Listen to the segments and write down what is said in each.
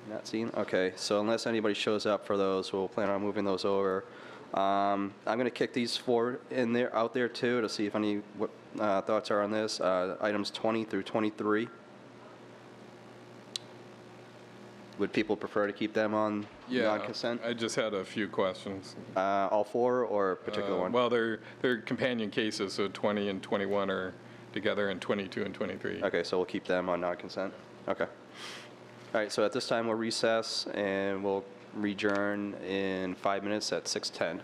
Not seen? Okay, so unless anybody shows up for those, we'll plan on moving those over. I'm going to kick these four in there, out there too, to see if any thoughts are on this. Items 20 through 23. Would people prefer to keep them on Yeah, non-consent? I just had a few questions. All four or a particular one? Well, they're companion cases, so 20 and 21 are together, and 22 and 23. Okay, so we'll keep them on non-consent? Okay. All right, so at this time, we'll recess, and we'll adjourn in 5 minutes at 6:10.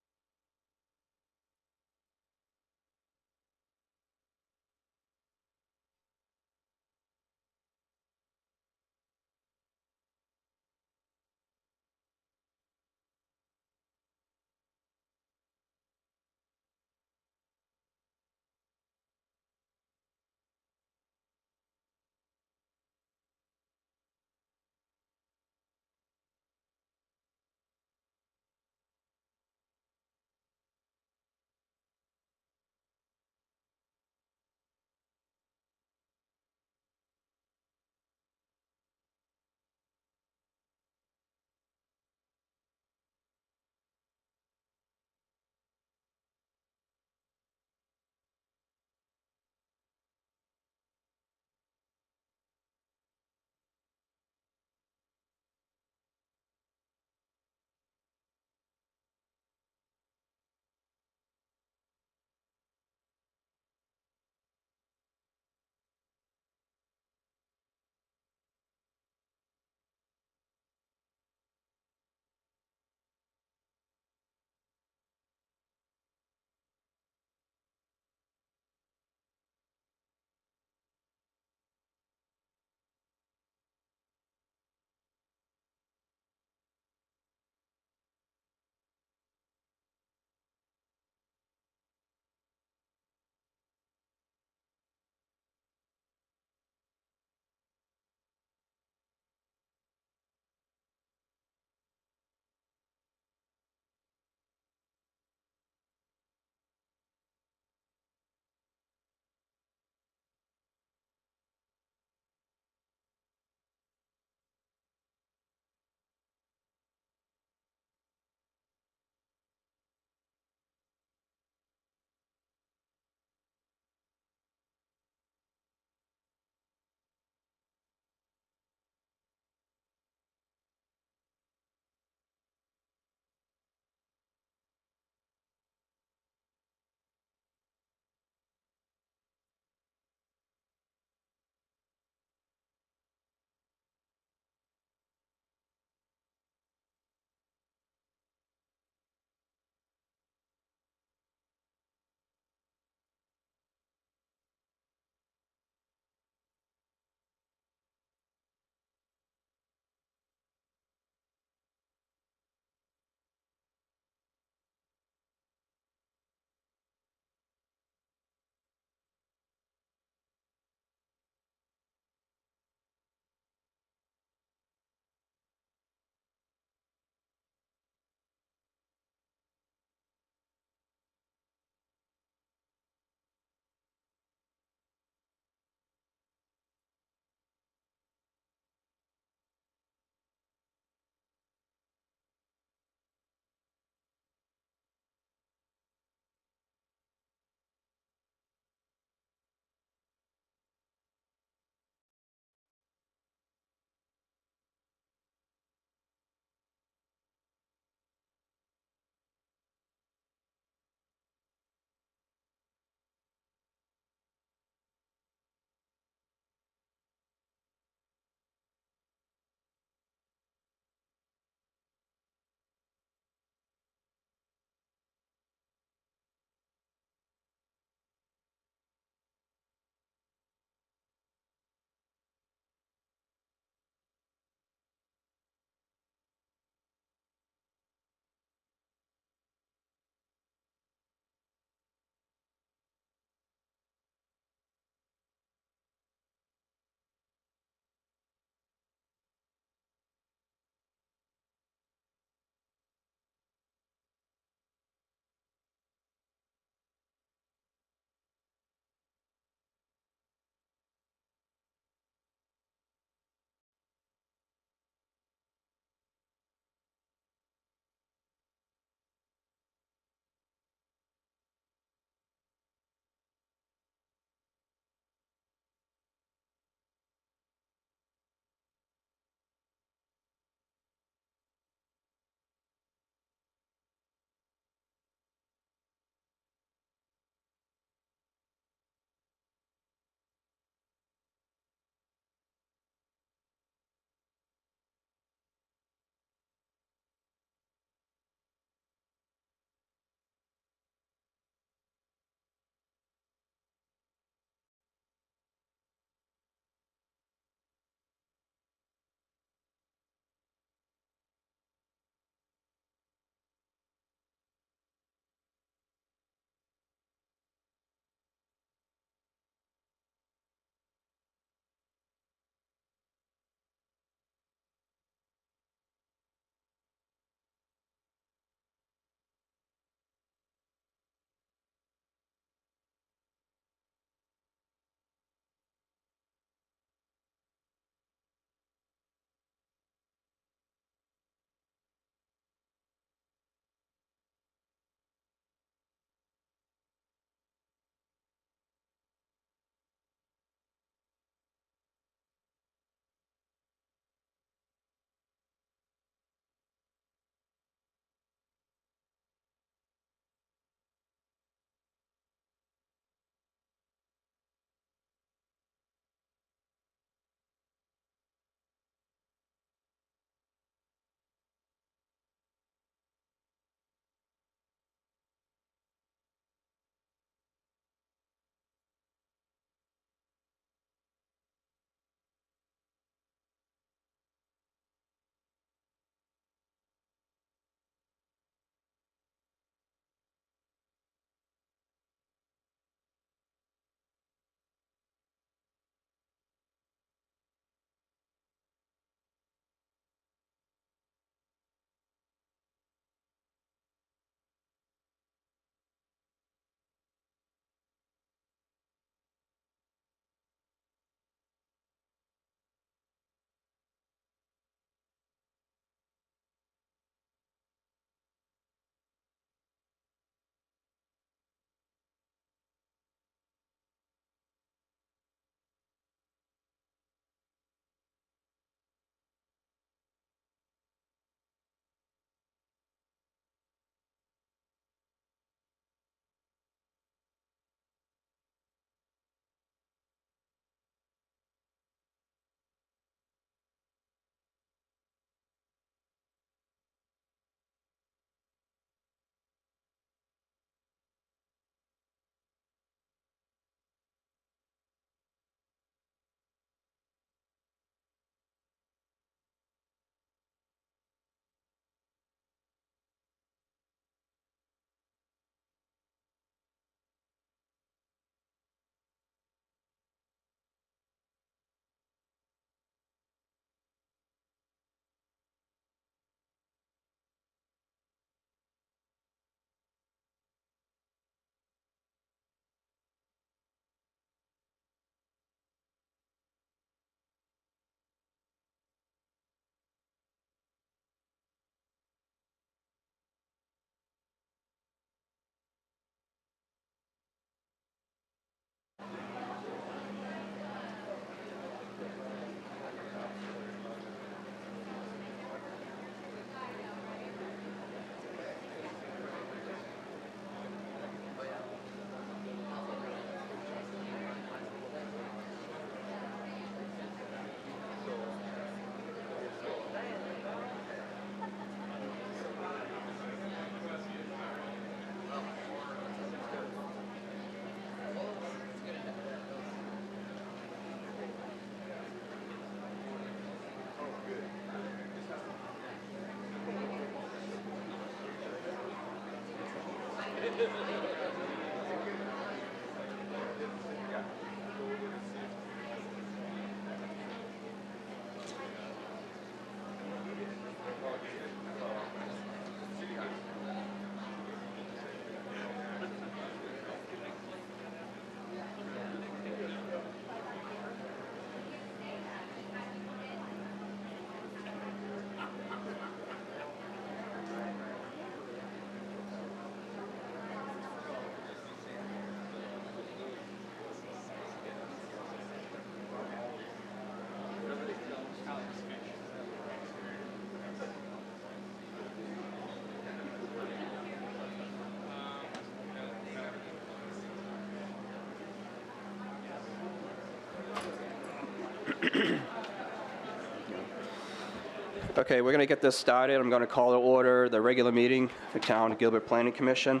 Okay, we're going to get this started. I'm going to call to order the regular meeting for Town of Gilbert Planning Commission.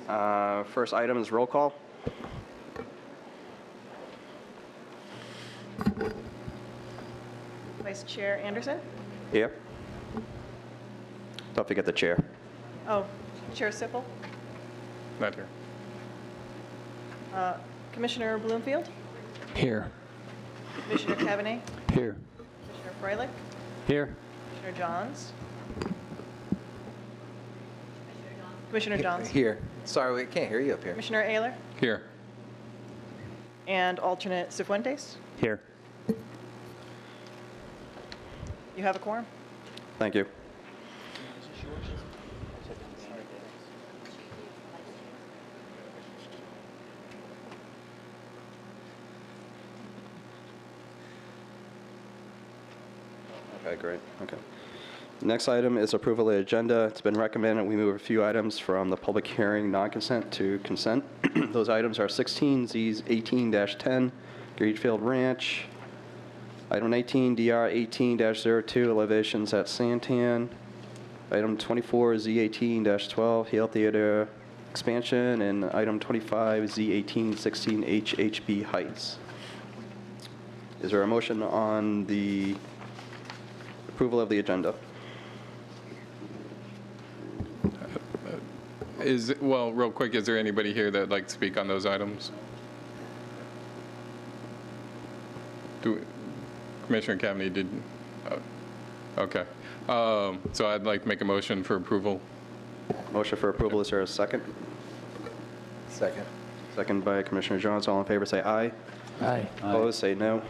First item is roll call. Vice Chair Anderson? Here. Don't forget the chair. Oh, Chair Sippel? Not here. Commissioner Bloomfield? Here. Commissioner Cavanagh? Here. Commissioner Freilich? Here. Commissioner Johns? Commissioner Johns? Here. Sorry, we can't hear you up here. Commissioner Ayler? Here. And alternate Cifuentes? Here. You have a quorum? Thank you. Okay, great. Okay. Next item is approval of the agenda. It's been recommended we move a few items from the public hearing non-consent to consent. Those items are 16, Z's 18-10, Greenfield Ranch. Item 19, DR 18-02, elevations at Santan. Item 24, Z 18-12, Hale Theater expansion. And item 25, Z 18-16, HHB Heights. Is there a motion on the approval of the agenda? Well, real quick, is there anybody here that'd like to speak on those items? Commissioner Cavanagh did, okay. So I'd like to make a motion for approval. Motion for approval, is there a second? Second. Second by Commissioner Johns. All in favor, say aye. Aye. Opposed, say no.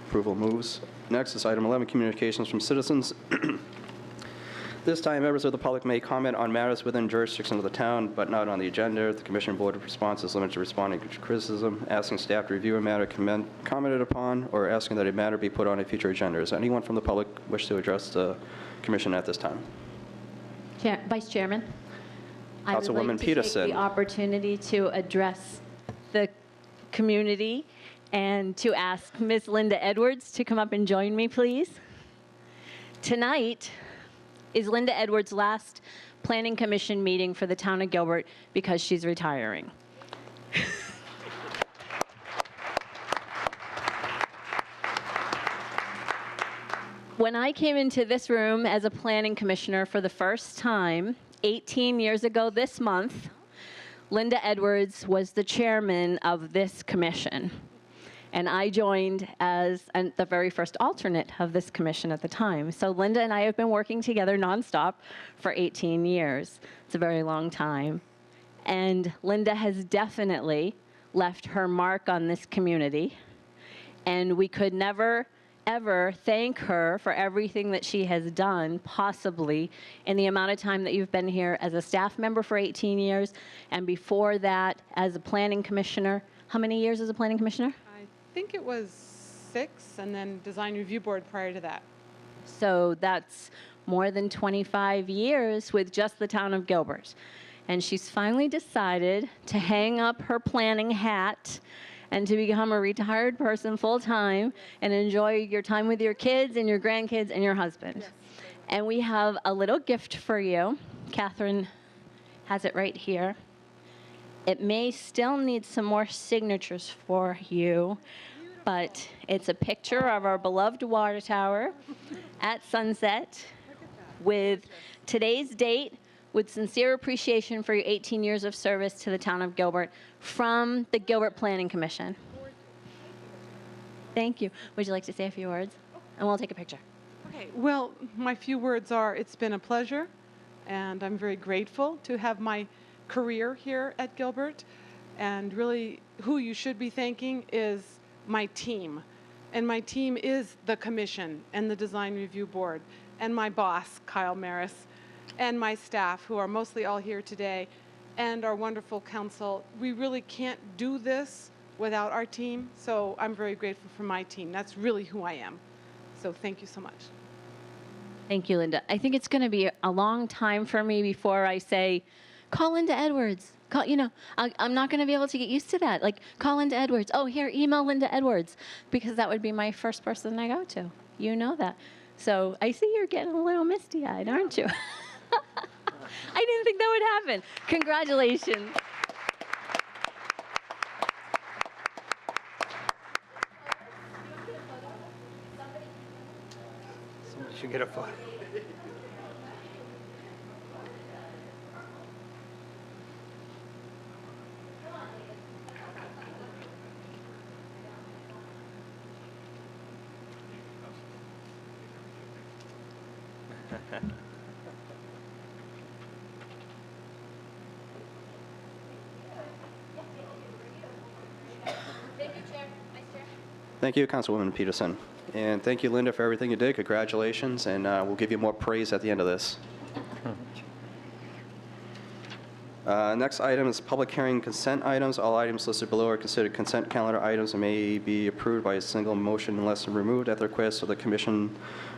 Approval moves. Next is item 11, communications from citizens. This time, members of the public may comment on matters within jurisdiction of the town, but not on the agenda. The Commission Board of Response is limited to responding to criticism, asking staff to review a matter commented upon, or asking that a matter be put on a future agenda. Does anyone from the public wish to address the Commission at this time? Vice Chairman, I would Councilwoman like to Peterson. take the opportunity to address the community and to ask Ms. Linda Edwards to come up and join me, please. Tonight is Linda Edwards' last Planning Commission meeting for the town of Gilbert because she's retiring. When I came into this room as a planning commissioner for the first time, 18 years ago this month, Linda Edwards was the chairman of this commission. And I joined as the very first alternate of this commission at the time. So Linda and I have been working together nonstop for 18 years. It's a very long time. And Linda has definitely left her mark on this community. And we could never, ever thank her for everything that she has done, possibly, in the amount of time that you've been here as a staff member for 18 years, and before that, as a planning commissioner. How many years as a planning commissioner? I think it was 6, and then Design Review Board prior to that. So that's more than 25 years with just the town of Gilbert. And she's finally decided to hang up her planning hat and to become a retired person full-time and enjoy your time with your kids and your grandkids and your husband. Yes. And we have a little gift for you. Catherine has it right here. It may still need some more signatures for you, but it's a picture of our beloved water tower at sunset with today's date, with sincere appreciation for your 18 years of service to the town of Gilbert from the Gilbert Planning Commission. Thank you. Would you like to say a few words? And we'll take a picture. Okay, well, my few words are, it's been a pleasure, and I'm very grateful to have my career here at Gilbert. And really, who you should be thanking is my team. And my team is the commission and the design review board, and my boss, Kyle Maris, and my staff, who are mostly all here today, and our wonderful council. We really can't do this without our team, so I'm very grateful for my team. That's really who I am. So thank you so much. Thank you, Linda. I think it's going to be a long time for me before I say, call Linda Edwards. Call, I'm not going to be able to get used to that. Like, call Linda Edwards. Oh, here, email Linda Edwards, because that would be my first person I go to. You know that. So I see you're getting a little misty-eyed, aren't you? I didn't think that would happen. Congratulations. Somebody should get a photo. Thank you, Councilwoman Peterson. And thank you, Linda, for everything you did. Congratulations, and we'll give you more praise at the end of this. Next item is public hearing consent items. All items listed below are considered consent calendar items and may be approved by a single motion unless removed at the request of the commission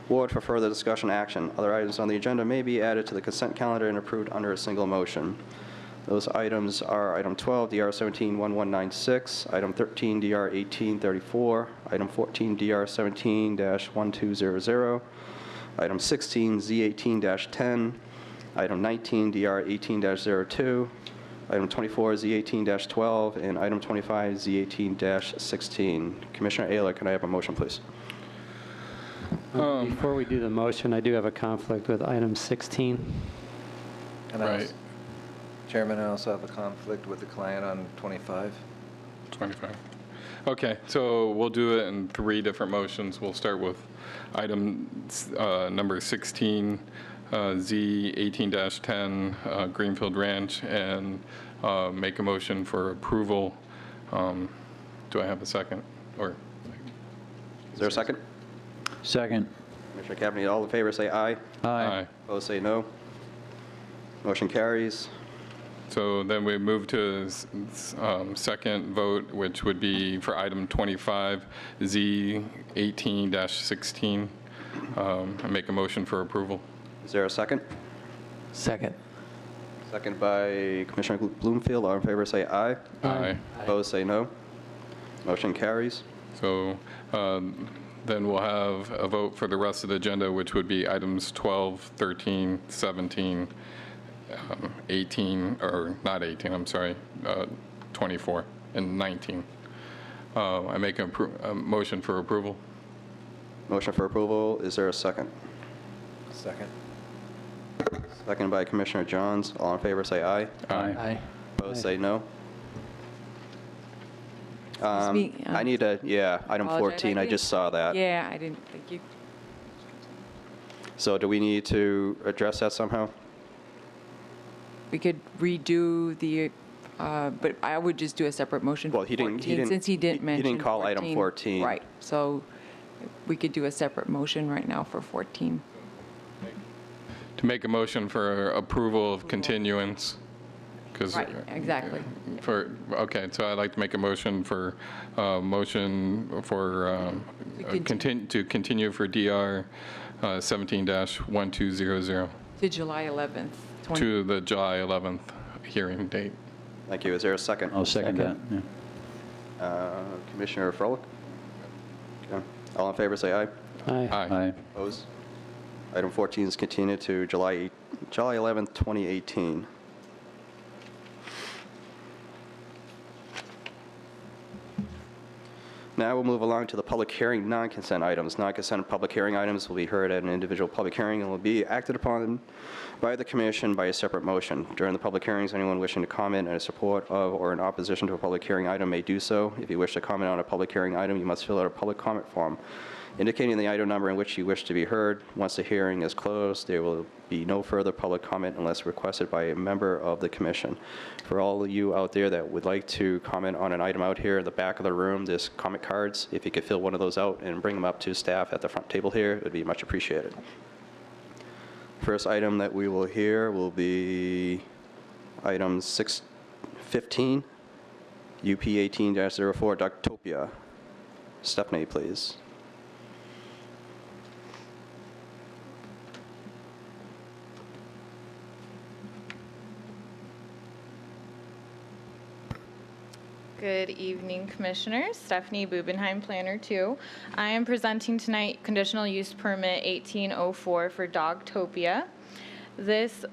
board for further discussion action. Other items on the agenda may be added to the consent calendar and approved under a single motion. Those items are item 12, DR 17-1196, item 13, DR 1834, item 14, DR 17-1200, item 16, Z18-10, item 19, DR 18-02, item 24, Z18-12, and item 25, Z18-16. Commissioner Ayler, can I have a motion, please? Before we do the motion, I do have a conflict with item 16. And Right. Chairman, I also have a conflict with the client on 25. 25. Okay, so we'll do it in 3 different motions. We'll start with item number 16, Z 18-10, Greenfield Ranch, and make a motion for approval. Do I have a second? Or Is there a second? Second. Commissioner Cavanagh, all in favor, say aye. aye. Opposed, say no. Motion carries. So then we move to second vote, which would be for item 25, Z 18-16. I make a motion for approval. Is there a second? Second. Second by Commissioner Bloomfield. All in favor, say aye. Aye. Opposed, say no. Motion carries. So then we'll have a vote for the rest of the agenda, which would be items 12, 13, 17, 18, or not 18, I'm sorry, 24, and 19. I make a motion for approval. Motion for approval. Is there a second? Second. Second by Commissioner Johns. All in favor, say aye. Aye. Opposed, say no. me, I need to, item apologize. 14, I just saw that. Yeah, I didn't, thank you. So do we need to address that somehow? We could redo the, but I would just do a separate motion for Well, he didn't- 14, since he didn't mention he didn't call item 14. Right, so we could do a separate motion right now for 14. To make a motion for approval of continuance, because. Right, exactly. Okay, so I'd like to make a motion for to continue for DR 17-1200 To July 11th. to the July 11th hearing date. Thank you. Is there a second? I'll second that. Commissioner Froelich? Okay. All in favor, say aye. Aye. Opposed? Item 14 is continued to July 11th, 2018. Now we'll move along to the public hearing non-consent items. Non-consent public hearing items will be heard at an individual public hearing and will be acted upon by the commission by a separate motion. During the public hearings, anyone wishing to comment in support of or in opposition to a public hearing item may do so. If you wish to comment on a public hearing item, you must fill out a public comment form indicating the item number in which you wish to be heard. Once the hearing is closed, there will be no further public comment unless requested by a member of the commission. For all of you out there that would like to comment on an item out here in the back of the room, there's comment cards. If you could fill one of those out and bring them up to staff at the front table here, it would be much appreciated. First item that we will hear will be item 615, UP 18-04, Doctopia. Stephanie, please. Good evening, Commissioners. Stephanie Bubenheim, Planner 2. I am presenting tonight conditional use permit 1804 for Dogtopia. This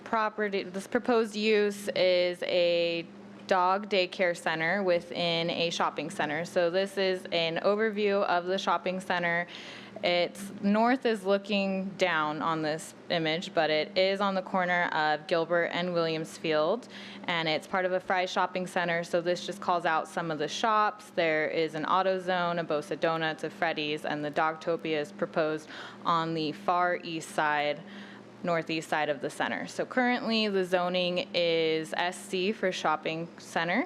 proposed use is a dog daycare center within a shopping center. So this is an overview of the shopping center. It's north is looking down on this image, but it is on the corner of Gilbert and Williamsfield, and it's part of a Fry's shopping center, so this just calls out some of the shops. There is an AutoZone, a Bosa Donuts, a Freddy's, and the Dogtopia is proposed on the far east side, northeast side of the center. So currently the zoning is SC for shopping center,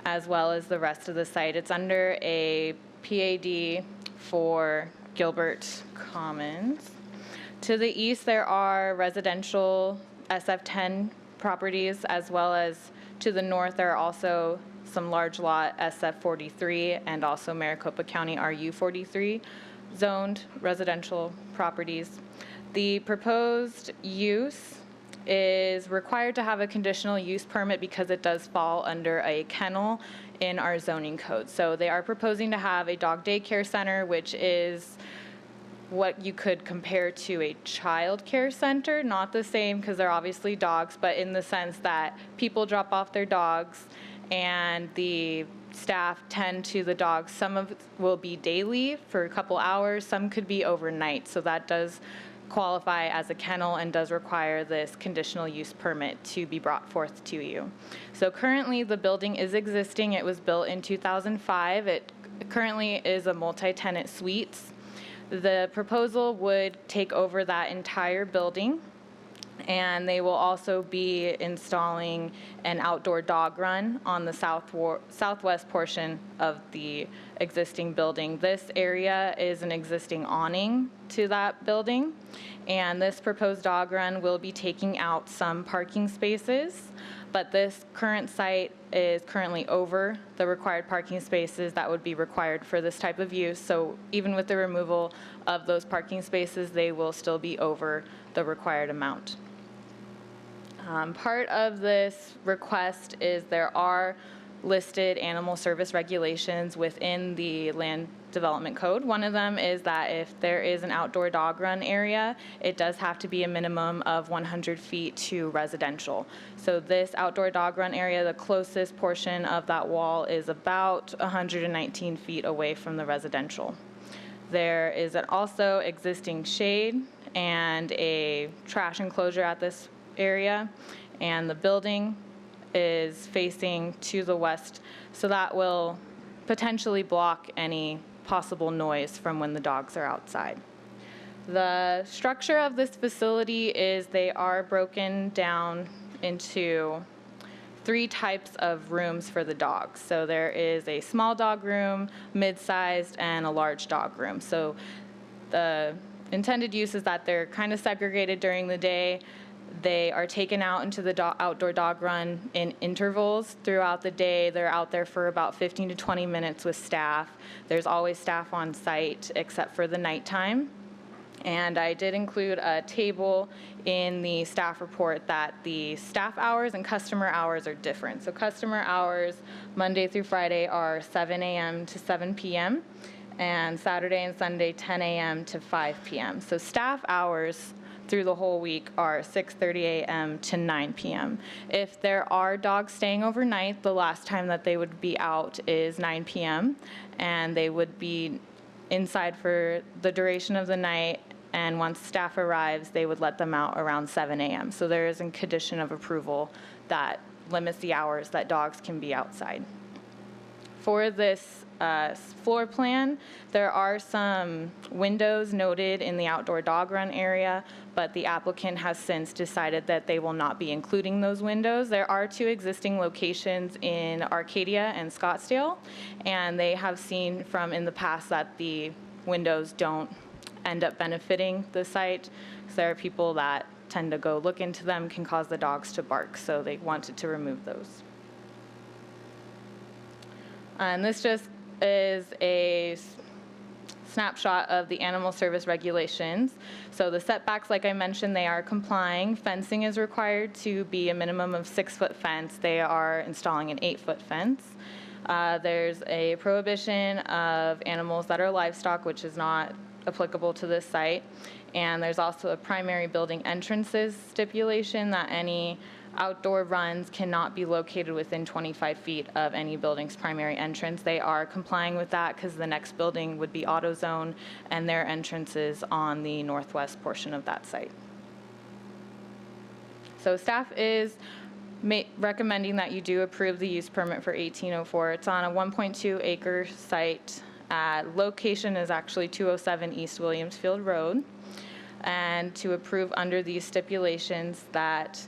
as well as the rest of the site. It's under a PAD for Gilbert Commons. To the east, there are residential SF10 properties, as well as to the north, there are also some large lot SF43 and also Maricopa County RU43 zoned residential properties. The proposed use is required to have a conditional use permit because it does fall under a kennel in our zoning code. So they are proposing to have a dog daycare center, which is what you could compare to a child care center. Not the same because they're obviously dogs, but in the sense that people drop off their dogs and the staff tend to the dogs. Some of it will be daily for a couple hours, some could be overnight. So that does qualify as a kennel and does require this conditional use permit to be brought forth to you. So currently the building is existing. It was built in 2005. It currently is a multi-tenant suites. The proposal would take over that entire building, and they will also be installing an outdoor dog run on the southwest portion of the existing building. This area is an existing awning to that building, and this proposed dog run will be taking out some parking spaces, but this current site is currently over the required parking spaces that would be required for this type of use. So even with the removal of those parking spaces, they will still be over the required amount. Part of this request is there are listed animal service regulations within the land development code. One of them is that if there is an outdoor dog run area, it does have to be a minimum of 100 feet to residential. So this outdoor dog run area, the closest portion of that wall is about 119 feet away from the residential. There is also existing shade and a trash enclosure at this area, and the building is facing to the west, so that will potentially block any possible noise from when the dogs are outside. The structure of this facility is they are broken down into 3 types of rooms for the dogs. So there is a small dog room, mid-sized, and a large dog room. So the intended use is that they're kind of segregated during the day. They are taken out into the outdoor dog run in intervals throughout the day. They're out there for about 15 to 20 minutes with staff. There's always staff on site except for the nighttime. And I did include a table in the staff report that the staff hours and customer hours are different. So customer hours Monday through Friday are 7 a.m. to 7 p.m. and Saturday and Sunday 10 a.m. to 5 p.m. So staff hours through the whole week are 6:30 a.m. to 9 p.m. If there are dogs staying overnight, the last time that they would be out is 9 p.m. and they would be inside for the duration of the night, and once staff arrives, they would let them out around 7 a.m. So there is a condition of approval that limits the hours that dogs can be outside. For this floor plan, there are some windows noted in the outdoor dog run area, but the applicant has since decided that they will not be including those windows. There are 2 existing locations in Arcadia and Scottsdale, and they have seen from in the past that the windows don't end up benefiting the site. So there are people that tend to go look into them, can cause the dogs to bark, so they wanted to remove those. And this just is a snapshot of the animal service regulations. So the setbacks, like I mentioned, they are complying. Fencing is required to be a minimum of 6-foot fence. They are installing an 8-foot fence. There's a prohibition of animals that are livestock, which is not applicable to this site. And there's also a primary building entrances stipulation that any outdoor runs cannot be located within 25 feet of any building's primary entrance. They are complying with that because the next building would be AutoZone, and their entrance is on the northwest portion of that site. So staff is recommending that you do approve the use permit for 1804. It's on a 1.2 acre site. Location is actually 207 East Williamsfield Road. And to approve under these stipulations that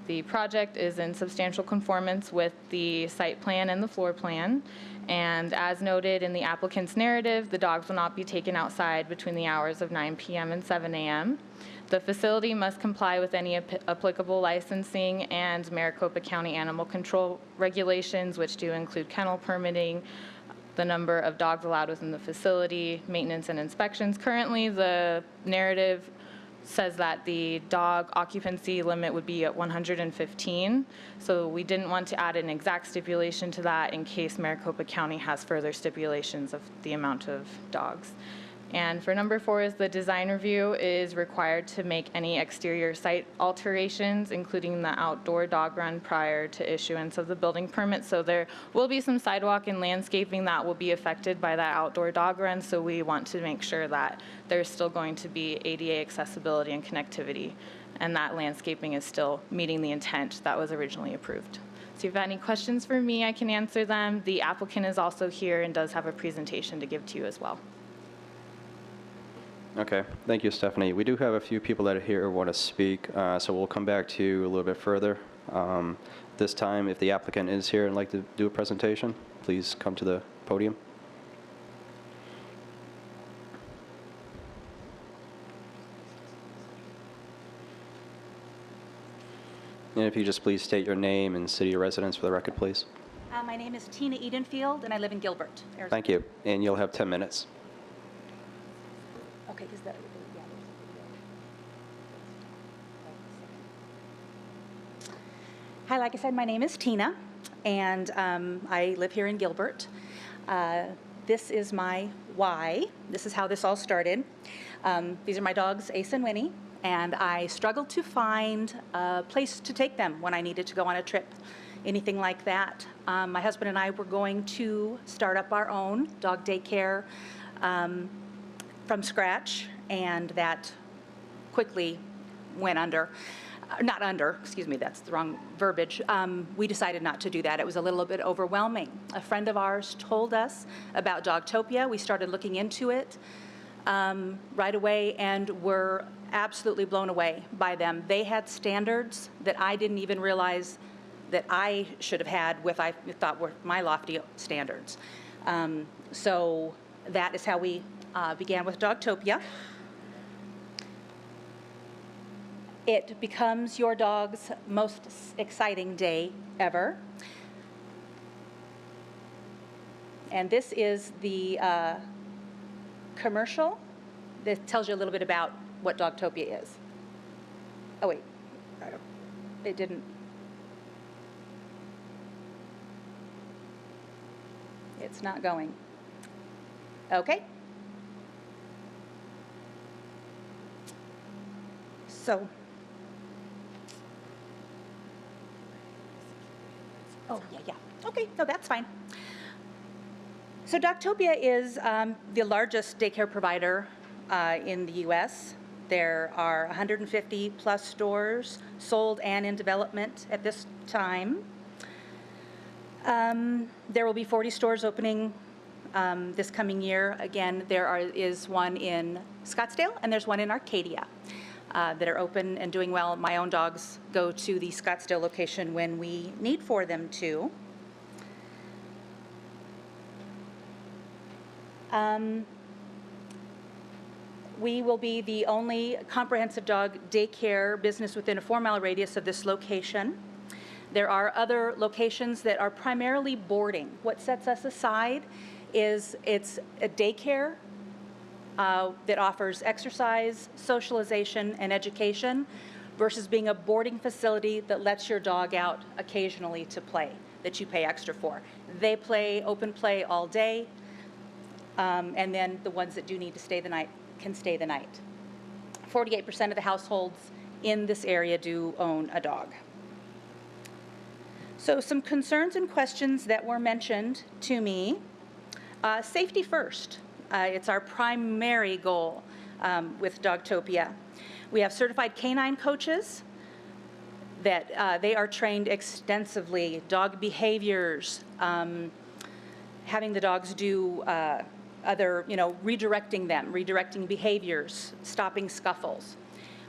the project is in substantial conformance with the site plan and the floor plan. And as noted in the applicant's narrative, the dogs will not be taken outside between the hours of 9 p.m. and 7 a.m. The facility must comply with any applicable licensing and Maricopa County animal control regulations, which do include kennel permitting, the number of dogs allowed within the facility, maintenance and inspections. Currently, the narrative says that the dog occupancy limit would be at 115. So we didn't want to add an exact stipulation to that in case Maricopa County has further stipulations of the amount of dogs. And for number 4 is the design review is required to make any exterior site alterations, including the outdoor dog run prior to issuance of the building permit. So there will be some sidewalk and landscaping that will be affected by that outdoor dog run. So we want to make sure that there's still going to be ADA accessibility and connectivity, and that landscaping is still meeting the intent that was originally approved. So if you have any questions for me, I can answer them. The applicant is also here and does have a presentation to give to you as well. Okay, thank you, Stephanie. We do have a few people that are here who want to speak, so we'll come back to you a little bit further. This time, if the applicant is here and like to do a presentation, please come to the podium. And if you just please state your name and city of residence for the record, please. My name is Tina Edenfield, and I live in Gilbert, Arizona. Thank you, and you'll have 10 minutes. Okay, is that, Hi, like I said, my name is Tina, and I live here in Gilbert. This is my why. This is how this all started. These are my dogs, Ace and Winnie, and I struggled to find a place to take them when I needed to go on a trip, anything like that. My husband and I were going to start up our own dog daycare from scratch, and that quickly went under. Not under, excuse me, that's the wrong verbiage. We decided not to do that. It was a little bit overwhelming. A friend of ours told us about Dogtopia. We started looking into it right away and were absolutely blown away by them. They had standards that I didn't even realize that I should have had with, I thought were my lofty standards. So that is how we began with Dogtopia. It becomes your dog's most exciting day ever. And this is the commercial that tells you a little bit about what Dogtopia is. Oh, wait. It didn't. It's not going. Okay. So, oh, yeah. Okay, no, that's fine. So Dogtopia is the largest daycare provider in the U.S. There are 150 plus stores sold and in development at this time. There will be 40 stores opening this coming year. Again, is one in Scottsdale and there's one in Arcadia that are open and doing well. My own dogs go to the Scottsdale location when we need for them to. We will be the only comprehensive dog daycare business within a 4-mile radius of this location. There are other locations that are primarily boarding. What sets us aside is it's a daycare that offers exercise, socialization, and education versus being a boarding facility that lets your dog out occasionally to play, that you pay extra for. They play open play all day, and then the ones that do need to stay the night can stay the night. 48% of the households in this area do own a dog. So some concerns and questions that were mentioned to me. Safety first. It's our primary goal with Dogtopia. We have certified canine coaches that they are trained extensively. Dog behaviors, having the dogs do redirecting behaviors, stopping scuffles.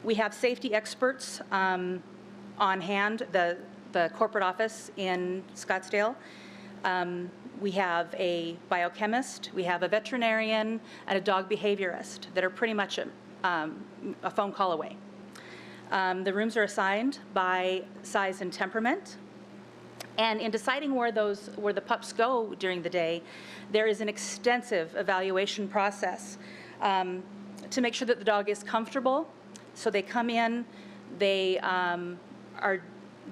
We have safety experts on hand, the corporate office in Scottsdale. We have a biochemist, we have a veterinarian, and a dog behaviorist that are pretty much a phone call away. The rooms are assigned by size and temperament. And in deciding where the pups go during the day, there is an extensive evaluation process to make sure that the dog is comfortable. So they come in, they are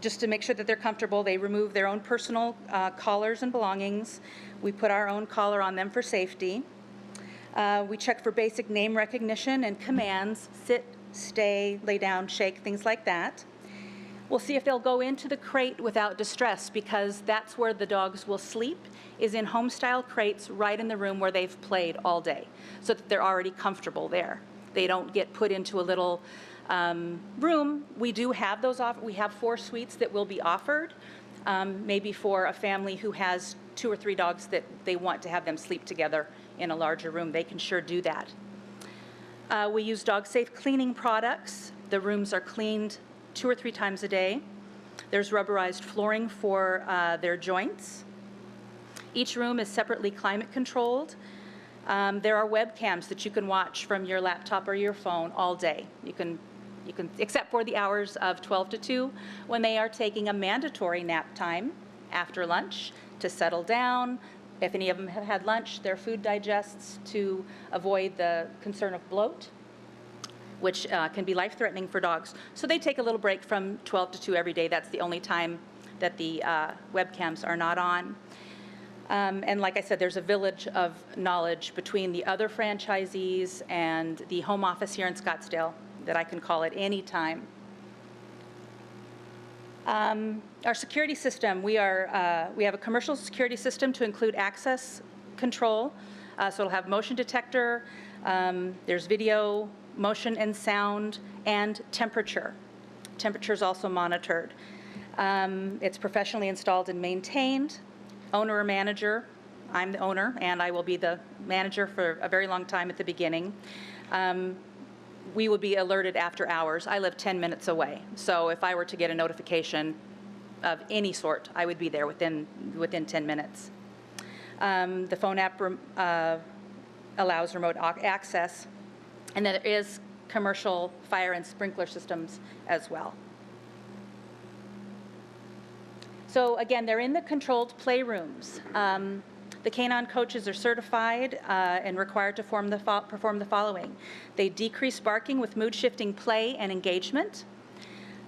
just to make sure that they're comfortable, they remove their own personal collars and belongings. We put our own collar on them for safety. We check for basic name recognition and commands, sit, stay, lay down, shake, things like that. We'll see if they'll go into the crate without distress, because that's where the dogs will sleep, is in home-style crates right in the room where they've played all day, so that they're already comfortable there. They don't get put into a little room. We do have those we have 4 suites that will be offered, maybe for a family who has 2 or 3 dogs that they want to have them sleep together in a larger room. They can sure do that. We use dog-safe cleaning products. The rooms are cleaned 2 or 3 times a day. There's rubberized flooring for their joints. Each room is separately climate controlled. There are webcams that you can watch from your laptop or your phone all day. You can, except for the hours of 12 to 2, when they are taking a mandatory nap time after lunch to settle down. If any of them have had lunch, their food digests to avoid the concern of bloat, which can be life-threatening for dogs. So they take a little break from 12 to 2 every day. That's the only time that the webcams are not on. And like I said, there's a village of knowledge between the other franchisees and the home office here in Scottsdale that I can call at any time. Our security system, we have a commercial security system to include access control. So it'll have motion detector, there's video, motion and sound, and temperature. Temperature is also monitored. It's professionally installed and maintained. Owner or manager, I'm the owner, and I will be the manager for a very long time at the beginning. We would be alerted after hours. I live 10 minutes away, so if I were to get a notification of any sort, I would be there within 10 minutes. The phone app allows remote access, and then there is commercial fire and sprinkler systems as well. So again, they're in the controlled playrooms. The canine coaches are certified and required to perform the following. They decrease barking with mood-shifting play and engagement.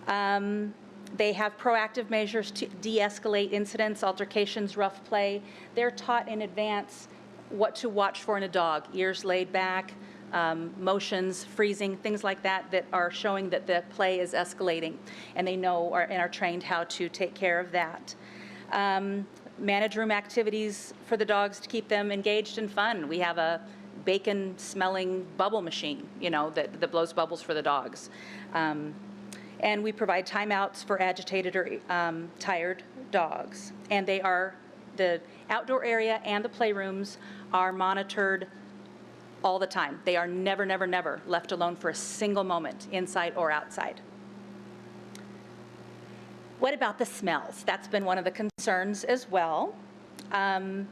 They have proactive measures to de-escalate incidents, altercations, rough play. They're taught in advance what to watch for in a dog. Ears laid back, motions, freezing, things like that, that are showing that the play is escalating, and they know and are trained how to take care of that. Manage room activities for the dogs to keep them engaged and fun. We have a bacon-smelling bubble machine, that blows bubbles for the dogs. And we provide timeouts for agitated or tired dogs. And the outdoor area and the playrooms are monitored all the time. They are never, never, never left alone for a single moment, inside or outside. What about the smells? That's been one of the concerns as well. The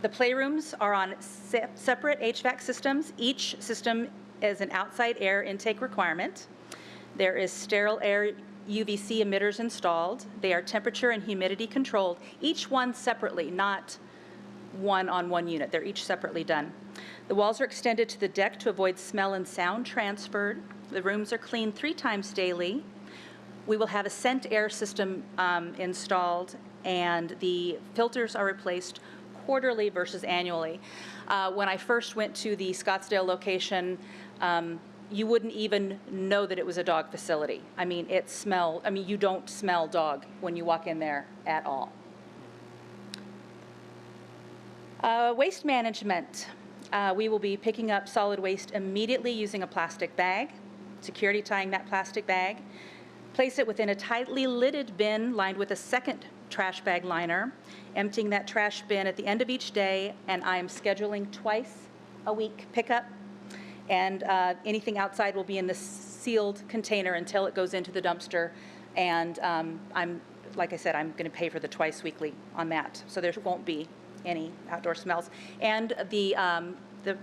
playrooms are on separate HVAC systems. Each system is an outside air intake requirement. There is sterile air UVC emitters installed. They are temperature and humidity controlled, each one separately, not one on one unit. They're each separately done. The walls are extended to the deck to avoid smell and sound transferred. The rooms are cleaned 3 times daily. We will have a scent air system installed, and the filters are replaced quarterly versus annually. When I first went to the Scottsdale location, you wouldn't even know that it was a dog facility. I mean, you don't smell dog when you walk in there at all. Waste management. We will be picking up solid waste immediately using a plastic bag, security tying that plastic bag, place it within a tightly lidded bin lined with a second trash bag liner, emptying that trash bin at the end of each day, and I am scheduling twice a week pickup, and anything outside will be in the sealed container until it goes into the dumpster, and like I said, I'm going to pay for the twice weekly on that, so there won't be any outdoor smells. And the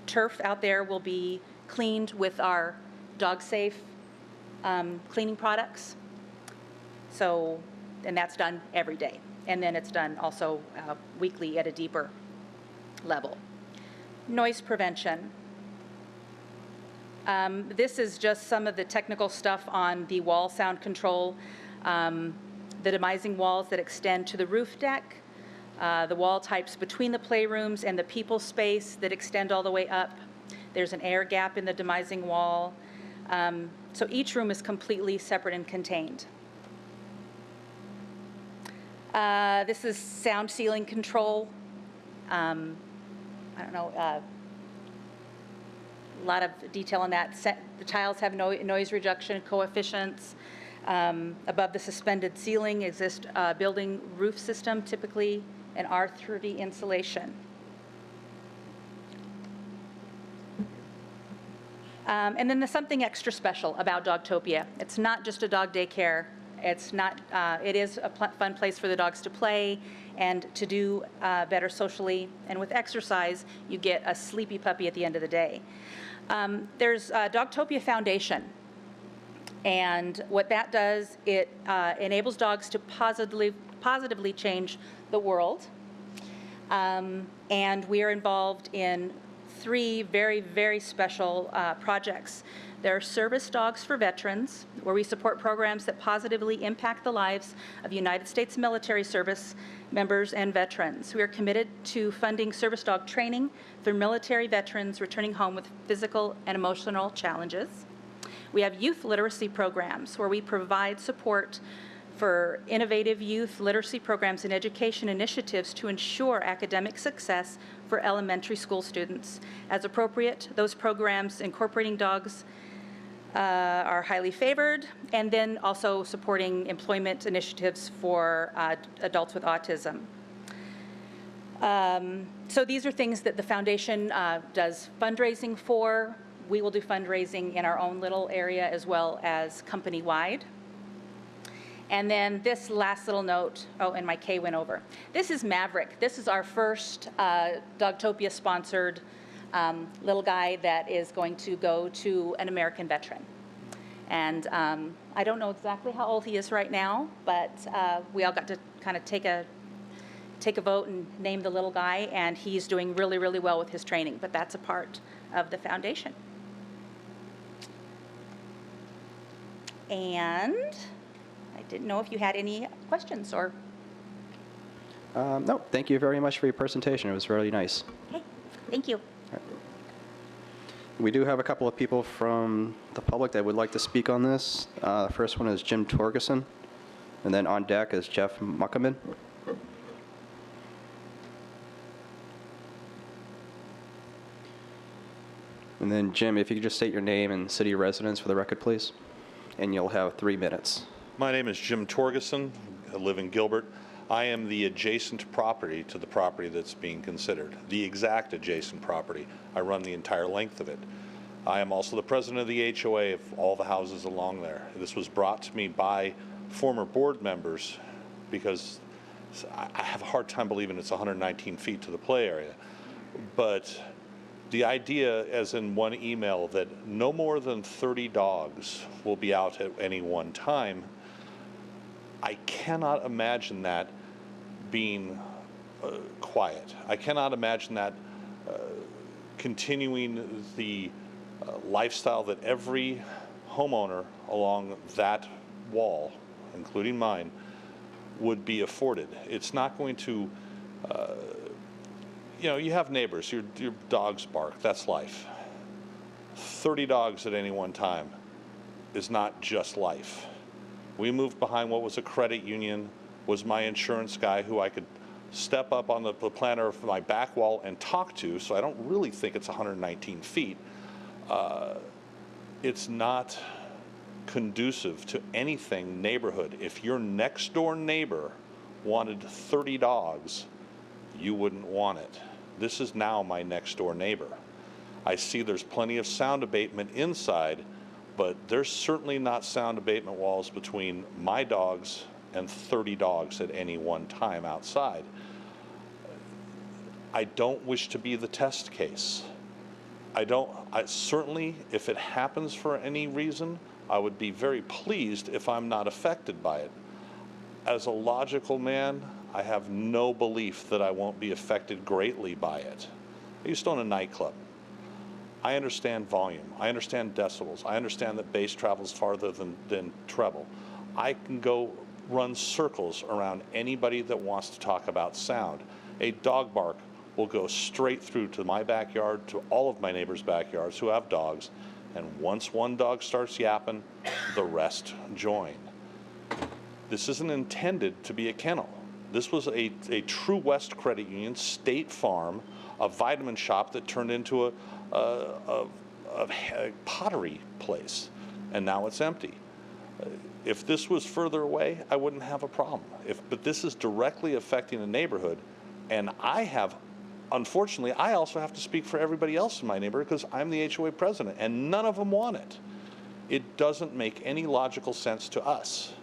turf out there will be cleaned with our dog-safe cleaning products. So, and that's done every day. And then it's done also weekly at a deeper level. Noise prevention. This is just some of the technical stuff on the wall sound control. The demising walls that extend to the roof deck. The wall types between the playrooms and the people space that extend all the way up. There's an air gap in the demising wall. So each room is completely separate and contained. This is sound ceiling control. I don't know, a lot of detail on that. The tiles have noise reduction coefficients. Above the suspended ceiling exists a building roof system, typically an R30 insulation. And then there's something extra special about Dogtopia. It's not just a dog daycare. It is a fun place for the dogs to play and to do better socially. And with exercise, you get a sleepy puppy at the end of the day. There's Dogtopia Foundation. And what that does, it enables dogs to positively change the world. And we are involved in 3 very, very special projects. There are Service Dogs for Veterans, where we support programs that positively impact the lives of United States military service members and veterans. We are committed to funding service dog training for military veterans returning home with physical and emotional challenges. We have youth literacy programs, where we provide support for innovative youth literacy programs and education initiatives to ensure academic success for elementary school students. As appropriate, those programs incorporating dogs are highly favored, and then also supporting employment initiatives for adults with autism. So these are things that the foundation does fundraising for. We will do fundraising in our own little area as well as company-wide. And then this last little note, oh, and my K went over. This is Maverick. This is our first Dogtopia-sponsored little guy that is going to go to an American veteran. And I don't know exactly how old he is right now, but we all got to kind of take a vote and name the little guy, and he's doing really, really well with his training, but that's a part of the foundation. And I didn't know if you had any questions or... No, thank you very much for your presentation. It was really nice. Okay, thank you. We do have a couple of people from the public that would like to speak on this. The first one is Jim Torgerson, and then on deck is Jeff Muckerman. And then Jim, if you could just state your name and city residence for the record, please, and you'll have 3 minutes. My name is Jim Torgerson. I live in Gilbert. I am the adjacent property to the property that's being considered, the exact adjacent property. I run the entire length of it. I am also the president of the HOA of all the houses along there. This was brought to me by former board members because I have a hard time believing it's 119 feet to the play area. But the idea, as in one email, that no more than 30 dogs will be out at any one time, I cannot imagine that being quiet. I cannot imagine that continuing the lifestyle that every homeowner along that wall, including mine, would be afforded. It's not going to, you have neighbors, your dogs bark, that's life. 30 dogs at any one time is not just life. We moved behind what was a credit union, was my insurance guy who I could step up on the planter of my back wall and talk to, so I don't really think it's 119 feet. It's not conducive to anything neighborhood. If your next door neighbor wanted 30 dogs, you wouldn't want it. This is now my next door neighbor. I see there's plenty of sound abatement inside, but there's certainly not sound abatement walls between my dogs and 30 dogs at any one time outside. I don't wish to be the test case. I certainly, if it happens for any reason, I would be very pleased if I'm not affected by it. As a logical man, I have no belief that I won't be affected greatly by it. I used to own a nightclub. I understand volume. I understand decibels. I understand that bass travels farther than treble. I can go run circles around anybody that wants to talk about sound. A dog bark will go straight through to my backyard, to all of my neighbors' backyards who have dogs, and once one dog starts yapping, the rest join. This isn't intended to be a kennel. This was a True West Credit Union, State Farm, a vitamin shop that turned into a pottery place, and now it's empty. If this was further away, I wouldn't have a problem. But this is directly affecting the neighborhood, and unfortunately, I also have to speak for everybody else in my neighborhood because I'm the HOA president, and none of them want it. It doesn't make any logical sense to us.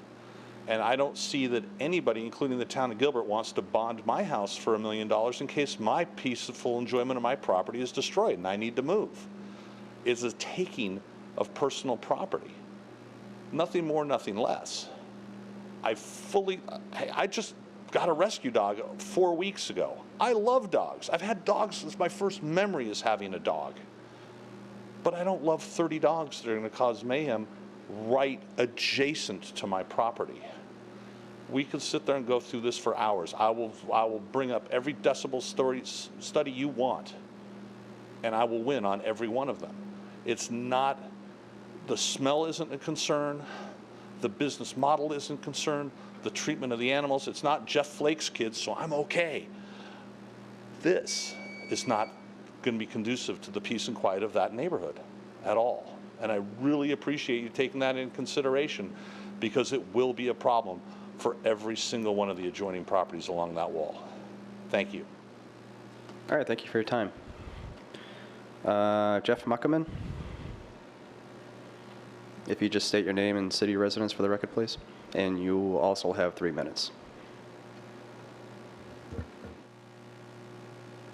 And I don't see that anybody, including the town of Gilbert, wants to bond my house for $1 million in case my peaceful enjoyment of my property is destroyed and I need to move. It's a taking of personal property. Nothing more, nothing less. I just got a rescue dog 4 weeks ago. I love dogs. I've had dogs since my first memory is having a dog. But I don't love 30 dogs that are going to cause mayhem right adjacent to my property. We could sit there and go through this for hours. I will bring up every decibel study you want, and I will win on every one of them. It's not, the smell isn't a concern, the business model isn't concerned, the treatment of the animals, it's not Jeff Flake's kids, so I'm okay. This is not going to be conducive to the peace and quiet of that neighborhood at all. And I really appreciate you taking that into consideration because it will be a problem for every single one of the adjoining properties along that wall. Thank you. All right, thank you for your time. Jeff Muckerman, if you just state your name and city residence for the record, please. And you also have 3 minutes.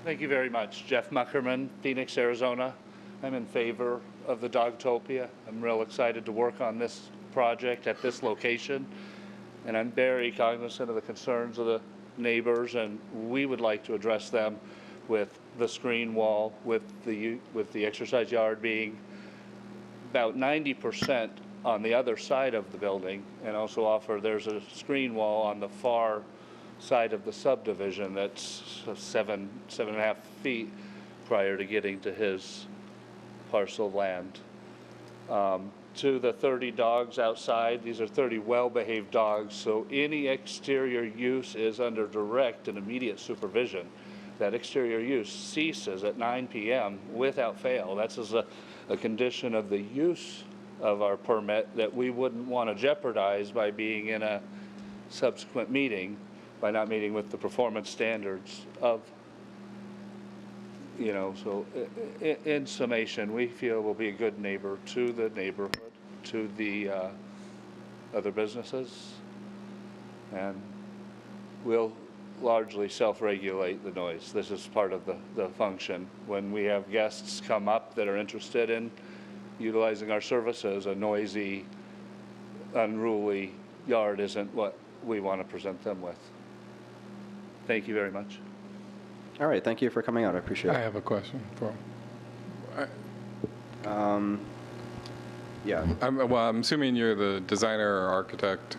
Thank you very much. Jeff Muckerman, Phoenix, Arizona. I'm in favor of the Dogtopia. I'm real excited to work on this project at this location. And I'm very cognizant of the concerns of the neighbors, and we would like to address them with the screen wall, with the exercise yard being about 90% on the other side of the building, and also offer there's a screen wall on the far side of the subdivision that's 7.5 feet prior to getting to his parcel of land. To the 30 dogs outside, these are 30 well-behaved dogs, so any exterior use is under direct and immediate supervision. That exterior use ceases at 9 p.m. without fail. That's as a condition of the use of our permit that we wouldn't want to jeopardize by being in a subsequent meeting, by not meeting with the performance standards of, so in summation, we feel we'll be a good neighbor to the neighborhood, to the other businesses, and we'll largely self-regulate the noise. This is part of the function. When we have guests come up that are interested in utilizing our services, a noisy, unruly yard isn't what we want to present them with. Thank you very much. All right, thank you for coming out. I appreciate I it. have a question for Yeah. I'm assuming you're the designer or architect.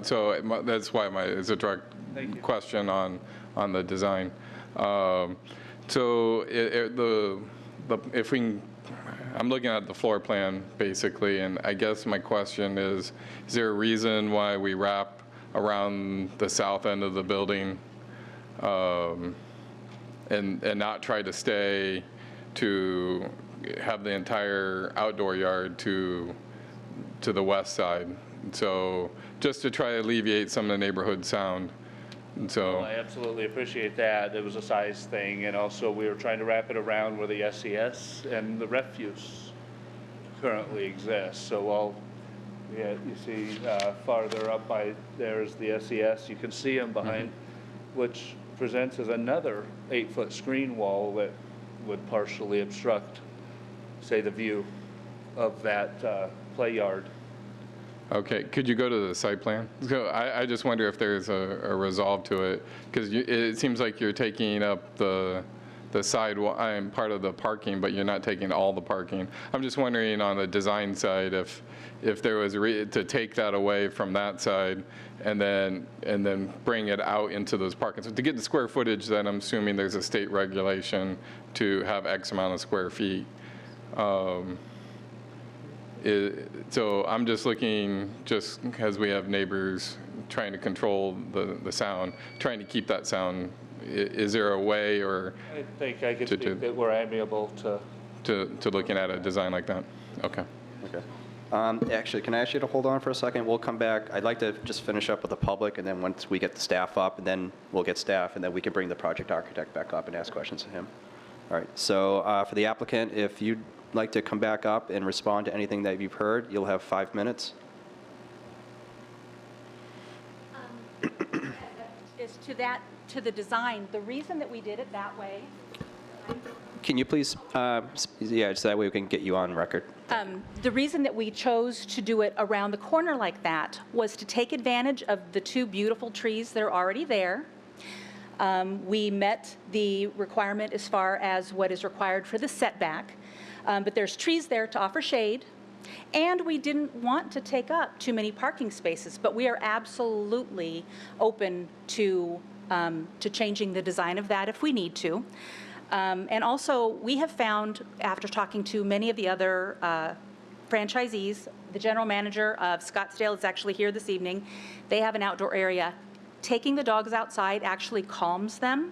So that's why it's a direct question on the design. So if we can, I'm looking at the floor plan basically, and I guess my question is there a reason why we wrap around the south end of the building and not try to stay to have the entire outdoor yard to the west side? So just to try to alleviate some of the neighborhood sound. And so Well, I absolutely appreciate that. It was a size thing, and also we were trying to wrap it around where the SES and the refuse currently exists. So you see farther up by there is the SES. You can see them behind, which presents as another 8-foot screen wall that would partially obstruct, say, the view of that play yard. Okay, could you go to the site plan? So I just wonder if there's a resolve to it, because it seems like you're taking up the sidewalk, part of the parking, but you're not taking all the parking. I'm just wondering on the design side if there was to take that away from that side and then bring it out into those parking. So to get the square footage, then I'm assuming there's a state regulation to have X amount of square feet. So I'm just looking, just as we have neighbors trying to control the sound, trying to keep that sound. Is there a way or? I think I could speak that we're amiable to looking at a design like that. Okay. Okay. Actually, can I ask you to hold on for a second? We'll come back. I'd like to just finish up with the public, and then once we get the staff up, and then we'll get staff, and then we can bring the project architect back up and ask questions to him. All right. So for the applicant, if you'd like to come back up and respond to anything that you've heard, you'll have 5 minutes. Is to the design, the reason that we did it that way. Can you please, yeah, just that way we can get you on record. The reason that we chose to do it around the corner like that was to take advantage of the two beautiful trees that are already there. We met the requirement as far as what is required for the setback, but there's trees there to offer shade, and we didn't want to take up too many parking spaces, but we are absolutely open to changing the design of that if we need to. And also, we have found, after talking to many of the other franchisees, the general manager of Scottsdale is actually here this evening. They have an outdoor area. Taking the dogs outside actually calms them.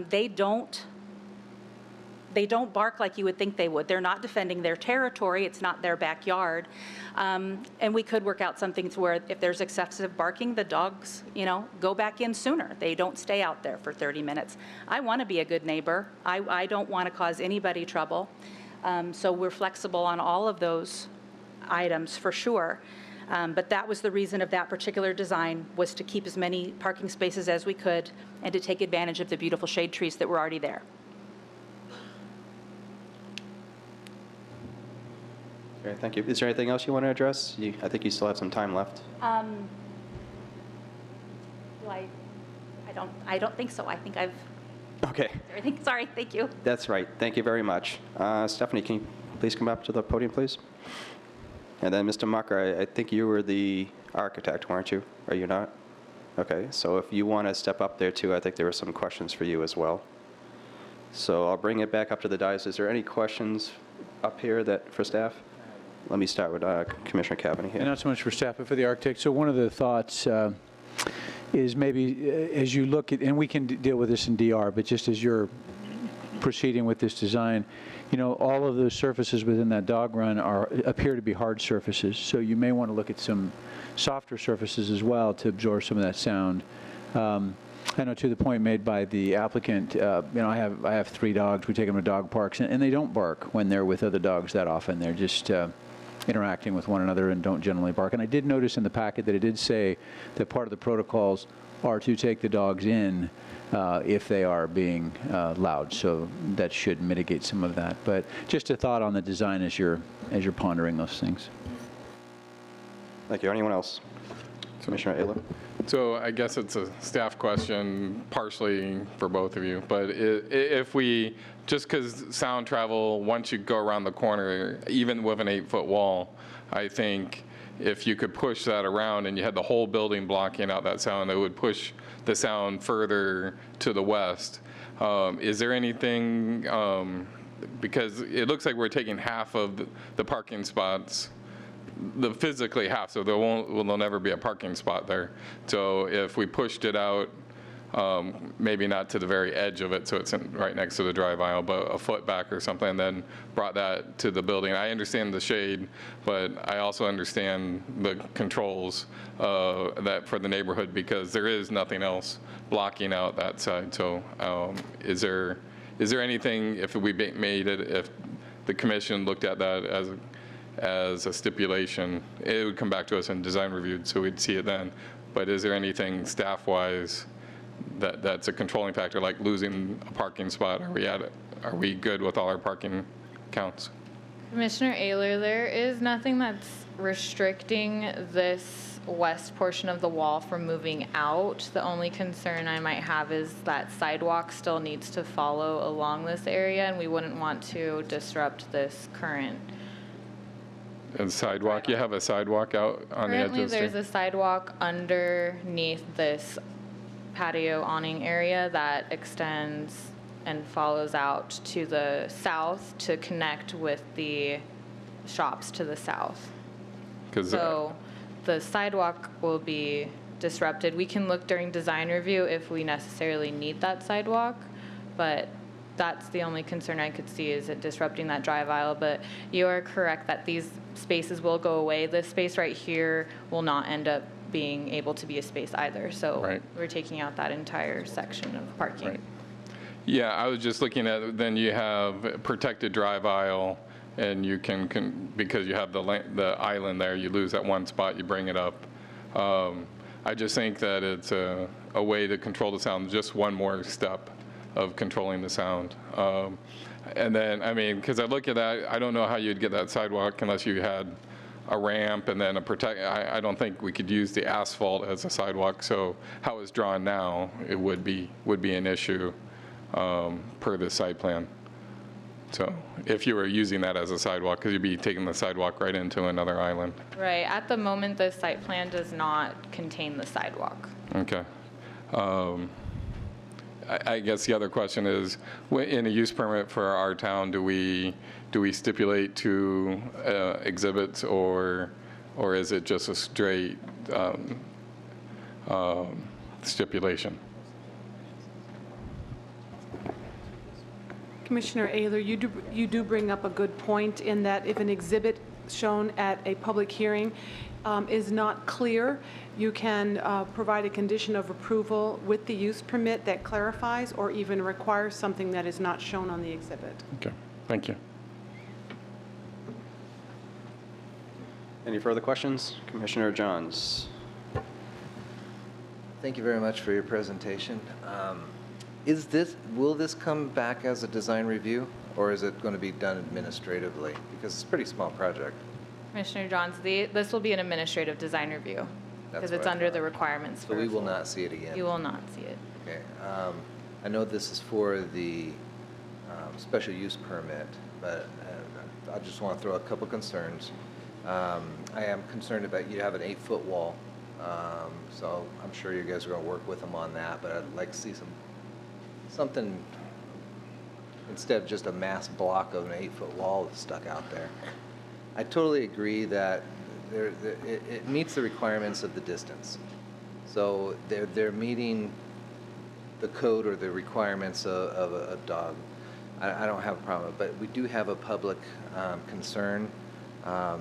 They don't bark like you would think they would. They're not defending their territory. It's not their backyard. And we could work out something to where if there's excessive barking, the dogs, go back in sooner. They don't stay out there for 30 minutes. I want to be a good neighbor. I don't want to cause anybody trouble. So we're flexible on all of those items for sure. But that was the reason of that particular design, was to keep as many parking spaces as we could and to take advantage of the beautiful shade trees that were already there. Okay, thank you. Is there anything else you want to address? I think you still have some time left. I don't think so. I think I've. Okay. Everything. Sorry. Thank you. That's right. Thank you very much. Stephanie, can you please come up to the podium, please? And then Mr. Mucker, I think you were the architect, weren't you? Are you not? Okay. So if you want to step up there too, I think there were some questions for you as well. So I'll bring it back up to the dais. Is there any questions up here that, for staff? Let me start with Commissioner Cavanagh And here. not so much for staff, but for the architect. So one of the thoughts is maybe as you look at, and we can deal with this in DR, but just as you're proceeding with this design, you know, all of those surfaces within that dog run appear to be hard surfaces. So you may want to look at some softer surfaces as well to absorb some of that sound. I know to the point made by the applicant, you know, I have 3 dogs. We take them to dog parks, and they don't bark when they're with other dogs that often. They're just interacting with one another and don't generally bark. And I did notice in the packet that it did say that part of the protocols are to take the dogs in if they are being loud. So that should mitigate some of that. But just a thought on the design as you're pondering those things. Thank you. Anyone else? Commissioner Ayler? So I guess it's a staff question, partially for both of you. But if we, just because sound travel, once you go around the corner, even with an 8-foot wall, I think if you could push that around and you had the whole building blocking out that sound, it would push the sound further to the west. Is there anything, because it looks like we're taking half of the parking spots, the physically half, so there'll never be a parking spot there. So if we pushed it out, maybe not to the very edge of it, so it's right next to the drive aisle, but a foot back or something, and then brought that to the building. I understand the shade, but I also understand the controls that for the neighborhood, because there is nothing else blocking out that side. So is there anything, if we made it, if the commission looked at that as a stipulation, it would come back to us in design reviewed, so we'd see it then. But is there anything staff-wise that's a controlling factor, like losing a parking spot? Are we good with all our parking counts? Commissioner Ayler, there is nothing that's restricting this west portion of the wall from moving out. The only concern I might have is that sidewalk still needs to follow along this area, and we wouldn't want to disrupt this current. And sidewalk, you have a sidewalk out on the edge of the Currently, street? there's a sidewalk underneath this patio awning area that extends and follows out to the south to connect with the shops to the south. So the sidewalk will be disrupted. We can look during design review if we necessarily need that sidewalk, but that's the only concern I could see, is it disrupting that drive aisle. But you are correct that these spaces will go away. This space right here will not end up being able to be a space either. So we're taking out that entire section of parking. Right. Yeah, I was just looking at, then you have protected drive aisle, and you can because you have the island there, you lose that one spot, you bring it up. I just think that it's a way to control the sound, just one more step of controlling the sound. And then, I mean, because I look at that, I don't know how you'd get that sidewalk unless you had a ramp and then I don't think we could use the asphalt as a sidewalk. So how it's drawn now, it would be an issue per the site plan. So if you were using that as a sidewalk, because you'd be taking the sidewalk right into another island. Right. At the moment, the site plan does not contain the sidewalk. Okay. I guess the other question is, in a use permit for our town, do we stipulate to exhibits, or is it just a straight stipulation? Commissioner Ayler, you do bring up a good point in that if an exhibit shown at a public hearing is not clear, you can provide a condition of approval with the use permit that clarifies or even requires something that is not shown on the exhibit. Okay, thank you. Any further questions? Commissioner Johns. Thank you very much for your presentation. Will this come back as a design review, or is it going to be done administratively? Because it's a pretty small project. Commissioner Johns, this will be an administrative design review because it's under the requirements. So we will not see it again? You will not see it. Okay. I know this is for the special use permit, but I just want to throw a couple concerns. I am concerned about you have an 8-foot wall, so I'm sure you guys are going to work with them on that, but I'd like to see something instead of just a mass block of an 8-foot wall stuck out there. I totally agree that it meets the requirements of the distance. So they're meeting the code or the requirements of a dog. I don't have a problem, but we do have a public concern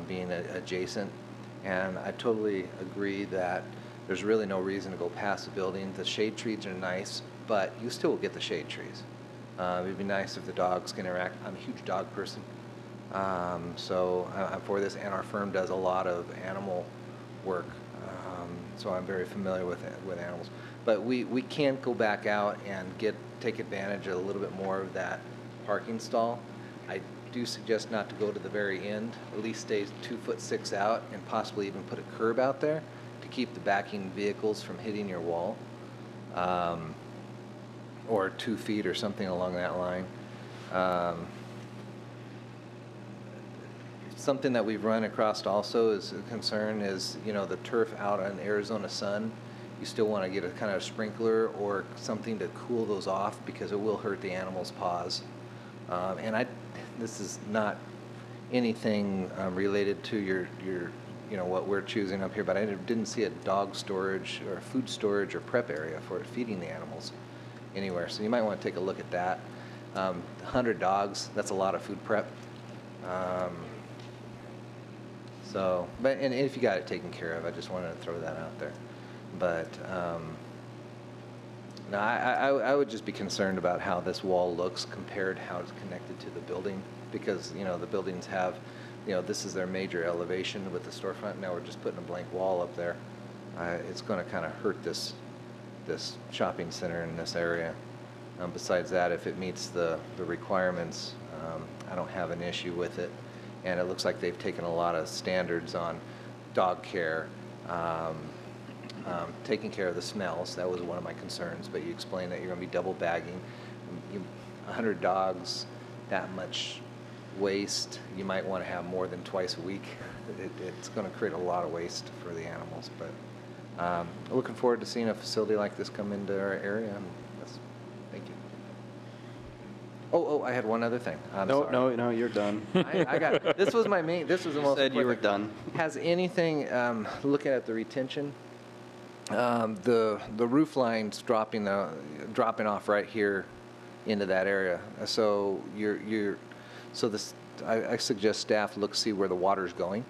being adjacent, and I totally agree that there's really no reason to go past the building. The shade trees are nice, but you still will get the shade trees. It'd be nice if the dogs can interact. I'm a huge dog person, so I'm for this, and our firm does a lot of animal work, so I'm very familiar with animals. But we can go back out and take advantage of a little bit more of that parking stall. I do suggest not to go to the very end, at least stay 2'6" out, and possibly even put a curb out there to keep the backing vehicles from hitting your wall, or 2 feet or something along that line. Something that we've run across also is a concern is, the turf out in Arizona sun. You still want to get a kind of sprinkler or something to cool those off because it will hurt the animal's paws. And this is not anything related to your what we're choosing up here, but I didn't see a dog storage or food storage or prep area for feeding the animals anywhere. So you might want to take a look at that. 100 dogs, that's a lot of food prep. And if you got it taken care of, I just wanted to throw that out there. But no, I would just be concerned about how this wall looks compared to how it's connected to the building, because the buildings have, this is their major elevation with the storefront. Now we're just putting a blank wall up there. It's going to kind of hurt this shopping center in this area. Besides that, if it meets the requirements, I don't have an issue with it. And it looks like they've taken a lot of standards on dog care, taking care of the smells. That was one of my concerns, but you explained that you're going to be double bagging. 100 dogs, that much waste, you might want to have more than twice a week. It's going to create a lot of waste for the animals, but looking forward to seeing a facility like this come into our area. Thank you. Oh, I had one other thing. No, you're done. I got, this was my main, this was the most Said you were important. done. Has anything, looking at the retention, the roof line's dropping off right here into that area. So I suggest staff see where the water's going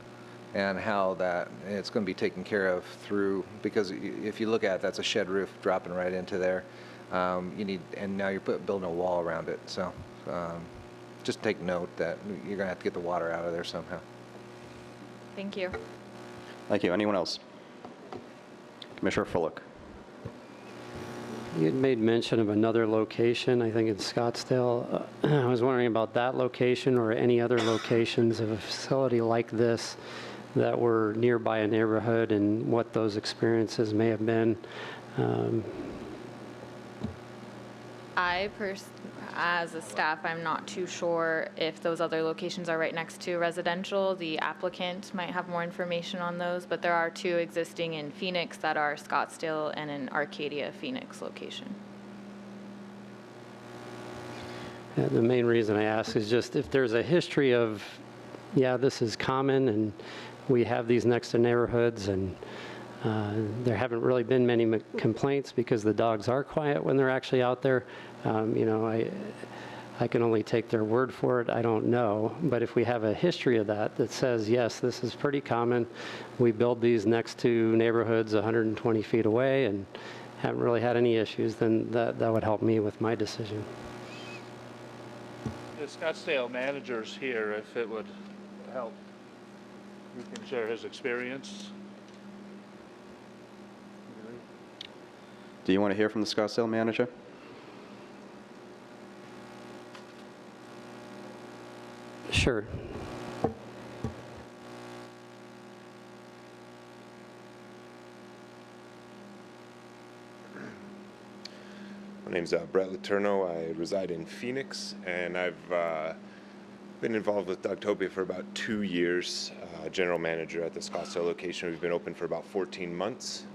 and how it's going to be taken care of because if you look at it, that's a shed roof dropping right into there. And now you're building a wall around it. So just take note that you're going to have to get the water out of there somehow. Thank you. Thank you. Anyone else? Commissioner Fullock. You had made mention of another location, I think in Scottsdale. I was wondering about that location or any other locations of a facility like this that were nearby a neighborhood and what those experiences may have been. As a staff, I'm not too sure if those other locations are right next to residential. The applicant might have more information on those, but there are 2 existing in Phoenix that are Scottsdale and an Arcadia Phoenix location. Yeah, the main reason I ask is just if there's a history of, this is common and we have these next to neighborhoods and there haven't really been many complaints because the dogs are quiet when they're actually out there. I can only take their word for it. I don't know. But if we have a history of that says, yes, this is pretty common. We build these next to neighborhoods 120 feet away and haven't really had any issues, then that would help me with my decision. The Scottsdale manager's here, if it would help. He can share his experience. Do you want to hear from the Scottsdale manager? Sure. My name's Brett Letourneau. I reside in Phoenix, and I've been involved with Dogtopia for about 2 years. General manager at the Scottsdale location. We've been open for about 14 months.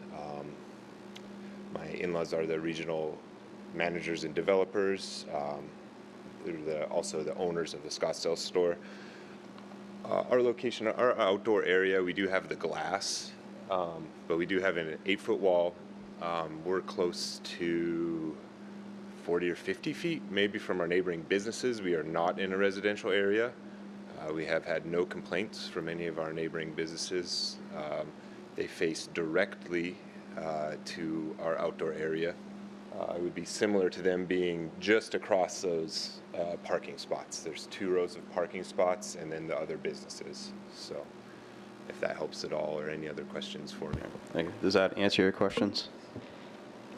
My in-laws are the regional managers and developers. they're also the owners of the Scottsdale store. Our location, our outdoor area, we do have the glass, but we do have an 8-foot wall. We're close to 40 or 50 feet, maybe, from our neighboring businesses. We are not in a residential area. We have had no complaints from any of our neighboring businesses. They face directly to our outdoor area. It would be similar to them being just across those parking spots. There's 2 rows of parking spots and then the other businesses. So if that helps at all, or any other questions for me. Thank you. Does that answer your questions?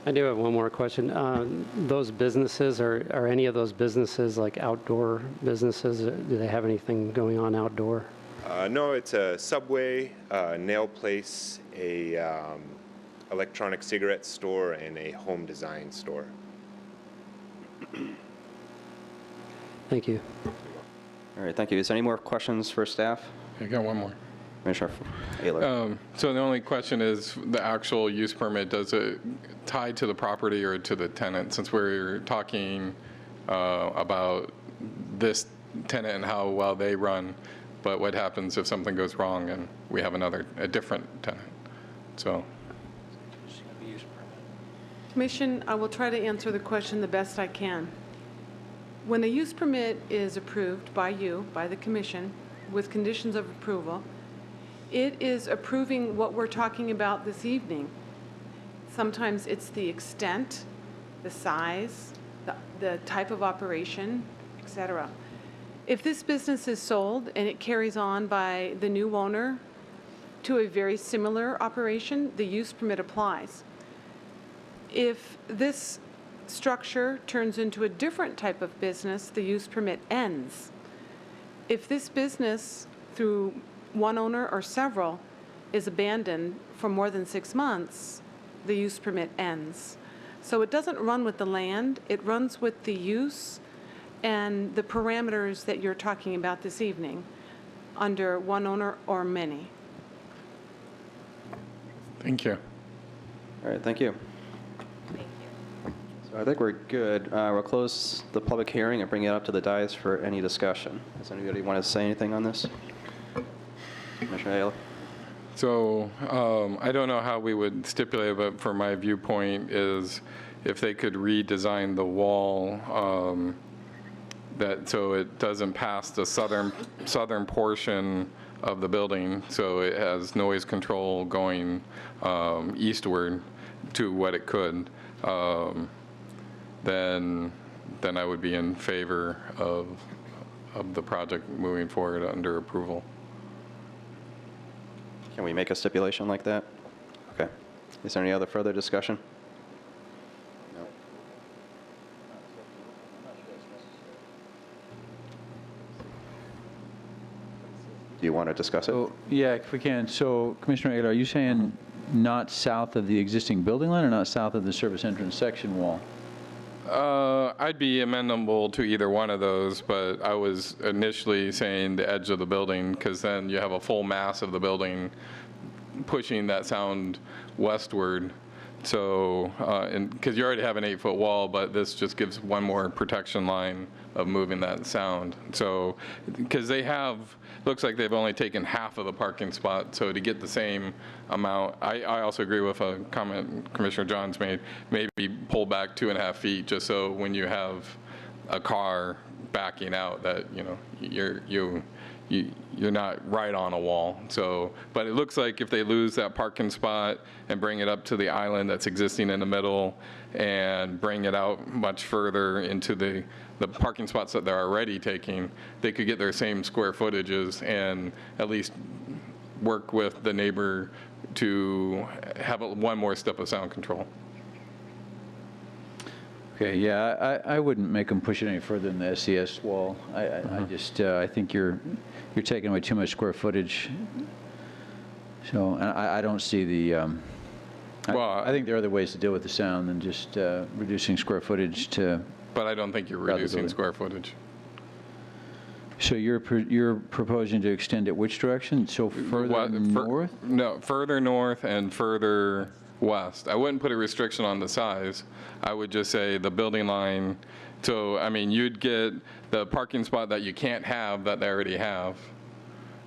I do have one more question. Those businesses, are any of those businesses like outdoor businesses? Do they have anything going on outdoor? No, it's a Subway, nail place, a electronic cigarette store, and a home design store. Thank you. All right, thank you. Is there any more questions for staff? I got one more. Commissioner Ayler. So the only question is the actual use permit, does it tie to the property or to the tenant? Since we're talking about this tenant and how well they run, but what happens if something goes wrong and we have a different tenant? So. Commission, I will try to answer the question the best I can. When a use permit is approved by you, by the commission, with conditions of approval, it is approving what we're talking about this evening. Sometimes it's the extent, the size, the type of operation, etc. If this business is sold and it carries on by the new owner to a very similar operation, the use permit applies. If this structure turns into a different type of business, the use permit ends. If this business, through one owner or several, is abandoned for more than 6 months, the use permit ends. So it doesn't run with the land, it runs with the use and the parameters that you're talking about this evening, under one owner or many. Thank you. All right, thank you. So I think we're good. We'll close the public hearing and bring it up to the dais for any discussion. Does anybody want to say anything on this? Commissioner Ayler? So I don't know how we would stipulate it, but from my viewpoint is if they could redesign the wall so it doesn't pass the southern portion of the building, so it has noise control going eastward to what it could, then I would be in favor of the project moving forward under approval. Can we make a stipulation like that? Okay. Is there any other further discussion? No. Do you want to discuss it? So, yeah, if we can. So, Commissioner Ayler, are you saying not south of the existing building line or not south of the service entrance section wall? I'd be amenable to either one of those, but I was initially saying the edge of the building, because then you have a full mass of the building pushing that sound westward. So, because you already have an 8-foot wall, but this just gives one more protection line of moving that sound. So, because looks like they've only taken half of the parking spot, so to get the same amount, I also agree with a comment Commissioner Johns made, maybe pull back 2.5 feet, just so when you have a car backing out that, you're not right on a wall. So, but it looks like if they lose that parking spot and bring it up to the island that's existing in the middle and bring it out much further into the parking spots that they're already taking, they could get their same square footages and at least work with the neighbor to have one more step of sound control. Okay, yeah, I wouldn't make them push it any further than the SES wall. I think you're taking away too much square footage. So I don't see the, I think there are other ways to deal with the sound than just reducing square footage to. But I don't think you're reducing square footage. So you're proposing to extend it which direction? So further north? No, further north and further west. I wouldn't put a restriction on the size. I would just say the building line So, I mean, you'd get the parking spot that you can't have that they already have.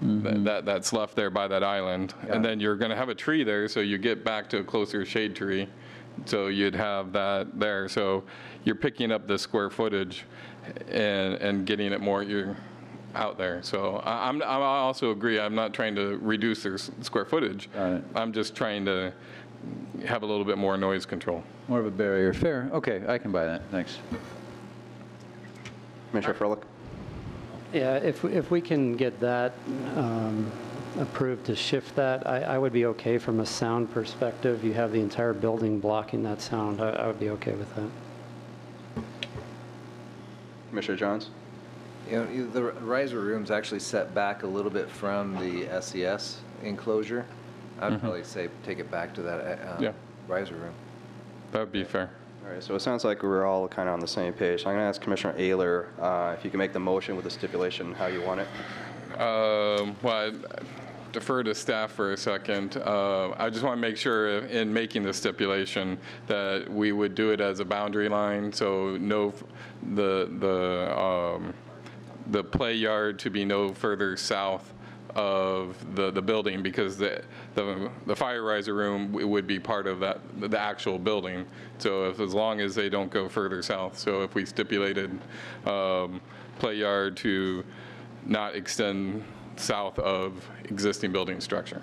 That's left there by that island. And then you're going to have a tree there, so you get back to a closer shade tree. So you'd have that there. So you're picking up the square footage and getting it more out there. So I also agree. I'm not trying to reduce their square footage. I'm just trying to have a little bit more noise control. More of a barrier. Fair. Okay, I can buy that. Thanks. Commissioner Froelich? Yeah, if we can get that approved to shift that, I would be okay from a sound perspective. You have the entire building blocking that sound. I would be okay with that. Commissioner Johns? You know, the riser room's actually set back a little bit from the SES enclosure. I'd probably say take it back to that riser room. That would be fair. All right, so it sounds like we're all kind of on the same page. I'm going to ask Commissioner Ayler if you can make the motion with the stipulation how you want it. Well, I defer to staff for a second. I just want to make sure in making the stipulation that we would do it as a boundary line, so the play yard to be no further south of the building, because the fire riser room would be part of that, the actual building. So as long as they don't go further south. So if we stipulated play yard to not extend south of existing building structure,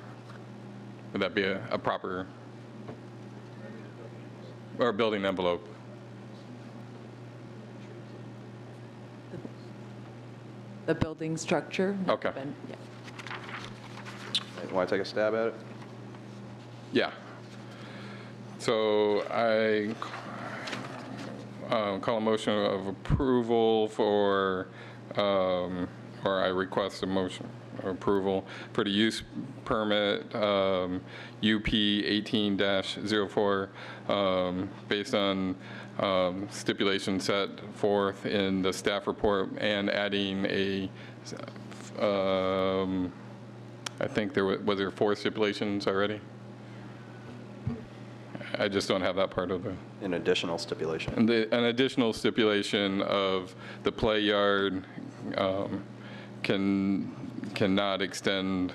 would that be a proper, or building envelope? The building structure. Okay. Yeah. Want to take a stab at it? Yeah. So I call a motion of approval for, or I request a motion of approval for the use permit UP 18-04 based on stipulation set forth in the staff report, and adding a I think there was there 4 stipulations already? I just don't have that part of the. An additional stipulation. And an additional stipulation of the play yard cannot extend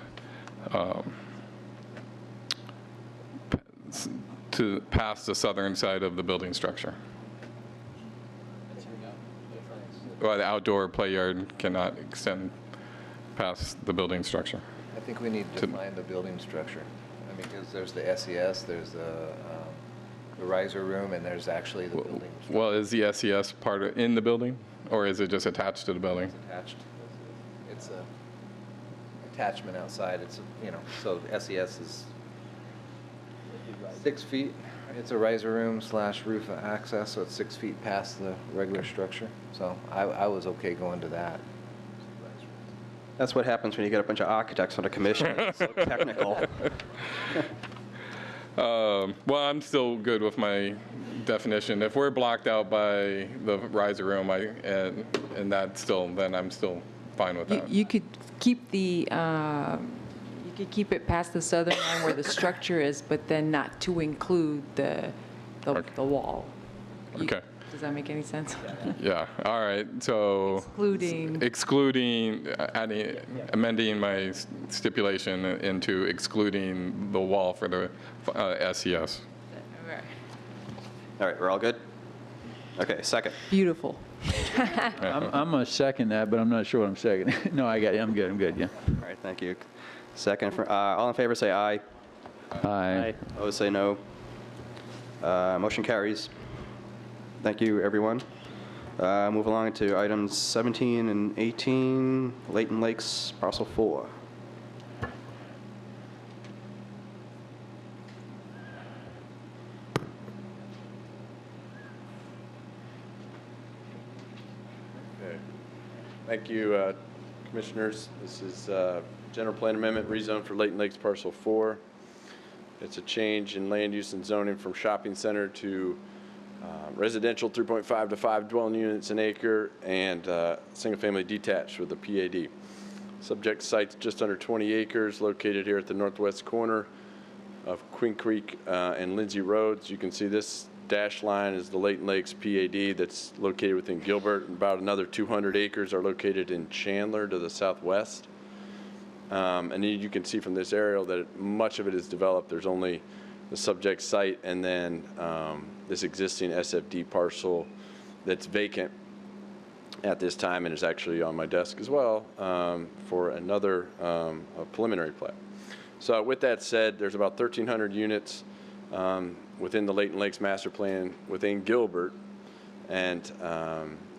to past the southern side of the building structure. Well, the outdoor play yard cannot extend past the building structure. I think we need to define the building structure. I mean, because there's the SES, there's the riser room, and there's actually the building. Well, is the SES part in the building, or is it just attached to the building? It's attached. It's a attachment outside. It's, so SES is 6 feet. It's a riser room / roof access, so it's 6 feet past the regular structure. So I was okay going to that. That's what happens when you get a bunch of architects on a commission. It's so technical. Well, I'm still good with my definition. If we're blocked out by the riser room, and that's still, then I'm still fine with that. You could keep the, you could keep it past the southern line where the structure is, but then not to include the wall. Okay. Does that make any sense? Yeah, all right, so. Excluding, amending my stipulation into excluding the wall for the SES. All right, we're all good? Okay, second. Beautiful. I'm going to second that, but I'm not sure what I'm seconding. No, I got it. I'm good, yeah. All right, thank you. Second, all in favor say aye. Aye. Opposed say no. Motion carries. Thank you, everyone. Move along to items 17 and 18, Leighton Lakes, parcel 4. Okay. Thank you, Commissioners. This is General Plan Amendment rezone for Leighton Lakes Parcel 4. It's a change in land use and zoning from shopping center to residential 3.5 to 5 dwelling units an acre, and single-family detached with a PAD. Subject site's just under 20 acres, located here at the northwest corner of Queen Creek and Lindsay Roads. You can see this dashed line is the Leighton Lakes PAD that's located within Gilbert. About another 200 acres are located in Chandler to the southwest. And then you can see from this aerial that much of it is developed. There's only the subject site and then this existing SFD parcel that's vacant at this time and is actually on my desk as well for another a preliminary plat. So with that said, there's about 1,300 units within the Leighton Lakes Master Plan within Gilbert, and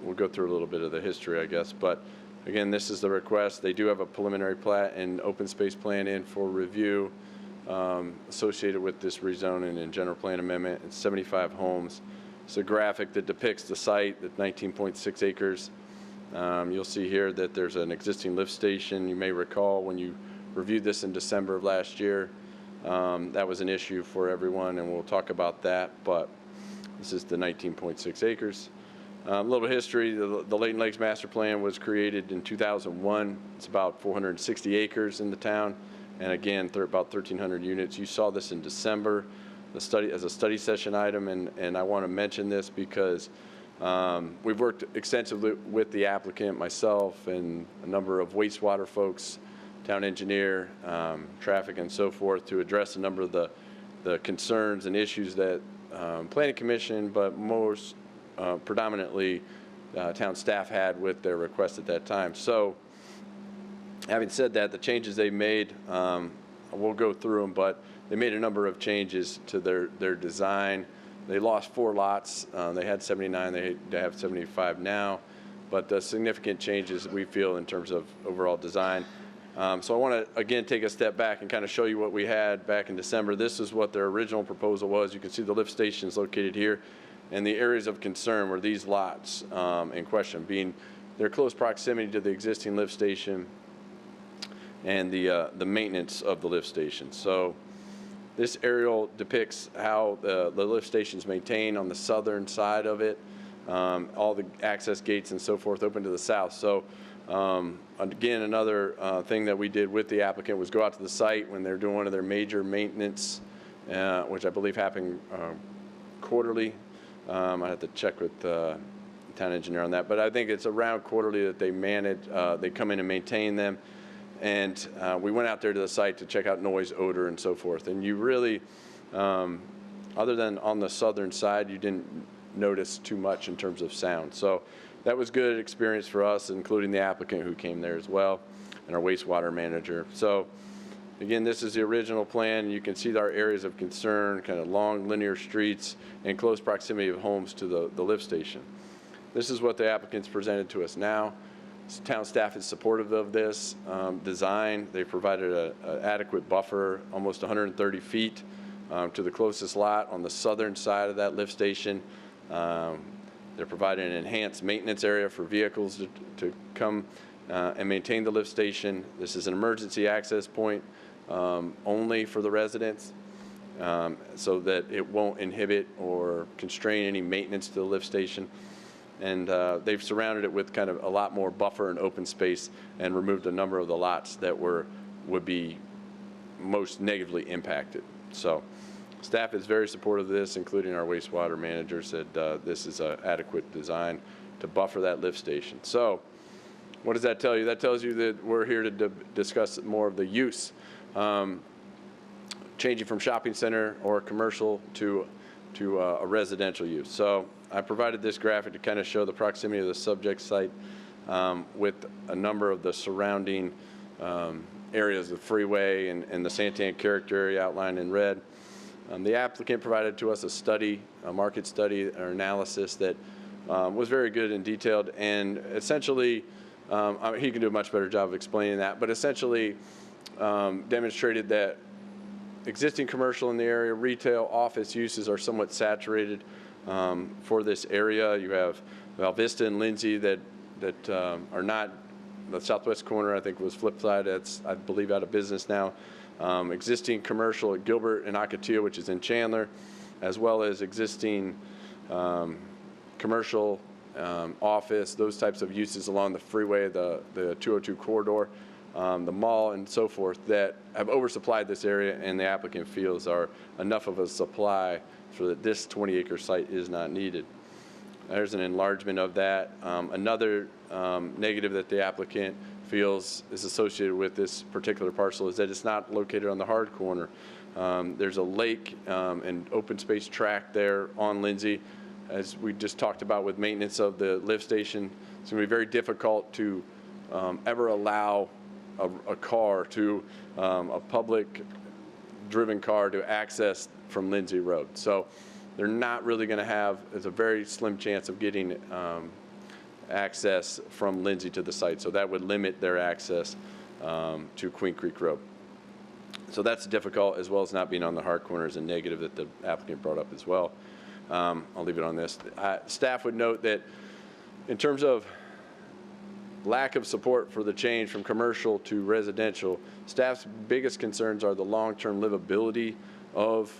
we'll go through a little bit of the history, I guess. But again, this is the request. They do have a preliminary plat and open space plan in for review associated with this rezoning and general plan amendment. It's 75 homes. It's a graphic that depicts the site, the 19.6 acres. You'll see here that there's an existing lift station. You may recall when you reviewed this in December of last year, that was an issue for everyone, and we'll talk about that, but this is the 19.6 acres. A little bit of history, the Leighton Lakes Master Plan was created in 2001. It's about 460 acres in the town, and again, about 1,300 units. You saw this in December, the study as a study session item, and I want to mention this because we've worked extensively with the applicant, myself, and a number of wastewater folks, town engineer, traffic, and so forth, to address a number of the concerns and issues that Planning Commission, but most predominantly town staff had with their request at that time. So having said that, the changes they made, we'll go through them, but they made a number of changes to their design. They lost 4 lots. They had 79. They have 75 now, but the significant changes we feel in terms of overall design. So I want to, again, take a step back and kind of show you what we had back in December. This is what their original proposal was. You can see the lift station is located here, and the areas of concern were these lots in question, being their close proximity to the existing lift station and the maintenance of the lift station. So this aerial depicts how the lift station is maintained on the southern side of it. All the access gates and so forth open to the south. So again, another thing that we did with the applicant was go out to the site when they're doing one of their major maintenance, which I believe happened quarterly. I have to check with the town engineer on that, but I think it's around quarterly that they manage, they come in and maintain them. And we went out there to the site to check out noise, odor, and so forth. And you really, other than on the southern side, you didn't notice too much in terms of sound. So that was good experience for us, including the applicant who came there as well, and our wastewater manager. So again, this is the original plan. You can see our areas of concern, kind of long linear streets and close proximity of homes to the lift station. This is what the applicants presented to us now. Town staff is supportive of this design. They provided an adequate buffer, almost 130 feet to the closest lot on the southern side of that lift station. They're providing an enhanced maintenance area for vehicles to come and maintain the lift station. This is an emergency access point only for the residents, so that it won't inhibit or constrain any maintenance to the lift station. And they've surrounded it with kind of a lot more buffer and open space and removed a number of the lots that would be most negatively impacted. So staff is very supportive of this, including our wastewater manager said this is an adequate design to buffer that lift station. So what does that tell you? That tells you that we're here to discuss more of the use, changing from shopping center or commercial to a residential use. So I provided this graphic to kind of show the proximity of the subject site with a number of the surrounding areas, the freeway and the Santan character area outlined in red. The applicant provided to us a study, a market study or analysis that was very good and detailed, and essentially, he can do a much better job of explaining that, but essentially demonstrated that existing commercial in the area, retail, office uses are somewhat saturated for this area. You have Val Vista and Lindsay that are not, the southwest corner I think was Flipside, that's I believe out of business now. Existing commercial at Gilbert and Ocotillo, which is in Chandler, as well as existing commercial office, those types of uses along the freeway, the 202 corridor, the mall and so forth that have oversupplied this area, and the applicant feels are enough of a supply so that this 20-acre site is not needed. There's an enlargement of that. Another negative that the applicant feels is associated with this particular parcel is that it's not located on the hard corner. There's a lake and open space tract there on Lindsay. As we just talked about with maintenance of the lift station, it's going to be very difficult to ever allow a car to, a public driven car to access from Lindsay Road. So they're not really going to have, it's a very slim chance of getting access from Lindsay to the site. So that would limit their access to Queen Creek Road. So that's difficult, as well as not being on the hard corner is a negative that the applicant brought up as well. I'll leave it on this. Staff would note that in terms of lack of support for the change from commercial to residential, staff's biggest concerns are the long-term livability of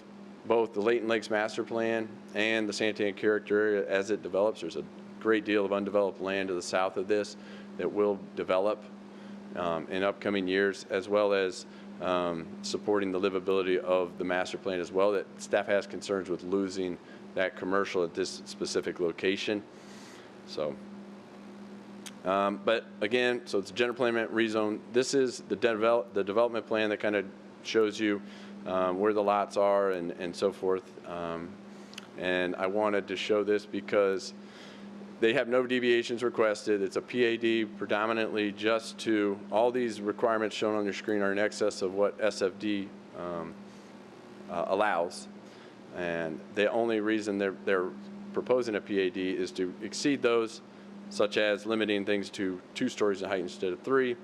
both the Layton Lakes Master Plan and the Santan Character Area as it develops. There's a great deal of undeveloped land to the south of this that will develop in upcoming years, as well as supporting the livability of the master plan as well, that staff has concerns with losing that commercial at this specific location. So, but again, so it's a general plan amendment rezone. This is the development plan that kind of shows you where the lots are and so forth. And I wanted to show this because they have no deviations requested. It's a PAD predominantly just to, all these requirements shown on your screen are in excess of what SFD allows. And the only reason they're proposing a PAD is to exceed those, such as limiting things to 2 stories in height instead of 3,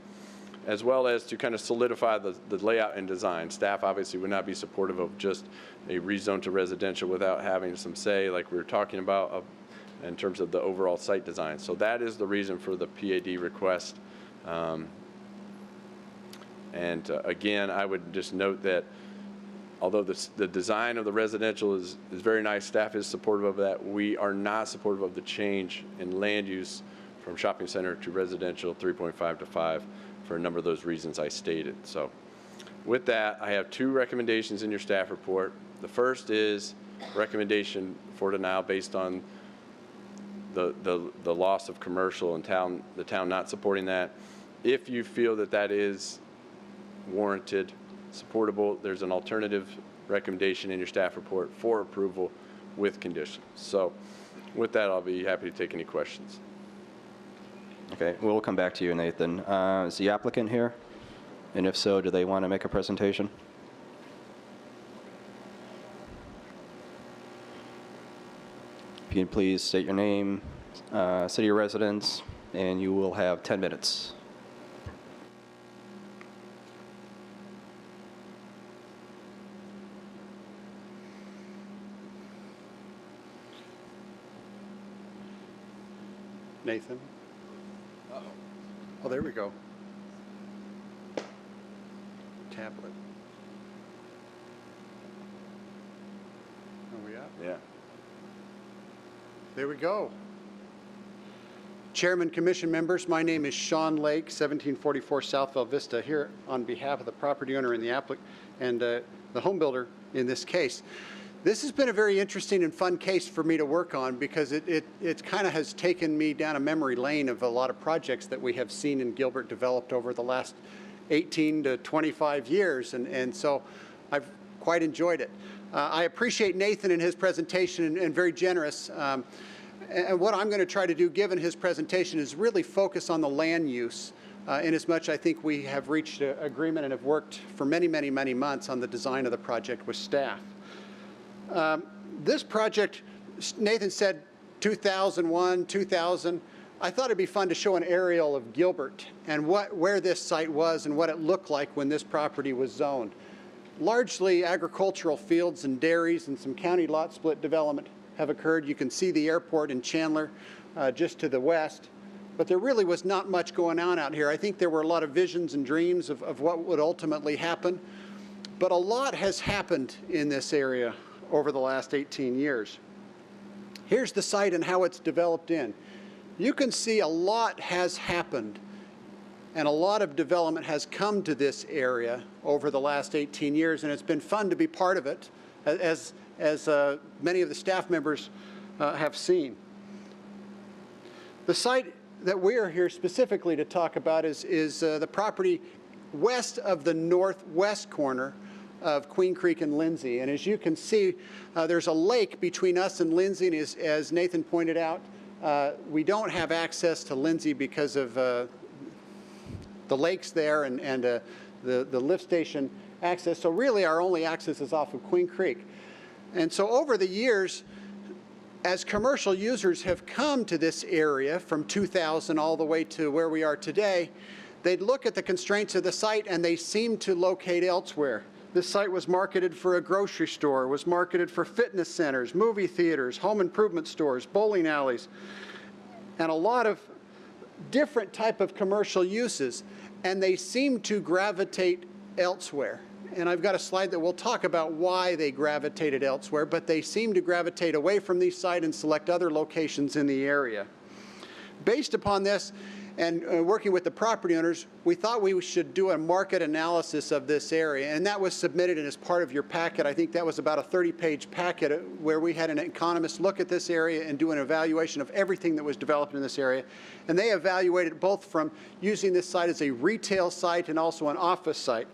as well as to kind of solidify the layout and design. Staff obviously would not be supportive of just a rezone to residential without having some say, like we were talking about, in terms of the overall site design. So that is the reason for the PAD request. Again, I would just note that although the design of the residential is very nice, staff is supportive of that, we are not supportive of the change in land use from shopping center to residential 3.5 to 5 for a number of those reasons I stated. So with that, I have 2 recommendations in your staff report. The first is recommendation for denial based on the loss of commercial and the town not supporting that. If you feel that that is warranted, supportable, there's an alternative recommendation in your staff report for approval with conditions. So with that, I'll be happy to take any questions. Okay, we'll come back to you, Nathan. Is the applicant here? And if so, do they want to make a presentation? If you can please state your name, city of residence, and you will have 10 minutes. Nathan? Oh, there we go. Tablet. Are we up? Yeah. There we go. Chairman, Commission members, my name is Sean Lake, 1744 Southville Vista, here on behalf of the property owner and the applicant and the home builder in this case. This has been a very interesting and fun case for me to work on because it kind of has taken me down a memory lane of a lot of projects that we have seen in Gilbert developed over the last 18 to 25 years, and so I've quite enjoyed it. I appreciate Nathan and his presentation and very generous. And what I'm going to try to do, given his presentation, is really focus on the land use. Inasmuch I think we have reached an agreement and have worked for many, many, many months on the design of the project with staff. This project, Nathan said 2001, 2000. I thought it'd be fun to show an aerial of Gilbert and where this site was and what it looked like when this property was zoned. Largely agricultural fields and dairies and some county lot split development have occurred. You can see the airport in Chandler just to the west, but there really was not much going on out here. I think there were a lot of visions and dreams of what would ultimately happen, but a lot has happened in this area over the last 18 years. Here's the site and how it's developed in. You can see a lot has happened and a lot of development has come to this area over the last 18 years, and it's been fun to be part of it. As as many of the staff members have seen. The site that we are here specifically to talk about is the property west of the northwest corner of Queen Creek and Lindsay. And as you can see, there's a lake between us and Lindsay, and as Nathan pointed out, we don't have access to Lindsay because of the lakes there and the lift station access. So really our only access is off of Queen Creek. And so over the years, as commercial users have come to this area from 2000 all the way to where we are today, they'd look at the constraints of the site and they seem to locate elsewhere. This site was marketed for a grocery store, was marketed for fitness centers, movie theaters, home improvement stores, bowling alleys, and a lot of different type of commercial uses, and they seem to gravitate elsewhere. And I've got a slide that will talk about why they gravitated elsewhere, but they seem to gravitate away from these sites and select other locations in the area. Based upon this, and working with the property owners, we thought we should do a market analysis of this area, and that was submitted as part of your packet. I think that was about a 30-page packet where we had an economist look at this area and do an evaluation of everything that was developed in this area. And they evaluated both from using this site as a retail site and also an office site.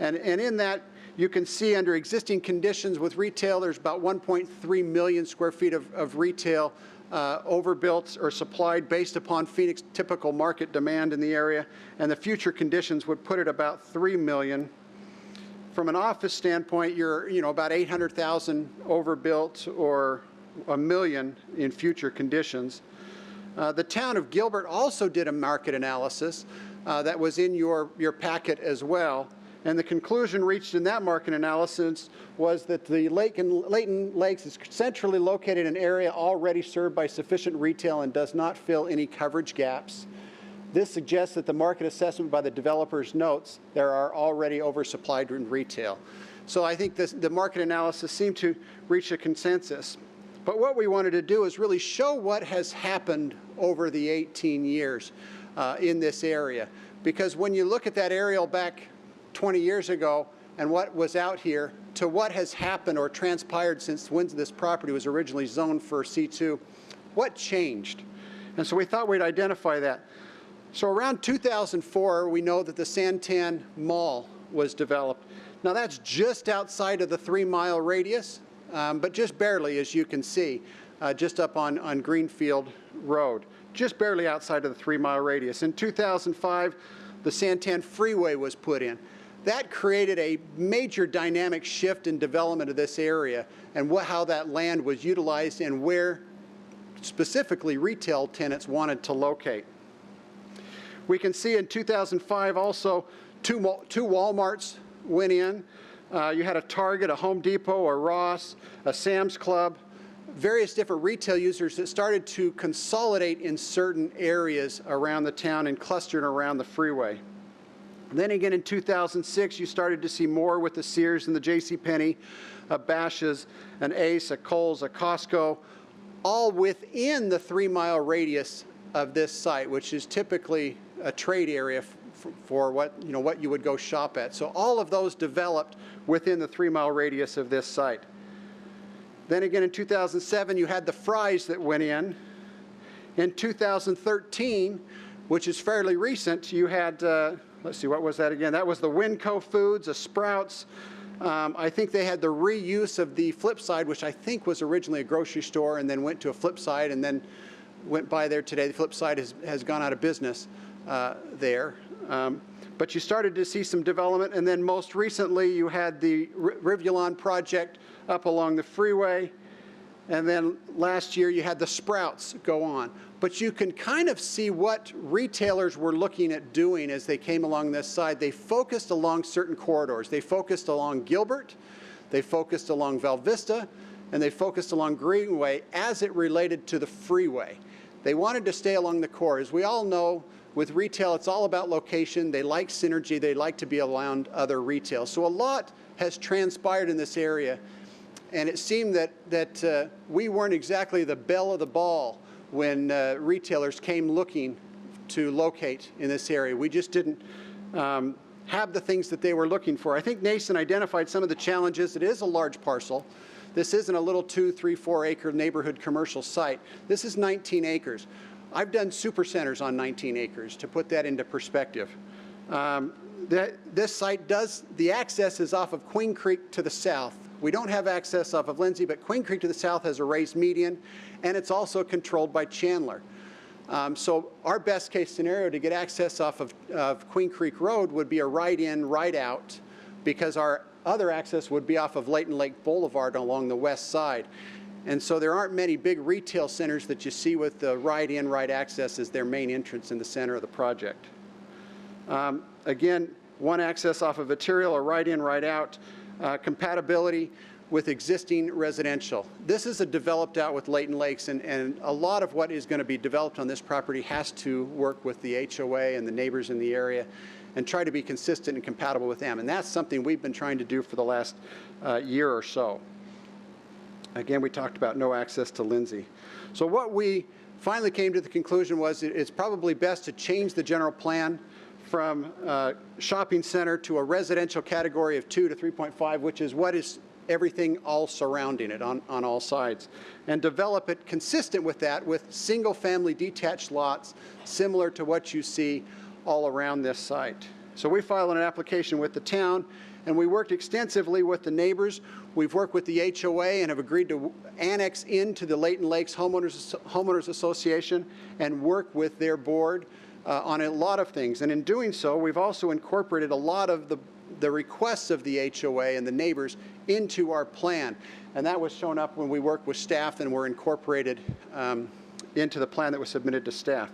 And in that, you can see under existing conditions with retail, there's about 1.3 million square feet of retail overbuilt or supplied based upon Phoenix typical market demand in the area, and the future conditions would put it about 3 million. From an office standpoint, you're about 800,000 overbuilt or 1 million in future conditions. The town of Gilbert also did a market analysis that was in your packet as well. And the conclusion reached in that market analysis was that the Layton Lakes is centrally located in an area already served by sufficient retail and does not fill any coverage gaps. This suggests that the market assessment by the developer's notes there are already oversupplied in retail. So I think the market analysis seemed to reach a consensus. But what we wanted to do is really show what has happened over the 18 years in this area. Because when you look at that aerial back 20 years ago and what was out here to what has happened or transpired since when this property was originally zoned for C2, what changed? And so we thought we'd identify that. So around 2004, we know that the Santan Mall was developed. Now that's just outside of the 3-mile radius, but just barely, as you can see, just up on Greenfield Road, just barely outside of the 3-mile radius. In 2005, the Santan Freeway was put in. That created a major dynamic shift in development of this area and how that land was utilized and where specifically retail tenants wanted to locate. We can see in 2005 also two Walmarts went in. You had a Target, a Home Depot, a Ross, a Sam's Club, various different retail users that started to consolidate in certain areas around the town and clustered around the freeway. Then again in 2006, you started to see more with the Sears and the JCPenney, a Bashas', an Ace, a Kohl's, a Costco, all within the 3-mile radius of this site, which is typically a trade area for what you would go shop at. So all of those developed within the 3-mile radius of this site. Then again in 2007, you had the Fry's that went in. In 2013, which is fairly recent, you had let's see, what was that again? That was the Winco Foods, a Sprouts. I think they had the reuse of the Flipside, which I think was originally a grocery store and then went to a Flipside and then went by there today. The Flipside has gone out of business there. But you started to see some development, and then most recently you had the Rivulon project up along the freeway, and then last year you had the Sprouts go on. But you can kind of see what retailers were looking at doing as they came along this side. They focused along certain corridors. They focused along Gilbert, they focused along Val Vista, and they focused along Greenway as it related to the freeway. They wanted to stay along the core. As we all know, with retail, it's all about location. They like synergy. They like to be around other retail. So a lot has transpired in this area, and it seemed that we weren't exactly the belle of the ball when retailers came looking to locate in this area. We just didn't have the things that they were looking for. I think Nason identified some of the challenges. It is a large parcel. This isn't a little 2, 3, 4 acre neighborhood commercial site. This is 19 acres. I've done super centers on 19 acres to put that into perspective. This site the access is off of Queen Creek to the south. We don't have access off of Lindsay, but Queen Creek to the south has a raised median, and it's also controlled by Chandler. So our best case scenario to get access off of Queen Creek Road would be a right in, right out, because our other access would be off of Leighton Lake Boulevard along the west side. And so there aren't many big retail centers that you see with the right in, right access as their main entrance in the center of the project. Again, one access off of Arterial, a right in, right out, compatibility with existing residential. This is a developed out with Leighton Lakes, and a lot of what is going to be developed on this property has to work with the HOA and the neighbors in the area and try to be consistent and compatible with them. And that's something we've been trying to do for the last year or so. Again, we talked about no access to Lindsay. So what we finally came to the conclusion was it's probably best to change the general plan from shopping center to a residential category of 2 to 3.5, which is what is everything all surrounding it on all sides, and develop it consistent with that with single-family detached lots similar to what you see all around this site. So we filed an application with the town, and we worked extensively with the neighbors. We've worked with the HOA and have agreed to annex into the Leighton Lakes Homeowners Association and work with their board on a lot of things. And in doing so, we've also incorporated a lot of the requests of the HOA and the neighbors into our plan. And that was shown up when we worked with staff and were incorporated into the plan that was submitted to staff.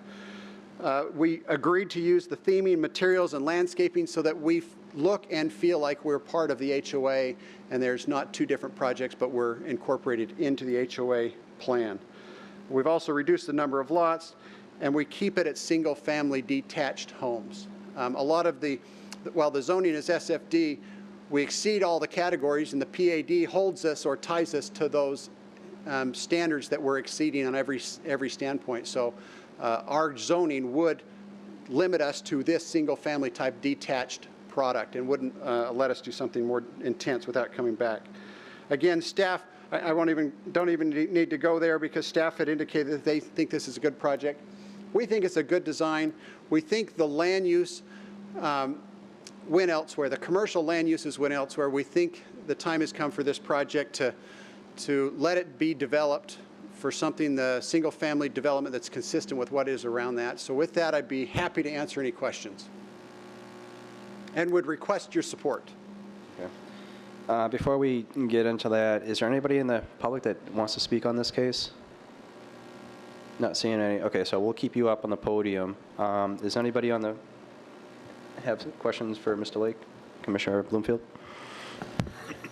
We agreed to use the theming, materials, and landscaping so that we look and feel like we're part of the HOA and there's not two different projects, but we're incorporated into the HOA plan. We've also reduced the number of lots, and we keep it at single-family detached homes. While the zoning is SFD, we exceed all the categories, and the PAD holds us or ties us to those standards that we're exceeding on every standpoint. So our zoning would limit us to this single-family type detached product and wouldn't let us do something more intense without coming back. Again, staff, I don't even need to go there because staff had indicated that they think this is a good project. We think it's a good design. We think the land use went elsewhere. The commercial land uses went elsewhere. We think the time has come for this project to let it be developed for something, the single-family development that's consistent with what is around that. So with that, I'd be happy to answer any questions and would request your support. Okay. Before we get into that, is there anybody in the public that wants to speak on this case? Not seeing any. Okay, so we'll keep you up on the podium. Is anybody have questions for Mr. Lake, Commissioner Bloomfield?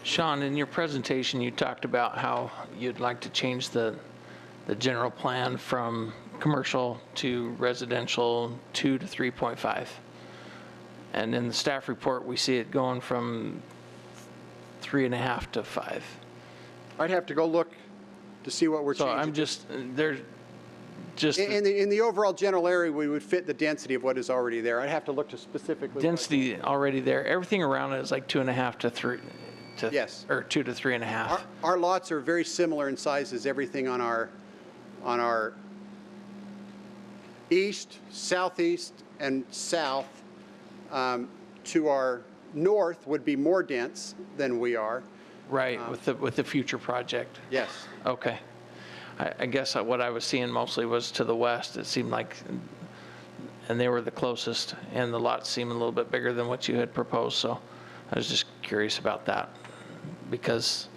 Sean, in your presentation, you talked about how you'd like to change the general plan from commercial to residential 2 to 3.5. And in the staff report, we see it going from 3.5 to 5. I'd have to go look to see what we're changing. So I'm just, there's just... In the overall general area, we would fit the density of what is already there. I'd have to look to specifically... Density already there. Everything around it is like 2.5 to 3. Yes. Or 2 to 3.5. Our lots are very similar in size as everything on our east, southeast, and south. To our north would be more dense than we are. Right, with the future project. Yes. Okay. I guess what I was seeing mostly was to the west. It seemed like, and they were the closest, and the lots seemed a little bit bigger than what you had proposed. So I was just curious about that, because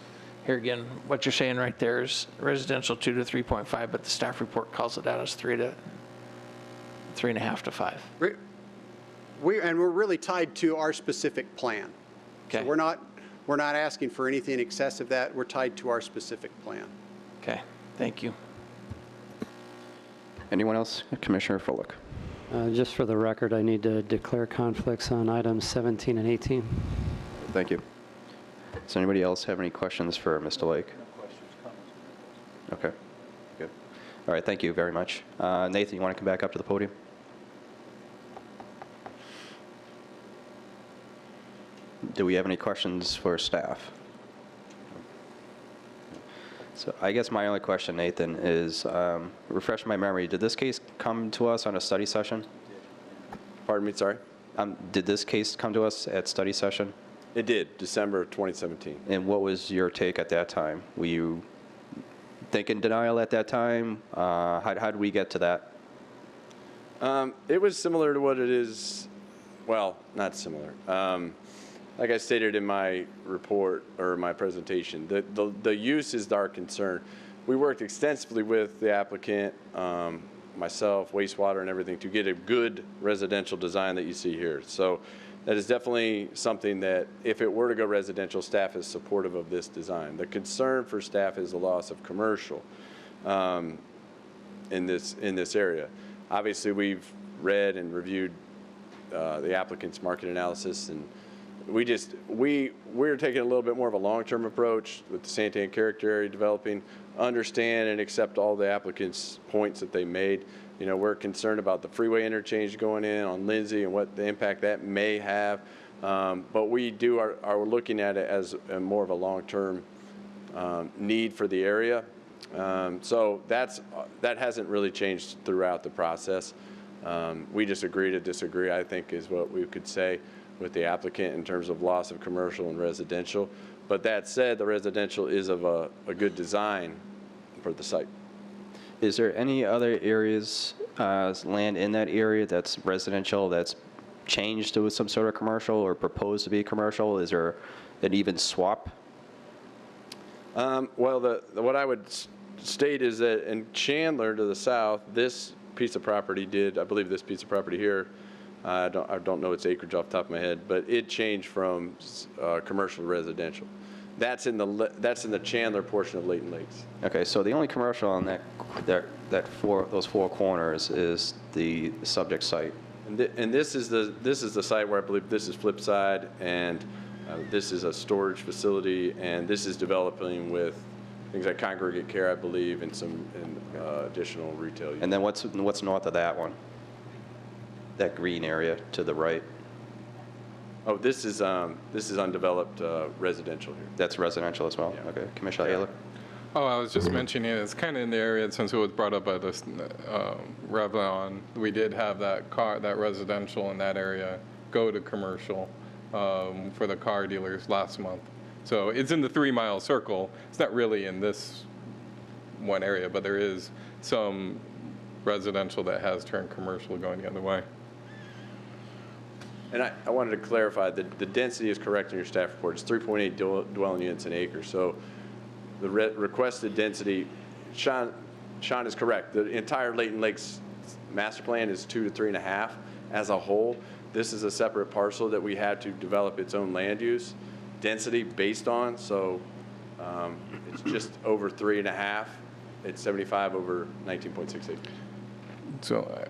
here again, what you're saying right there is residential 2 to 3.5, but the staff report calls it out as 3.5 to 5. We're really tied to our specific plan. Okay. So we're not asking for anything in excess of that. We're tied to our specific plan. Okay, thank you. Anyone else? Commissioner Fullock. Just for the record, I need to declare conflicts on items 17 and 18. Thank you. Does anybody else have any questions for Mr. Lake? No questions, comments. Okay, good. All right, thank you very much. Nathan, you want to come back up to the podium? Do we have any questions for staff? So I guess my only question, Nathan, is refresh my memory. Did this case come to us on a study session? Pardon me, sorry? Did this case come to us at study session? It did, December 2017. And what was your take at that time? Were you thinking denial at that time? How did we get to that? It was similar to what it is, well, not similar. Like I stated in my report or my presentation, the use is our concern. We worked extensively with the applicant, myself, wastewater and everything to get a good residential design that you see here. So that is definitely something that if it were to go residential, staff is supportive of this design. The concern for staff is the loss of commercial in this area. Obviously, we've read and reviewed the applicant's market analysis, and we're taking a little bit more of a long-term approach with the Santan character area developing, understand and accept all the applicant's points that they made. You know, we're concerned about the freeway interchange going in on Lindsay and what the impact that may have. But we are looking at it as more of a long-term need for the area. So that hasn't really changed throughout the process. We just agree to disagree, I think, is what we could say with the applicant in terms of loss of commercial and residential. But that said, the residential is of a good design for the site. Is there any other areas, land in that area that's residential that's changed to some sort of commercial or proposed to be commercial? Is there an even swap? Well, what I would state is that in Chandler to the south, this piece of property did, I believe this piece of property here, I don't know its acreage off the top of my head, but it changed from commercial to residential. That's in the Chandler portion of Leighton Lakes. Okay, so the only commercial on those four corners is the subject site. And this is the site where I believe this is Flipside, and this is a storage facility, and this is developing with things like congregate care, I believe, and some additional retail use. And then what's north of that one? That green area to the right? Oh, this is undeveloped residential here. That's residential as well? Yeah. Okay, Commissioner Ayler? Oh, I was just mentioning it's kind of in the area since it was brought up by this Revlon. We did have that residential in that area go to commercial for the car dealers last month. So it's in the 3-mile circle. It's not really in this one area, but there is some residential that has turned commercial going the other way. And I wanted to clarify that the density is correct in your staff report. It's 3.8 dwelling units an acre. So the requested density, Sean is correct. The entire Leighton Lakes master plan is 2 to 3.5 as a whole. This is a separate parcel that we had to develop its own land use density based on. So it's just over 3.5. It's 75 over 19.6 acres. So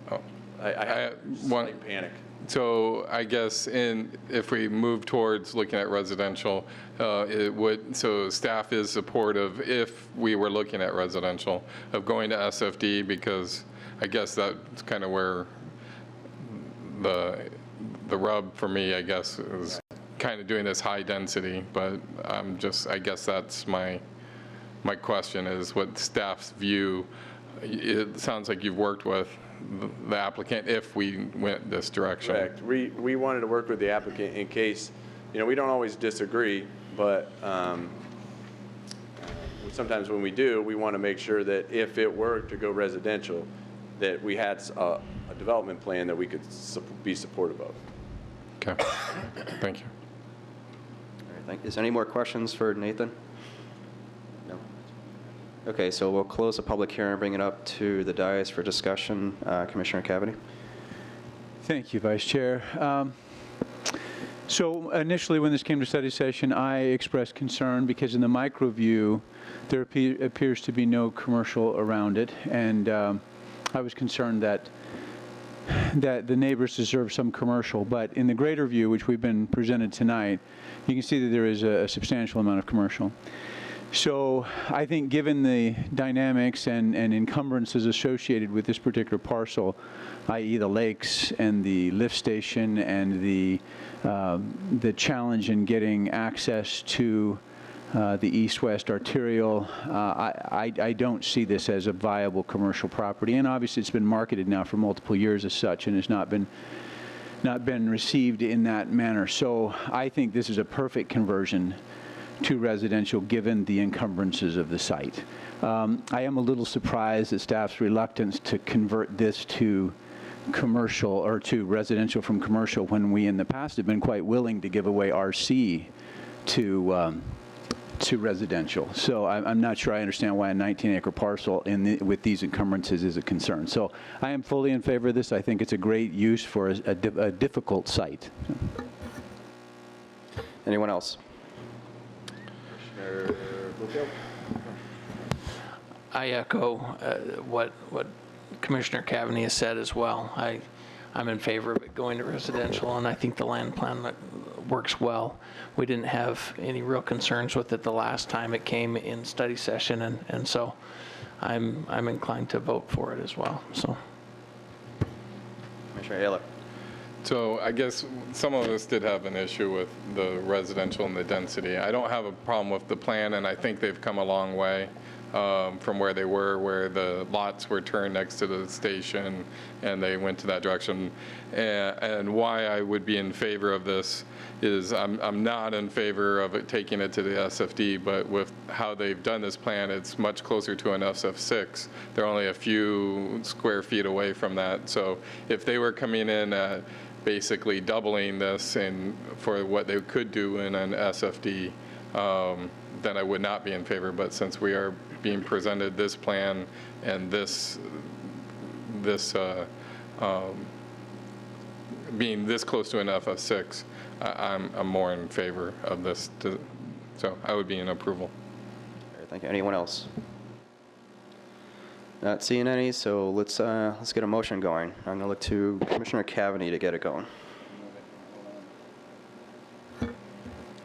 I had one panic. So I guess if we move towards looking at residential, so staff is supportive if we were looking at residential of going to SFD, because I guess that's kind of where the rub for me, I guess, is kind of doing this high density. But I guess that's my question is what staff's view. It sounds like you've worked with the applicant if we went this direction. Correct. We wanted to work with the applicant in case, we don't always disagree, but sometimes when we do, we want to make sure that if it were to go residential, that we had a development plan that we could be supportive of. Okay. Thank you. All right, is there any more questions for Nathan? No. Okay, so we'll close the public hearing and bring it up to the dais for discussion. Commissioner Cavity. Thank you, Vice Chair. So initially, when this came to study session, I expressed concern because in the micro view, there appears to be no commercial around it, and I was concerned that the neighbors deserve some commercial. But in the greater view, which we've been presented tonight, you can see that there is a substantial amount of commercial. So I think given the dynamics and encumbrances associated with this particular parcel, i.e. the lakes and the lift station and the challenge in getting access to the east-west arterial. I don't see this as a viable commercial property, and obviously it's been marketed now for multiple years as such and has not been received in that manner. So I think this is a perfect conversion to residential given the encumbrances of the site. I am a little surprised at staff's reluctance to convert this to commercial or to residential from commercial when we in the past have been quite willing to give away RC to residential. So I'm not sure I understand why a 19-acre parcel with these encumbrances is a concern. So I am fully in favor of this. I think it's a great use for a difficult site. Anyone else? I echo what Commissioner Cavaney has said as well. I'm in favor of it going to residential, and I think the land plan works well. We didn't have any real concerns with it the last time it came in study session, and so I'm inclined to vote for it as well. So, Commissioner Ailer. So I guess some of us did have an issue with the residential and the density. I don't have a problem with the plan, and I think they've come a long way from where they were, where the lots were turned next to the station, and they went to that direction. And why I would be in favor of this is I'm not in favor of it taking it to the SFD, but with how they've done this plan, it's much closer to an SF6. They're only a few square feet away from that. So if they were coming in at basically doubling this and for what they could do in an SFD, then I would not be in favor. But since we are being presented this plan and being this close to an FS6, I'm more in favor of this. So I would be in approval. All right, thank you. Anyone else? Not seeing any, so let's get a motion going. I'm going to look to Commissioner Cavaney to get it going.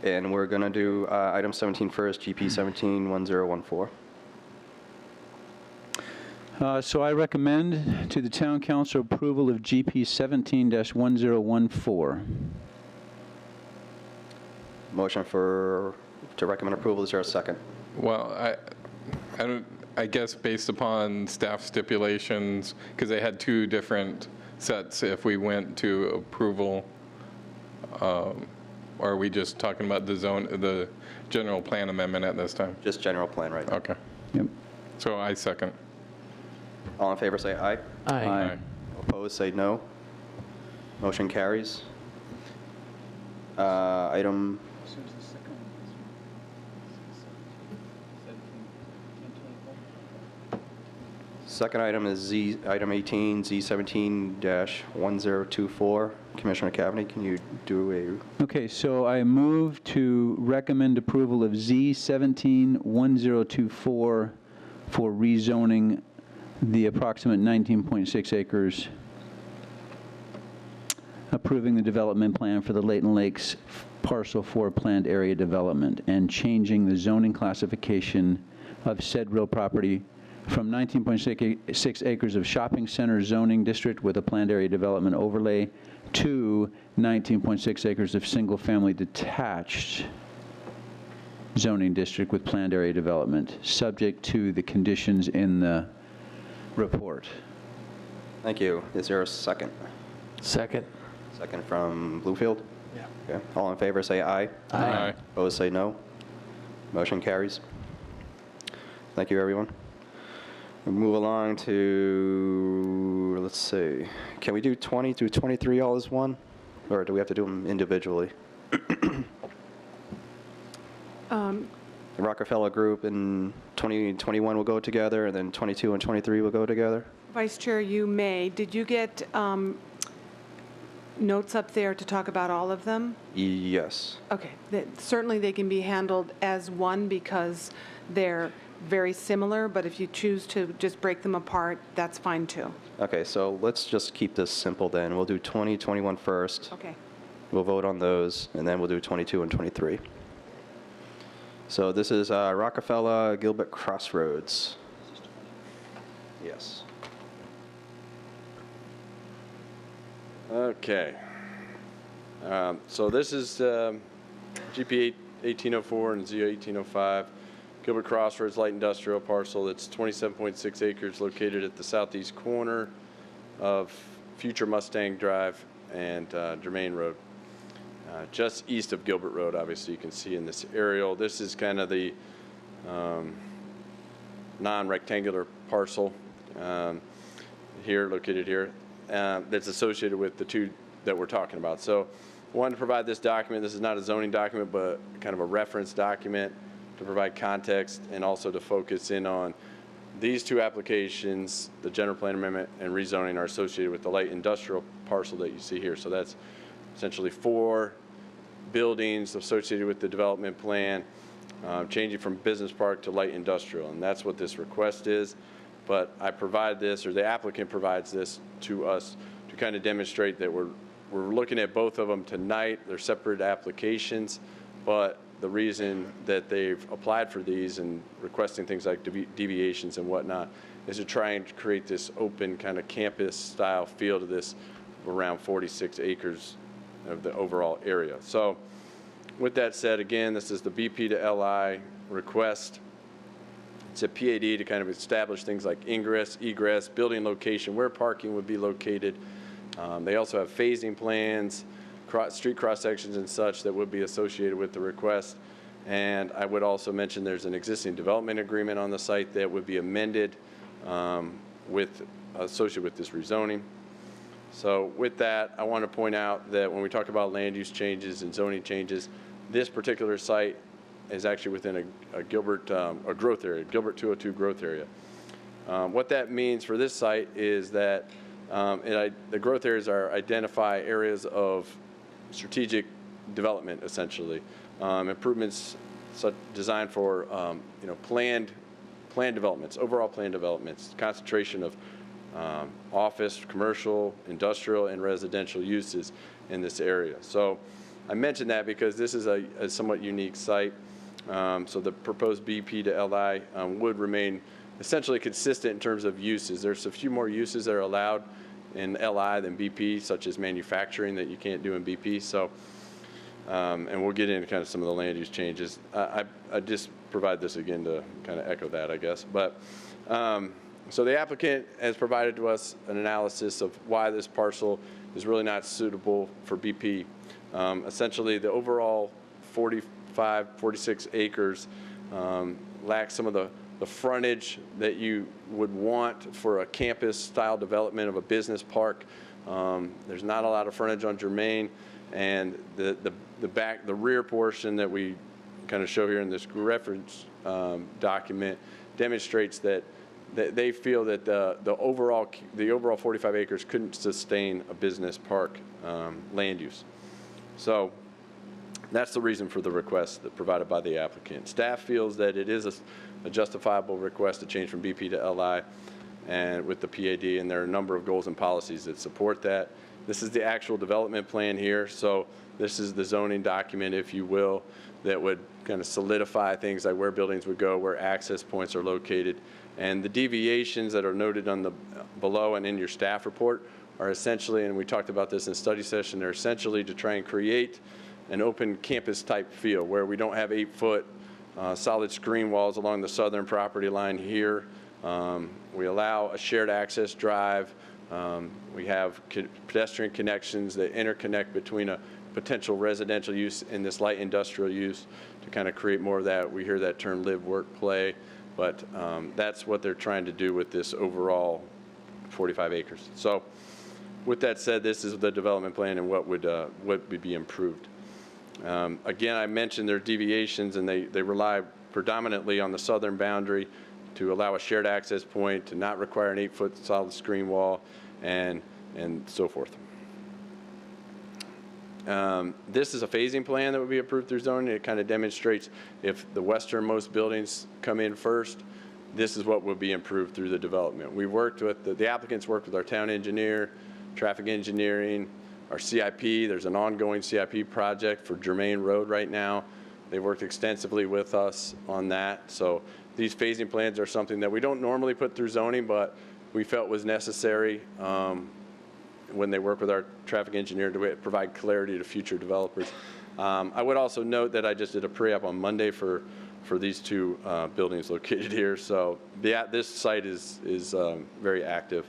And we're going to do item 17 first, GP 171014. So I recommend to the Town Council approval of GP 17-1014. Motion to recommend approval. Is there a second? Well, I guess based upon staff stipulations, because they had two different sets, if we went to approval, or are we just talking about the general plan amendment at this time? Just general plan right now. Okay. Yep. So I second. All in favor say aye. Aye. Opposed say no. Motion carries. Item second item is item 18, Z17-1024. Commissioner Cavaney, can you do Okay, so I move to recommend approval of Z17-1024 for rezoning the approximate 19.6 acres, approving the development plan for the Leighton Lakes Parcel 4 planned area development, and changing the zoning classification of said real property from 19.6 acres of shopping center zoning district with a planned area development overlay to 19.6 acres of single-family detached zoning district with planned area development, subject to the conditions in the report. Thank you. Is there a second? Second. Second from Bluefield? Yeah. Okay. All in favor say aye. Aye. Opposed say no. Motion carries. Thank you, everyone. We'll move along to, let's see, can we do 20 through 23 all as one? Or do we have to do them individually? The Rockefeller Group in 2021 will go together, and then 22 and 23 will go together? Vice Chair, you may. Did you get notes up there to talk about all of them? Yes. Okay. Certainly they can be handled as one because they're very similar, but if you choose to just break them apart, that's fine too. Okay, so let's just keep this simple then. We'll do 20, 21 first. Okay. We'll vote on those, and then we'll do 22 and 23. So this is Rockefeller Gilbert Crossroads. Yes. Okay. So this is GP 1804 and Z 1805. Gilbert Crossroads Light Industrial Parcel. It's 27.6 acres located at the southeast corner of future Mustang Drive and Germain Road. Just east of Gilbert Road, obviously, you can see in this aerial. This is kind of the non-rectangular parcel here, located here, that's associated with the two that we're talking about. So I wanted to provide this document. This is not a zoning document, but kind of a reference document to provide context and also to focus in on these two applications. The general plan amendment and rezoning are associated with the light industrial parcel that you see here. So that's essentially 4 buildings associated with the development plan, changing from business park to light industrial, and that's what this request is. But I provide this, or the applicant provides this to us to kind of demonstrate that we're looking at both of them tonight. They're separate applications, but the reason that they've applied for these and requesting things like deviations and whatnot is to try and create this open kind of campus-style feel to this around 46 acres of the overall area. So with that said, again, this is the BP to LI request. It's a PAD to kind of establish things like ingress, egress, building location, where parking would be located. They also have phasing plans, street cross sections and such that would be associated with the request. And I would also mention there's an existing development agreement on the site that would be amended associated with this rezoning. So with that, I want to point out that when we talk about land use changes and zoning changes, this particular site is actually within a Gilbert a growth area, Gilbert 202 growth area. What that means for this site is that the growth areas are identify areas of strategic development, essentially. Improvements designed for planned developments, overall planned developments, concentration of office, commercial, industrial, and residential uses in this area. So I mentioned that because this is a somewhat unique site. So the proposed BP to LI would remain essentially consistent in terms of uses. There's a few more uses that are allowed in LI than BP, such as manufacturing that you can't do in BP. So, and we'll get into kind of some of the land use changes. I just provide this again to kind of echo that, I guess. But so the applicant has provided to us an analysis of why this parcel is really not suitable for BP. Essentially, the overall 46 acres lacks some of the frontage that you would want for a campus-style development of a business park. There's not a lot of frontage on Germain, and the rear portion that we kind of show here in this reference document demonstrates that they feel that the overall 45 acres couldn't sustain a business park land use. So that's the reason for the request that provided by the applicant. Staff feels that it is a justifiable request to change from BP to LI and with the PAD, and there are a number of goals and policies that support that. This is the actual development plan here, so this is the zoning document, if you will, that would kind of solidify things like where buildings would go, where access points are located, and the deviations that are noted on the below and in your staff report are essentially, and we talked about this in study session, they're essentially to try and create an open campus type feel where we don't have 8-foot solid screen walls along the southern property line here. We allow a shared access drive. We have pedestrian connections that interconnect between a potential residential use and this light industrial use to kind of create more of that. We hear that term live, work, play, but that's what they're trying to do with this overall 45 acres. So with that said, this is the development plan and what would be improved. Again, I mentioned their deviations, and they rely predominantly on the southern boundary to allow a shared access point, to not require an 8-foot solid screen wall, and so forth. This is a phasing plan that would be approved through zoning. It kind of demonstrates if the westernmost buildings come in first, this is what will be improved through the development. We worked with, the applicants worked with our town engineer, traffic engineering, our CIP. There's an ongoing CIP project for Germain Road right now. They worked extensively with us on that. So these phasing plans are something that we don't normally put through zoning, but we felt was necessary when they work with our traffic engineer to provide clarity to future developers. I would also note that I just did a pre-app on Monday for these two buildings located here. So this site is very active.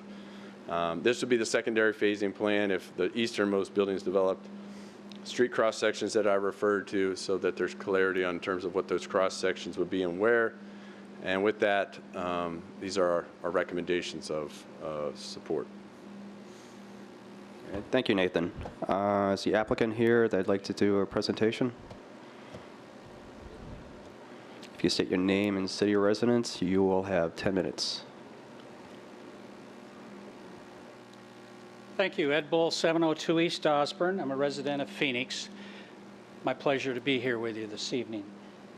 This would be the secondary phasing plan if the easternmost buildings developed street cross sections that I referred to, so that there's clarity on terms of what those cross sections would be and where. And with that, these are our recommendations of support. Thank you, Nathan. Is the applicant here that'd like to do a presentation? If you state your name and city of residence, you will have 10 minutes. Thank you. Ed Bull, 702 East Osborne. I'm a resident of Phoenix. My pleasure to be here with you this evening.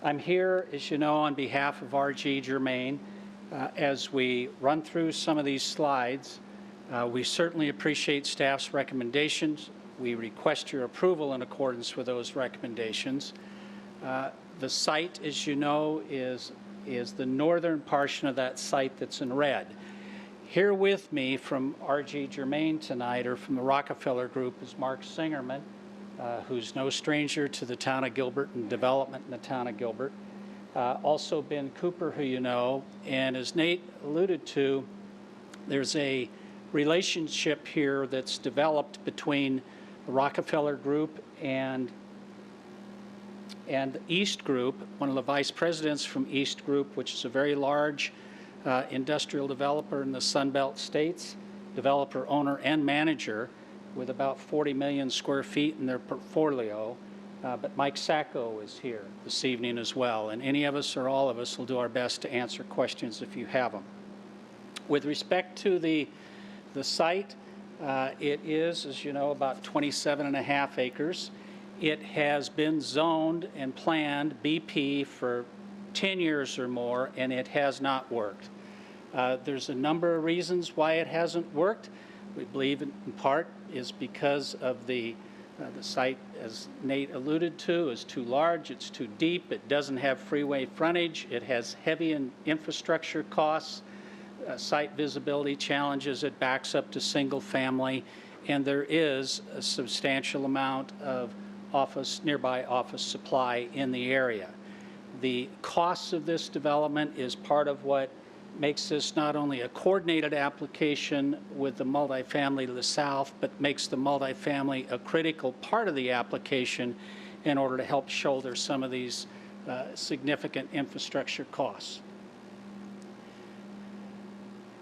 I'm here, as you know, on behalf of R.G. Germain. As we run through some of these slides, we certainly appreciate staff's recommendations. We request your approval in accordance with those recommendations. The site, as you know, is the northern portion of that site that's in red. Here with me from R.G. Germain tonight, or from the Rockefeller Group, is Mark Singerman, who's no stranger to the town of Gilbert and development in the town of Gilbert. Also Ben Cooper, who you know, and as Nate alluded to, there's a relationship here that's developed between the Rockefeller Group and East Group, one of the vice presidents from East Group, which is a very large industrial developer in the Sunbelt states, developer, owner, and manager, with about 40 million square feet in their portfolio. But Mike Sacco is here this evening as well, and any of us or all of us will do our best to answer questions if you have them. With respect to the site, it is, as you know, about 27.5 acres. It has been zoned and planned BP for 10 years or more, and it has not worked. There's a number of reasons why it hasn't worked. We believe in part is because of the site, as Nate alluded to, is too large, it's too deep, it doesn't have freeway frontage, it has heavy infrastructure costs, site visibility challenges, it backs up to single family, and there is a substantial amount of nearby office supply in the area. The costs of this development is part of what makes this not only a coordinated application with the multifamily to the south, but makes the multifamily a critical part of the application in order to help shoulder some of these significant infrastructure costs.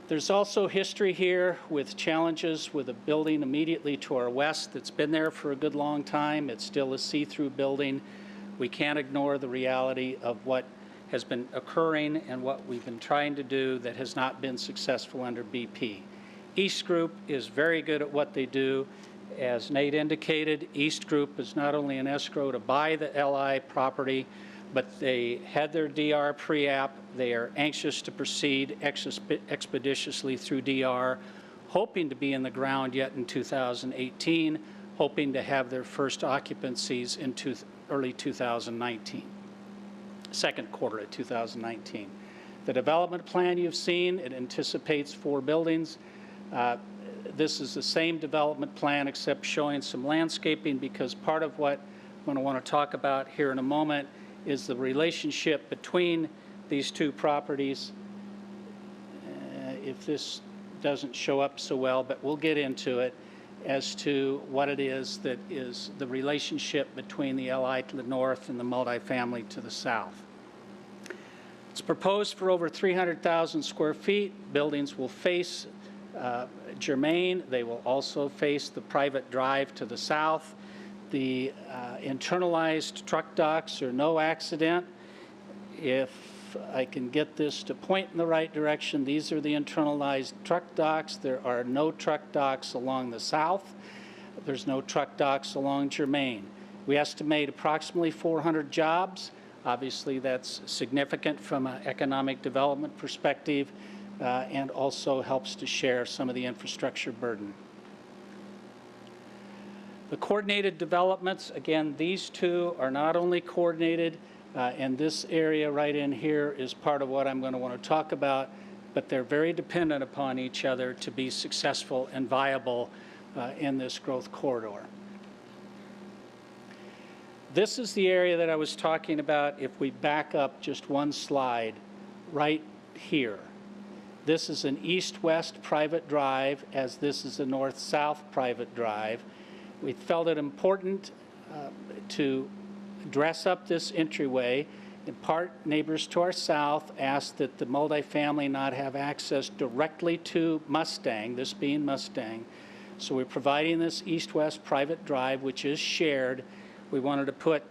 There's also history here with challenges with a building immediately to our west that's been there for a good long time. It's still a see-through building. We can't ignore the reality of what has been occurring and what we've been trying to do that has not been successful under BP. East Group is very good at what they do. As Nate indicated, East Group is not only an escrow to buy the LI property, but they had their DR pre-app. They are anxious to proceed expeditiously through DR, hoping to be in the ground yet in 2018, hoping to have their first occupancies in early 2019, second quarter of 2019. The development plan you've seen, it anticipates 4 buildings. This is the same development plan except showing some landscaping, because part of what I'm going to want to talk about here in a moment is the relationship between these two properties. If this doesn't show up so well, but we'll get into it, as to what it is that is the relationship between the LI to the north and the multifamily to the south. It's proposed for over 300,000 square feet. Buildings will face Germain. They will also face the private drive to the south. The internalized truck docks are no accident. If I can get this to point in the right direction, these are the internalized truck docks. There are no truck docks along the south. There's no truck docks along Germain. We estimate approximately 400 jobs. Obviously, that's significant from an economic development perspective, and also helps to share some of the infrastructure burden. The coordinated developments, again, these two are not only coordinated, and this area right in here is part of what I'm going to want to talk about, but they're very dependent upon each other to be successful and viable in this growth corridor. This is the area that I was talking about. If we back up just one slide, right here. This is an east-west private drive, as this is a north-south private drive. We felt it important to dress up this entryway. In part, neighbors to our south asked that the multifamily not have access directly to Mustang, this being Mustang. So we're providing this east-west private drive, which is shared. We wanted to put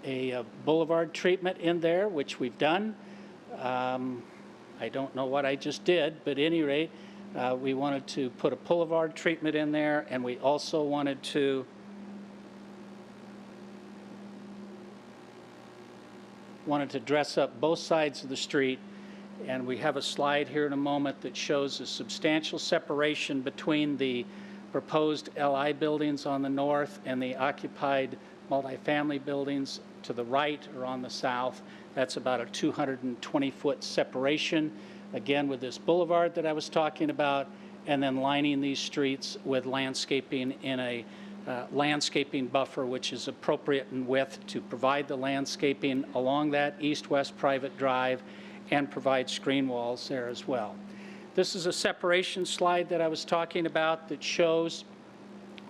a boulevard treatment in there, which we've done. I don't know what I just did, but at any rate, we wanted to put a boulevard treatment in there, and we also wanted to dress up both sides of the street. And we have a slide here in a moment that shows a substantial separation between the proposed LI buildings on the north and the occupied multifamily buildings to the right or on the south. That's about a 220-foot separation, again with this boulevard that I was talking about, and then lining these streets with landscaping in a landscaping buffer, which is appropriate in width to provide the landscaping along that east-west private drive and provide screen walls there as well. This is a separation slide that I was talking about that shows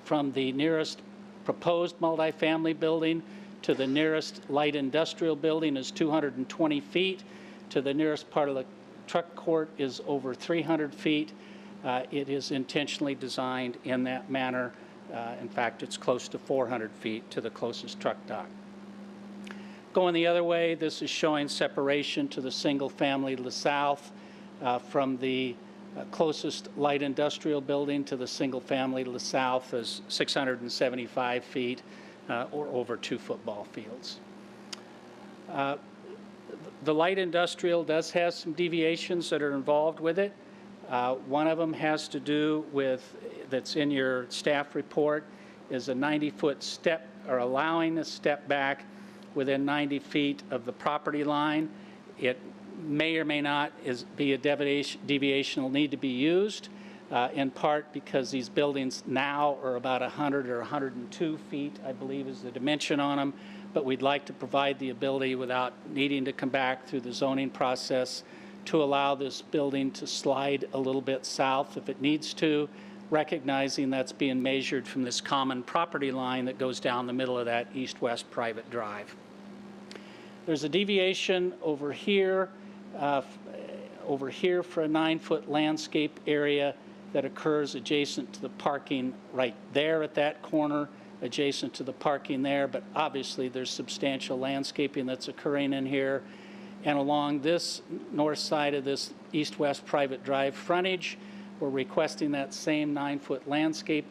from the nearest proposed multifamily building to the nearest light industrial building is 220 feet. To the nearest part of the truck court is over 300 feet. It is intentionally designed in that manner. In fact, it's close to 400 feet to the closest truck dock. Going the other way, this is showing separation to the single family to the south from the closest light industrial building to the single family to the south is 675 feet or over 2 football fields. The light industrial does have some deviations that are involved with it. One of them has to do with, that's in your staff report, is a 90-foot step, or allowing a step back within 90 feet of the property line. It may or may not be a deviation will need to be used, in part because these buildings now are about 100 or 102 feet, I believe is the dimension on them, but we'd like to provide the ability without needing to come back through the zoning process to allow this building to slide a little bit south if it needs to, recognizing that's being measured from this common property line that goes down the middle of that east-west private drive. There's a deviation over here for a 9-foot landscape area that occurs adjacent to the parking right there at that corner, adjacent to the parking there, but obviously there's substantial landscaping that's occurring in here. And along this north side of this east-west private drive frontage, we're requesting that same 9-foot landscape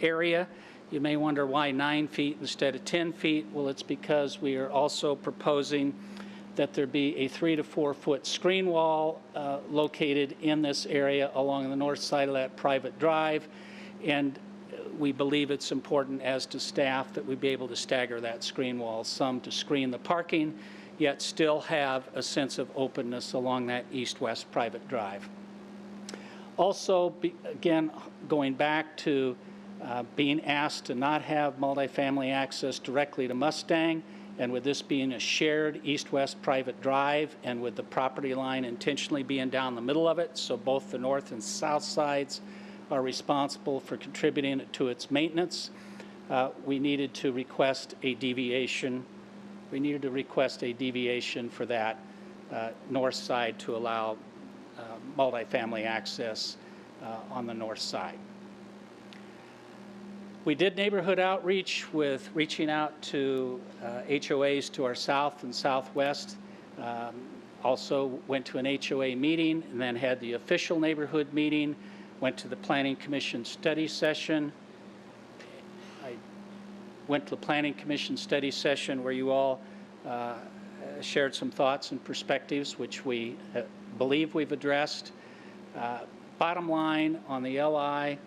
area. You may wonder why 9 feet instead of 10 feet. Well, it's because we are also proposing that there be a 3 to 4 foot screen wall located in this area along the north side of that private drive. And we believe it's important as to staff that we be able to stagger that screen wall, some to screen the parking, yet still have a sense of openness along that east-west private drive. Also, again, going back to being asked to not have multifamily access directly to Mustang, and with this being a shared east-west private drive, and with the property line intentionally being down the middle of it, so both the north and south sides are responsible for contributing to its maintenance, we needed to request a deviation. We needed to request a deviation for that north side to allow multifamily access on the north side. We did neighborhood outreach with reaching out to HOAs to our south and southwest. Also went to an HOA meeting and then had the official neighborhood meeting, went to the Planning Commission study session. I went to the Planning Commission study session where you all shared some thoughts and perspectives, which we believe we've addressed. Bottom line, on the LI,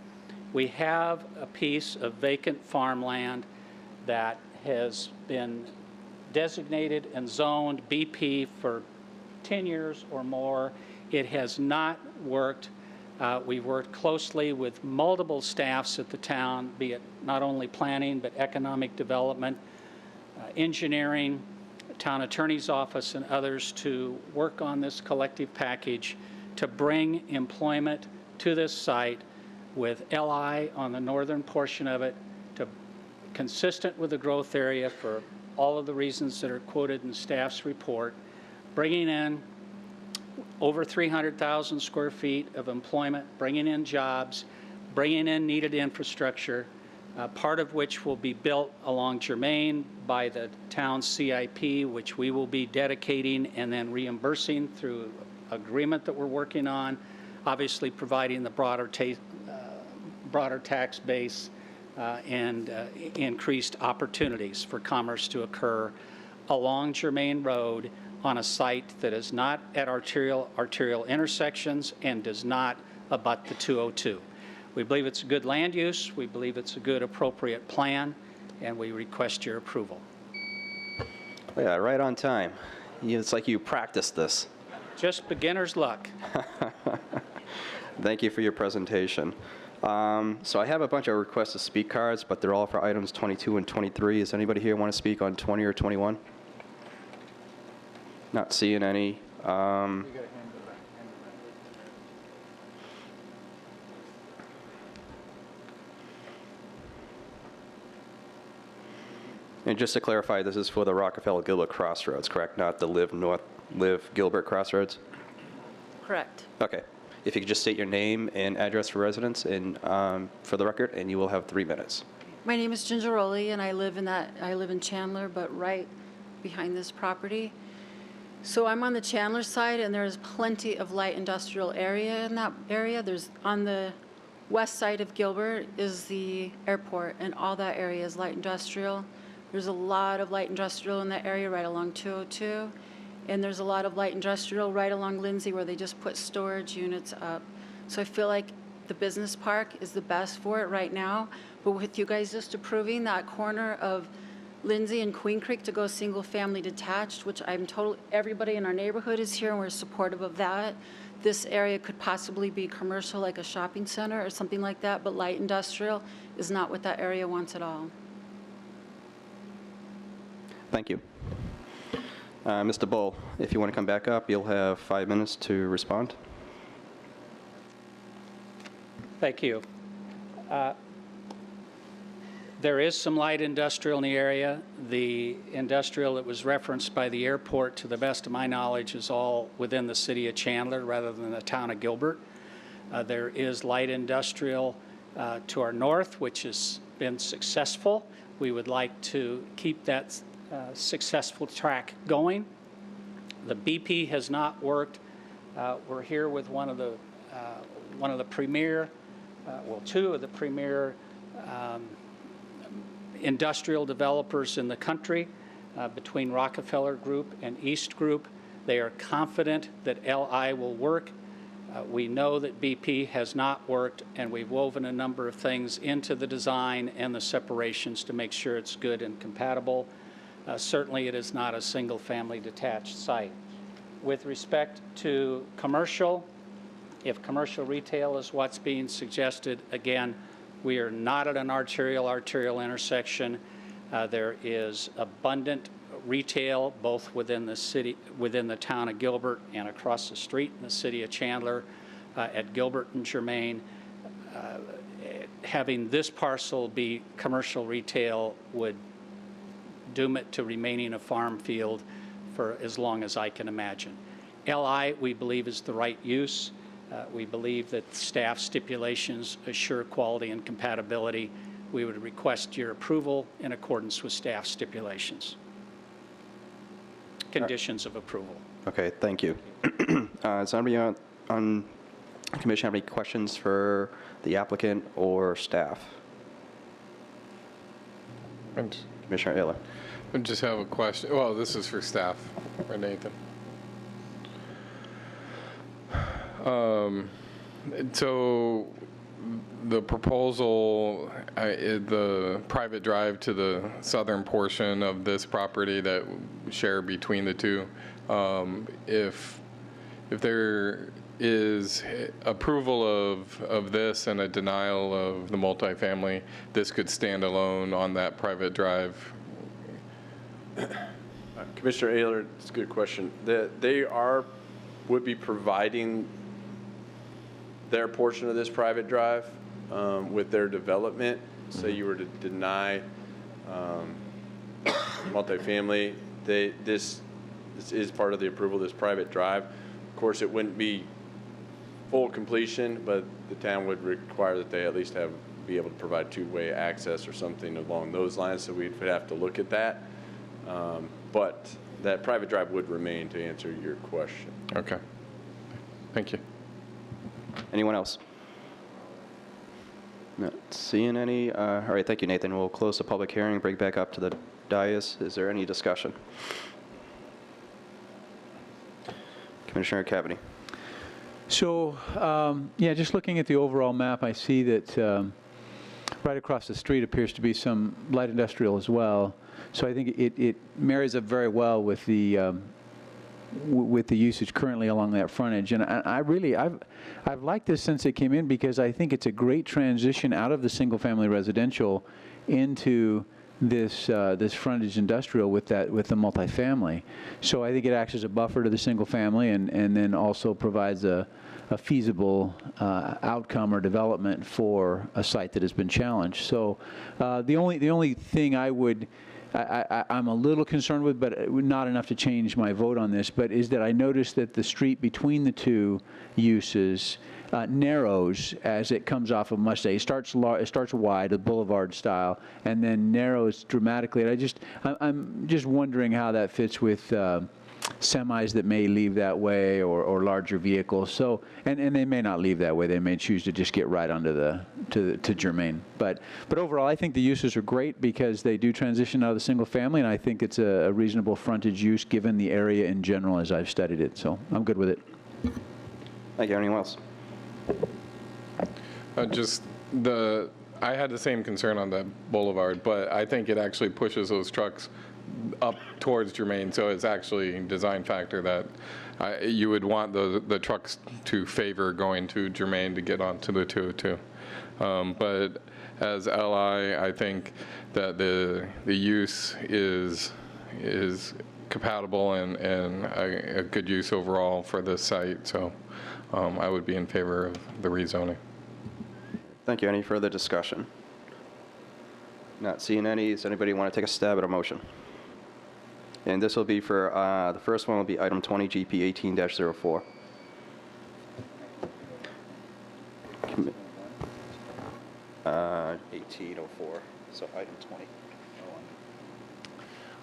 we have a piece of vacant farmland that has been designated and zoned BP for 10 years or more. It has not worked. We've worked closely with multiple staffs at the town, be it not only planning, but economic development, engineering, town attorney's office, and others to work on this collective package to bring employment to this site with LI on the northern portion of it, to consistent with the growth area for all of the reasons that are quoted in staff's report, bringing in over 300,000 square feet of employment, bringing in jobs, bringing in needed infrastructure, part of which will be built along Germain by the town's CIP, which we will be dedicating and then reimbursing through agreement that we're working on, obviously providing the broader tax base and increased opportunities for commerce to occur along Germain Road on a site that is not at arterial intersections and does not abut the 202. We believe it's a good land use, we believe it's a good appropriate plan, and we request your approval. Yeah, right on time. It's like you practiced this. Just beginner's luck. Thank you for your presentation. So I have a bunch of request to speak cards, but they're all for items 22 and 23. Does anybody here want to speak on 20 or 21? Not seeing any. And just to clarify, this is for the Rockefeller-Gilbert Crossroads, correct? Not the Live Gilbert Crossroads? Correct. Okay. If you could just state your name and address for residents and for the record, and you will have 3 minutes. My name is Ginger Rowley, and I live in Chandler, but right behind this property. So I'm on the Chandler side, and there's plenty of light industrial area in that area. There's on the west side of Gilbert is the airport, and all that area is light industrial. There's a lot of light industrial in that area right along 202. And there's a lot of light industrial right along Lindsay where they just put storage units up. So I feel like the business park is the best for it right now. But with you guys just approving that corner of Lindsay and Queen Creek to go single family detached, which everybody in our neighborhood is here and we're supportive of that. This area could possibly be commercial like a shopping center or something like that, but light industrial is not what that area wants at all. Thank you. Mr. Bull, if you want to come back up, you'll have 5 minutes to respond. Thank you. There is some light industrial in the area. The industrial that was referenced by the airport, to the best of my knowledge, is all within the city of Chandler rather than the town of Gilbert. There is light industrial to our north, which has been successful. We would like to keep that successful track going. The BP has not worked. We're here with one of the premier, two of the premier industrial developers in the country, between Rockefeller Group and East Group. They are confident that LI will work. We know that BP has not worked, and we've woven a number of things into the design and the separations to make sure it's good and compatible. Certainly, it is not a single-family detached site. With respect to commercial, if commercial retail is what's being suggested, again, we are not at an arterial intersection. There is abundant retail both within the city, within the town of Gilbert, and across the street in the city of Chandler at Gilbert and Germain. Having this parcel be commercial retail would doom it to remaining a farm field for as long as I can imagine. LI, we believe, is the right use. We believe that staff stipulations assure quality and compatibility. We would request your approval in accordance with staff stipulations. Conditions of approval. Okay, thank you. Does anybody on the commission have any questions for the applicant or staff? Commissioner Ayler. I just have a question. Well, this is for staff, or Nathan. So the proposal, the private drive to the southern portion of this property that share between the two, if there is approval of this and a denial of the multifamily, this could stand alone on that private drive? Commissioner Ayler, it's a good question. They would be providing their portion of this private drive with their development. Say you were to deny multifamily, this is part of the approval of this private drive. Of course, it wouldn't be full completion, but the town would require that they at least be able to provide two-way access or something along those lines, so we'd have to look at that. But that private drive would remain, to answer your question. Okay. Thank you. Anyone else? Not seeing any. All right, thank you, Nathan. We'll close the public hearing, bring back up to the dais. Is there any discussion? Commissioner Cavity. So, yeah, just looking at the overall map, I see that right across the street appears to be some light industrial as well. So I think it marries up very well with the usage currently along that frontage. And I've liked this since it came in, because I think it's a great transition out of the single-family residential into this frontage industrial with the multifamily. So I think it acts as a buffer to the single family, and then also provides a feasible outcome or development for a site that has been challenged. So the only thing I'm a little concerned with, but not enough to change my vote on this, but is that I noticed that the street between the two uses narrows as it comes off of Mustang. It starts wide, a boulevard style, and then narrows dramatically. And I'm just wondering how that fits with semis that may leave that way, or larger vehicles. So, and they may not leave that way. They may choose to just get right onto to Germain. But overall, I think the uses are great, because they do transition out of the single family, and I think it's a reasonable frontage use given the area in general as I've studied it. So I'm good with it. Thank you. Anyone else? I had the same concern on the boulevard, but I think it actually pushes those trucks up towards Germain, so it's actually a design factor that you would want the trucks to favor going to Germain to get onto the 202. But as LI, I think that the use is compatible and a good use overall for this site, so I would be in favor of the rezoning. Thank you. Any further discussion? Not seeing any. Does anybody want to take a stab at a motion? And this will be for, the first one will be item 20, GP 18-04. 1804, so item 20.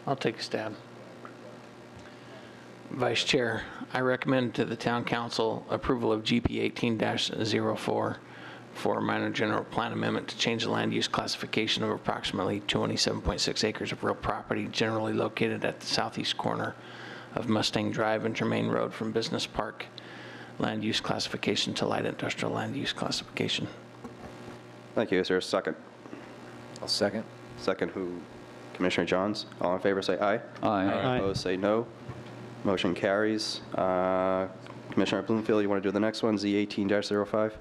I'll take a stab. Vice Chair, I recommend to the Town Council approval of GP 18-04 for a minor general plan amendment to change the land use classification of approximately 27.6 acres of real property generally located at the southeast corner of Mustang Drive and Germain Road from Business Park land use classification to light industrial land use classification. Thank you. Is there a second? I'll second. Second, who? Commissioner Johns. All in favor say aye. Aye. Opposed say no. Motion carries. Commissioner Bloomfield, you want to do the next one, Z 18-05?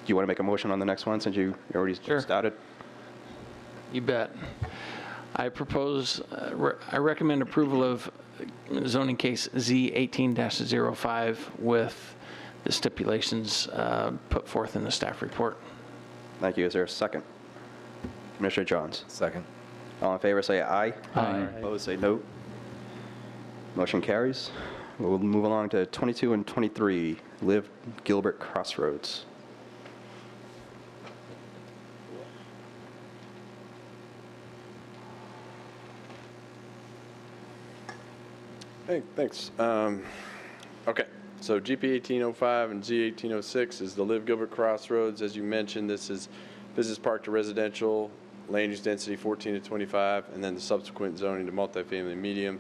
Do you want to make a motion on the next one, since you already started? You bet. I propose, I recommend approval of zoning case Z 18-05 with the stipulations put forth in the staff report. Thank you. Is there a second? Commissioner Johns. Second. All in favor say aye. Aye. Opposed say no. Motion carries. We'll move along to 22 and 23, Live Gilbert Crossroads. Hey, thanks. Okay, so GP 1805 and Z 1806 is the Live Gilbert Crossroads. As you mentioned, this is business park to residential, land use density 14 to 25, and then the subsequent zoning to multifamily medium.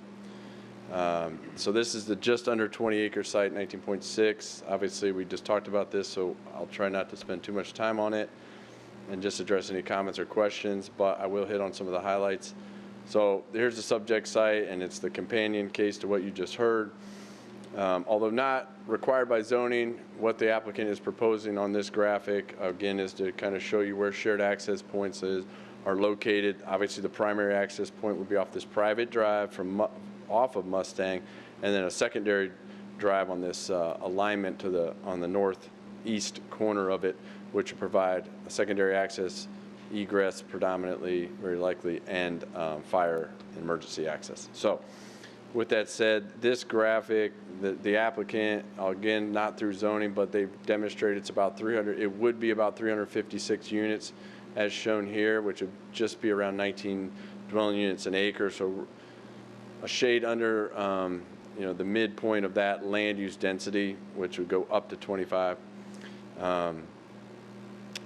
So this is the just under 20 acre site, 19.6. Obviously, we just talked about this, so I'll try not to spend too much time on it and just address any comments or questions, but I will hit on some of the highlights. So here's the subject site, and it's the companion case to what you just heard. Although not required by zoning, what the applicant is proposing on this graphic, again, is to kind of show you where shared access points are located. Obviously, the primary access point would be off this private drive off of Mustang, and then a secondary drive on this alignment on the northeast corner of it, which would provide a secondary access, egress predominantly, very likely, and fire and emergency access. So with that said, this graphic, the applicant, again, not through zoning, but they've demonstrated it's about 300, it would be about 356 units as shown here, which would just be around 19 dwelling units an acre. So a shade under the midpoint of that land use density, which would go up to 25.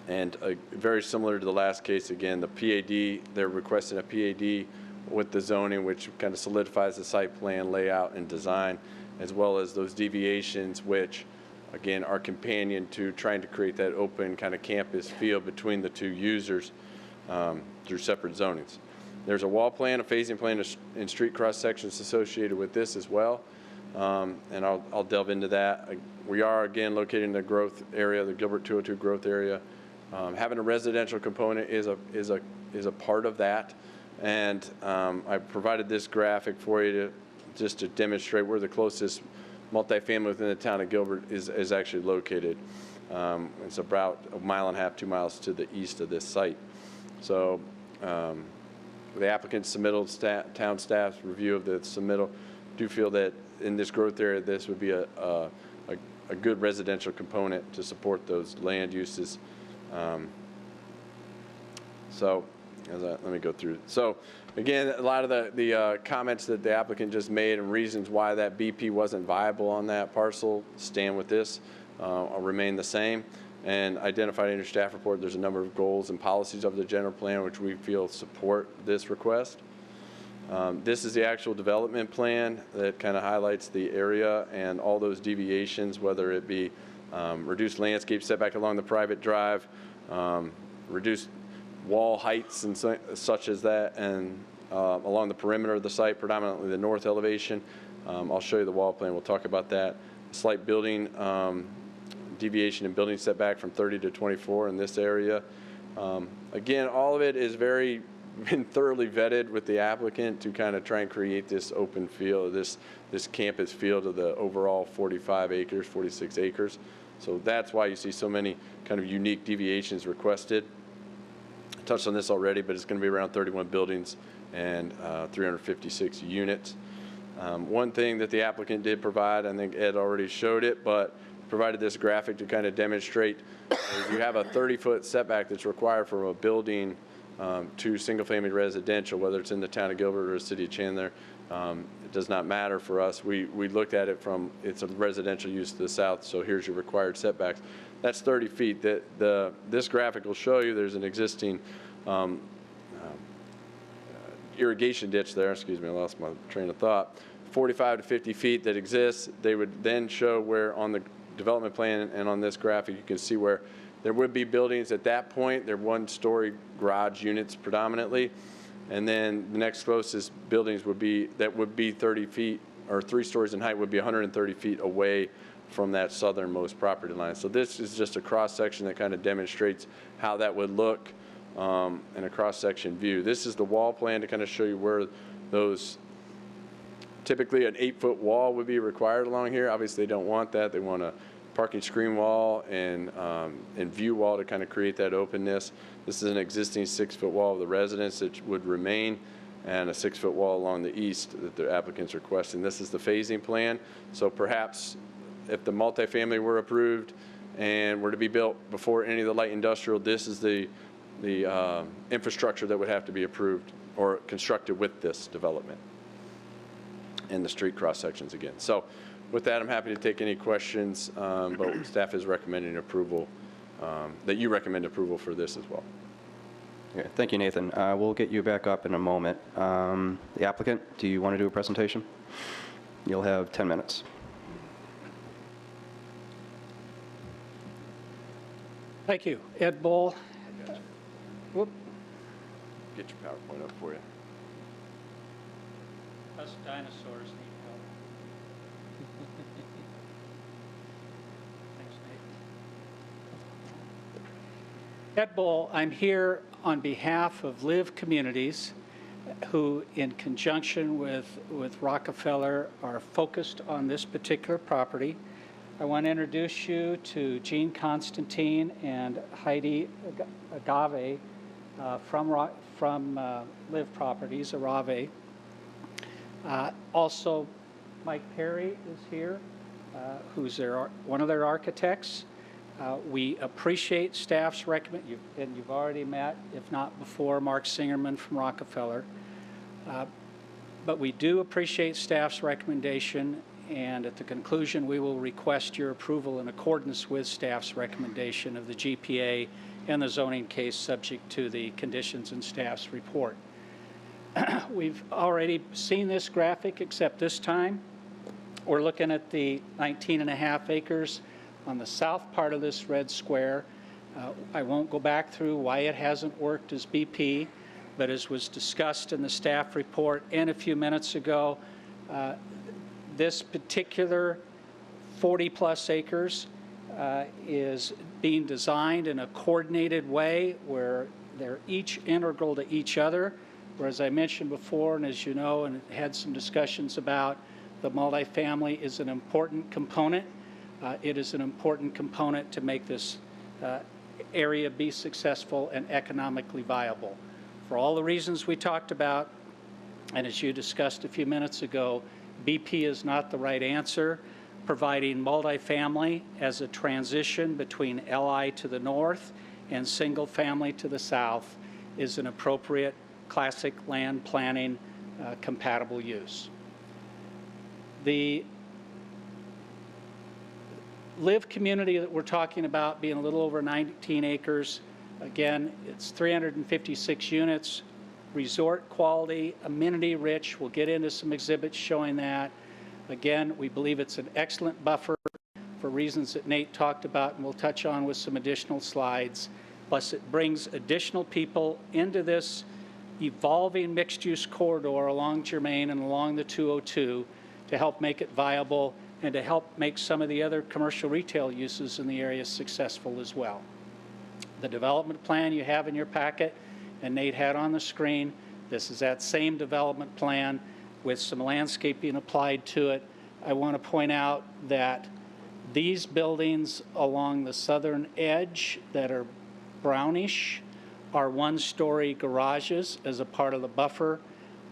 And very similar to the last case, again, the PAD, they're requesting a PAD with the zoning, which kind of solidifies the site plan layout and design, as well as those deviations, which, again, are companion to trying to create that open kind of campus feel between the two users through separate zonings. There's a wall plan, a phasing plan, and street cross sections associated with this as well. And I'll delve into that. We are, again, located in the growth area, the Gilbert 202 growth area. Having a residential component is a part of that. And I provided this graphic for you just to demonstrate where the closest multifamily within the town of Gilbert is actually located. It's about 1.5 miles, 2 miles to the east of this site. So the applicant's submittal, town staff's review of the submittal, do feel that in this growth area, this would be a good residential component to support those land uses. Let me go through. So again, a lot of the comments that the applicant just made and reasons why that BP wasn't viable on that parcel stand with this remain the same. And identified in your staff report, there's a number of goals and policies of the general plan which we feel support this request. This is the actual development plan that kind of highlights the area and all those deviations, whether it be reduced landscape setback along the private drive, reduced wall heights and such as that, and along the perimeter of the site, predominantly the north elevation. I'll show you the wall plan. We'll talk about that. Slight building deviation in building setback from 30 to 24 in this area. Again, all of it is been thoroughly vetted with the applicant to kind of try and create this open field, this campus field of the overall 45 acres, 46 acres. So that's why you see so many kind of unique deviations requested. I touched on this already, but it's going to be around 31 buildings and 356 units. One thing that the applicant did provide, I think Ed already showed it, but provided this graphic to kind of demonstrate you have a 30-foot setback that's required from a building to single-family residential, whether it's in the town of Gilbert or the city of Chandler. It does not matter for us. We looked at it from, it's a residential use to the south, so here's your required setbacks. That's 30 feet. This graphic will show you there's an existing irrigation ditch there. Excuse me, I lost my train of thought. 45 to 50 feet that exists. They would then show where on the development plan and on this graphic you can see where there would be buildings at that point. They're one-story garage units predominantly. And then the next closest buildings would be 30 feet or 3 stories in height would be 130 feet away from that southernmost property line. So this is just a cross-section that kind of demonstrates how that would look in a cross-section view. This is the wall plan to kind of show you where those, typically an 8-foot wall would be required along here. Obviously they don't want that. They want a parking screen wall and view wall to kind of create that openness. This is an existing 6-foot wall of the residence that would remain, and a 6-foot wall along the east that the applicant's requesting. This is the phasing plan. So perhaps if the multifamily were approved and were to be built before any of the light industrial, this is the infrastructure that would have to be approved or constructed with this development. And the street cross sections again. So with that, I'm happy to take any questions, but staff is recommending approval, that you recommend approval for this as well. Okay, thank you, Nathan. We'll get you back up in a moment. The applicant, do you want to do a presentation? You'll have 10 minutes. Thank you. Ed Bull. Whoop. Get your PowerPoint up for you. Us dinosaurs need help. Thanks, Nate. Ed Bull, I'm here on behalf of Live Communities, who in conjunction with Rockefeller are focused on this particular property. I want to introduce you to Jean Constantine and Heidi Agave from Live Properties, Arave. Also, Mike Perry is here, who's one of their architects. We appreciate staff's recommendation, and you've already met, if not before, Mark Singerman from Rockefeller. But we do appreciate staff's recommendation, and at the conclusion, we will request your approval in accordance with staff's recommendation of the GPA and the zoning case subject to the conditions in staff's report. We've already seen this graphic, except this time we're looking at the 19.5 acres on the south part of this red square. I won't go back through why it hasn't worked as BP, but as was discussed in the staff report and a few minutes ago, this particular 40-plus acres is being designed in a coordinated way where they're each integral to each other, where, as I mentioned before, and as you know, and had some discussions about, the multifamily is an important component. It is an important component to make this area be successful and economically viable. For all the reasons we talked about, and as you discussed a few minutes ago, BP is not the right answer. Providing multifamily as a transition between LI to the north and single family to the south is an appropriate classic land planning compatible use. The Live community that we're talking about being a little over 19 acres, again, it's 356 units, resort quality, amenity rich. We'll get into some exhibits showing that. Again, we believe it's an excellent buffer for reasons that Nate talked about and we'll touch on with some additional slides. Plus, it brings additional people into this evolving mixed-use corridor along Germain and along the 202 to help make it viable and to help make some of the other commercial retail uses in the area successful as well. The development plan you have in your packet and Nate had on the screen, this is that same development plan with some landscaping applied to it. I want to point out that these buildings along the southern edge that are brownish are one-story garages as a part of the buffer,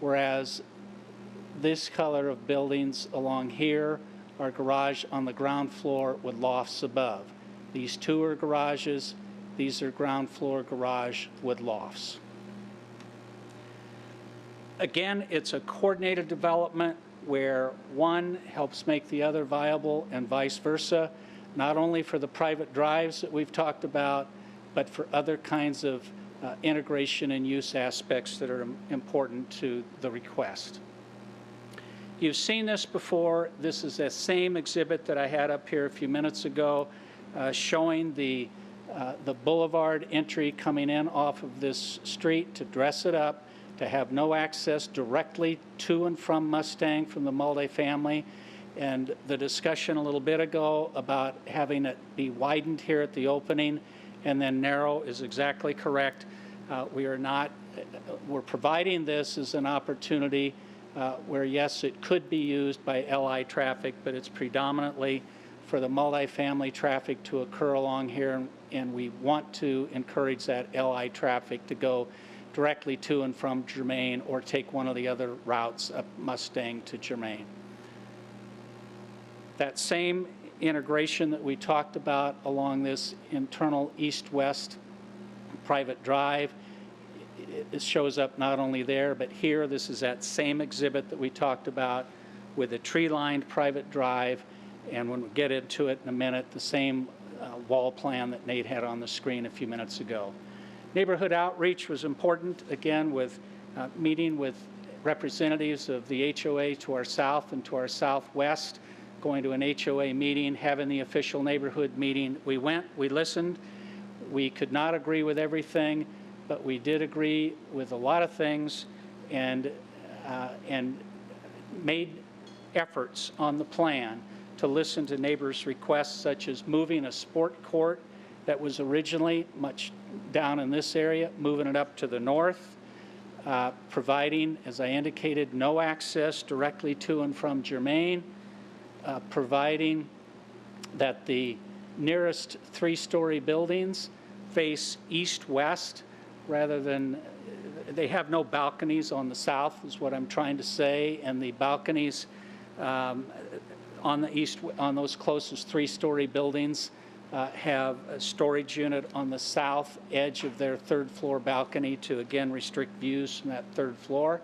whereas this color of buildings along here are garage on the ground floor with lofts above. These two are garages. These are ground floor garage with lofts. Again, it's a coordinated development where one helps make the other viable and vice versa, not only for the private drives that we've talked about, but for other kinds of integration and use aspects that are important to the request. You've seen this before. This is that same exhibit that I had up here a few minutes ago, showing the boulevard entry coming in off of this street to dress it up, to have no access directly to and from Mustang from the multifamily. And the discussion a little bit ago about having it be widened here at the opening and then narrow is exactly correct. We're providing this as an opportunity where, yes, it could be used by LI traffic, but it's predominantly for the multifamily traffic to occur along here, and we want to encourage that LI traffic to go directly to and from Germain or take one of the other routes up Mustang to Germain. That same integration that we talked about along this internal east-west private drive, it shows up not only there, but here. This is that same exhibit that we talked about with a tree-lined private drive, and when we get into it in a minute, the same wall plan that Nate had on the screen a few minutes ago. Neighborhood outreach was important, again, with meeting with representatives of the HOA to our south and to our southwest, going to an HOA meeting, having the official neighborhood meeting. We went, we listened. We could not agree with everything, but we did agree with a lot of things, and made efforts on the plan to listen to neighbors' requests, such as moving a sport court that was originally much down in this area, moving it up to the north, providing, as I indicated, no access directly to and from Germain, providing that the nearest three-story buildings face east-west rather than, they have no balconies on the south, is what I'm trying to say, and the balconies on the east, on those closest three-story buildings have a storage unit on the south edge of their third floor balcony to again restrict views from that third floor.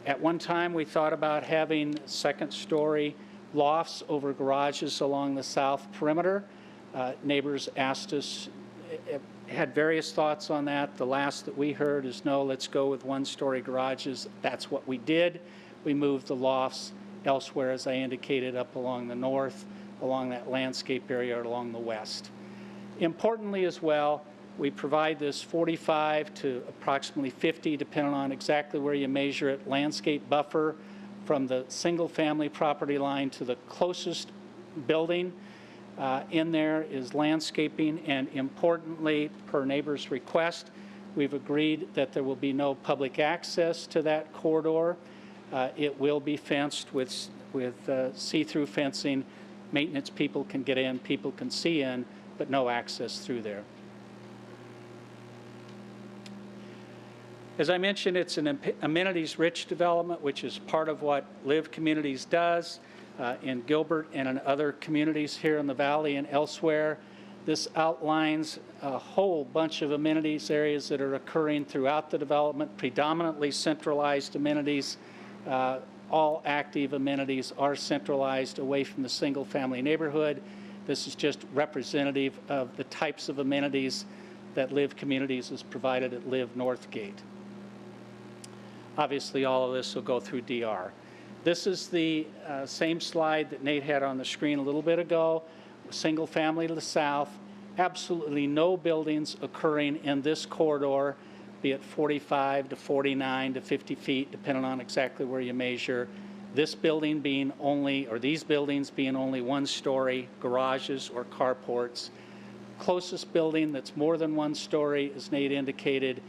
At one time we thought about having second-story lofts over garages along the south perimeter. Neighbors asked us, had various thoughts on that. The last that we heard is no, let's go with one-story garages. That's what we did. We moved the lofts elsewhere, as I indicated, up along the north, along that landscape area, or along the west. Importantly as well, we provide this 45 to approximately 50, depending on exactly where you measure it, landscape buffer from the single-family property line to the closest building. In there is landscaping, and importantly, per neighbor's request, we've agreed that there will be no public access to that corridor. It will be fenced with see-through fencing. Maintenance people can get in, people can see in, but no access through there. As I mentioned, it's an amenities-rich development, which is part of what Live Communities does in Gilbert and in other communities here in the valley and elsewhere. This outlines a whole bunch of amenities areas that are occurring throughout the development, predominantly centralized amenities. All active amenities are centralized away from the single-family neighborhood. This is just representative of the types of amenities that Live Communities has provided at Live Northgate. Obviously, all of this will go through DR. This is the same slide that Nate had on the screen a little bit ago. Single family to the south, absolutely no buildings occurring in this corridor, be it 45 to 49 to 50 feet, depending on exactly where you measure. This building being only, or these buildings being only one-story garages or carports. Closest building that's more than one story, as Nate indicated,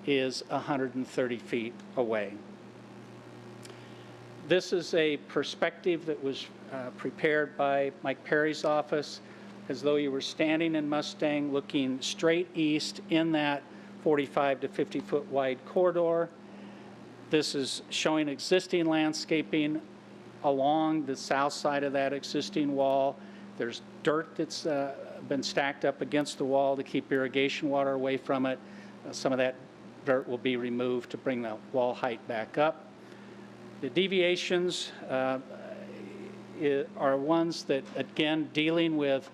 is 130 feet away. This is a perspective that was prepared by Mike Perry's office, as though you were standing in Mustang looking straight east in that 45 to 50 foot wide corridor. This is showing existing landscaping along the south side of that existing wall. There's dirt that's been stacked up against the wall to keep irrigation water away from it. Some of that dirt will be removed to bring the wall height back up. The deviations are ones that, again, dealing with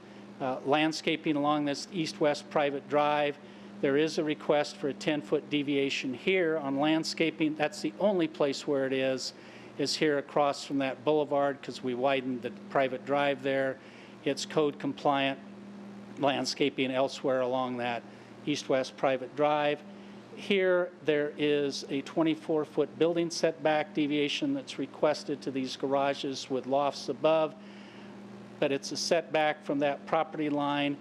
landscaping along this east-west private drive. There is a request for a 10-foot deviation here on landscaping. That's the only place where it is here across from that boulevard, because we widened the private drive there. It's code compliant landscaping elsewhere along that east-west private drive. Here, there is a 24-foot building setback deviation that's requested to these garages with lofts above, but it's a setback from that property line.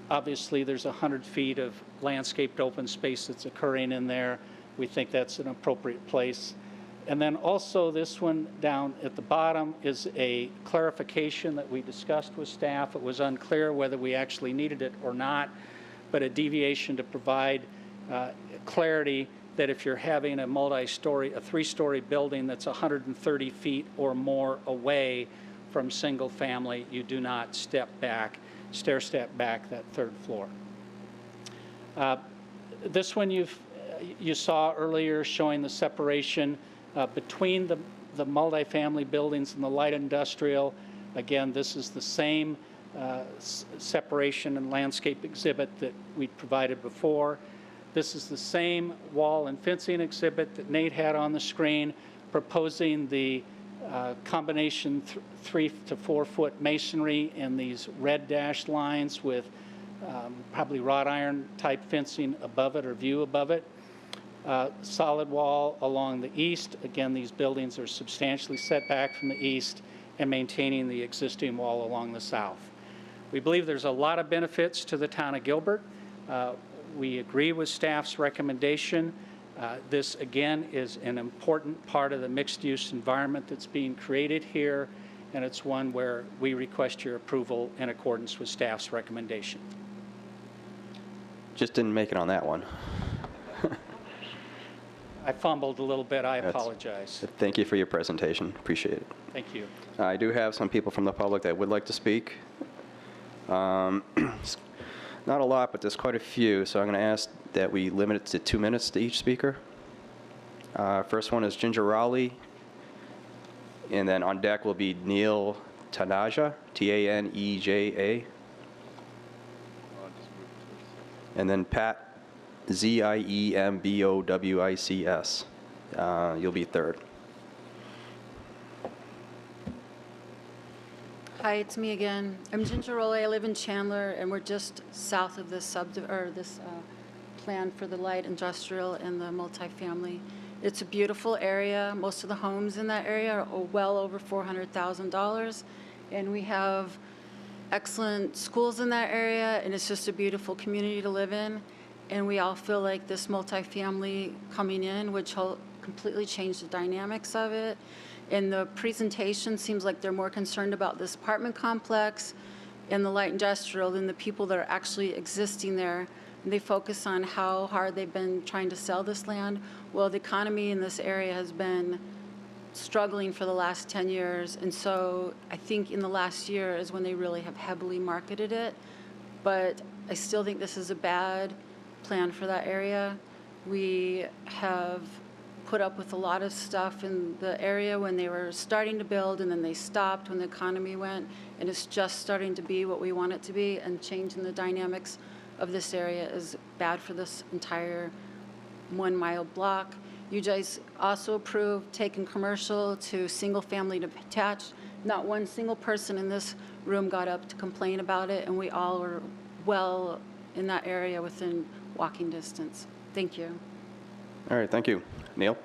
Obviously, there's 100 feet of landscaped open space that's occurring in there. We think that's an appropriate place. And then also this one down at the bottom is a clarification that we discussed with staff. It was unclear whether we actually needed it or not, but a deviation to provide clarity that if you're having a multi-story, a three-story building that's 130 feet or more away from single family, you do not step back, stair step back that third floor. This one you saw earlier showing the separation between the multifamily buildings and the light industrial. Again, this is the same separation and landscape exhibit that we provided before. This is the same wall and fencing exhibit that Nate had on the screen, proposing the combination 3 to 4 foot masonry in these red dashed lines with probably wrought iron type fencing above it or view above it. solid wall along the east. Again, these buildings are substantially set back from the east and maintaining the existing wall along the south. We believe there's a lot of benefits to the town of Gilbert. We agree with staff's recommendation. This, again, is an important part of the mixed-use environment that's being created here, and it's one where we request your approval in accordance with staff's recommendation. Just didn't make it on that one. I fumbled a little bit. I apologize. Thank you for your presentation. Appreciate it. Thank you. I do have some people from the public that would like to speak. Not a lot, but there's quite a few, so I'm going to ask that we limit it to 2 minutes to each speaker. First one is Ginger Rowley, and then on deck will be Neil Taneja, Taneja, and then Pat, Ziembowics. You'll be third. Hi, it's me again. I'm Ginger Rowley. I live in Chandler, and we're just south of this plan for the light industrial and the multifamily. It's a beautiful area. Most of the homes in that area are well over $400,000, and we have excellent schools in that area, and it's just a beautiful community to live in. And we all feel like this multifamily coming in, which will completely change the dynamics of it. In the presentation, seems like they're more concerned about this apartment complex and the light industrial than the people that are actually existing there. And they focus on how hard they've been trying to sell this land. Well, the economy in this area has been struggling for the last 10 years. And so I think in the last year is when they really have heavily marketed it. But I still think this is a bad plan for that area. We have put up with a lot of stuff in the area when they were starting to build, and then they stopped when the economy went, and it's just starting to be what we want it to be, and changing the dynamics of this area is bad for this entire 1 mile block. You guys also approved taking commercial to single family detached. Not one single person in this room got up to complain about it, and we all were well in that area within walking distance. Thank you. All right, thank you. Neil?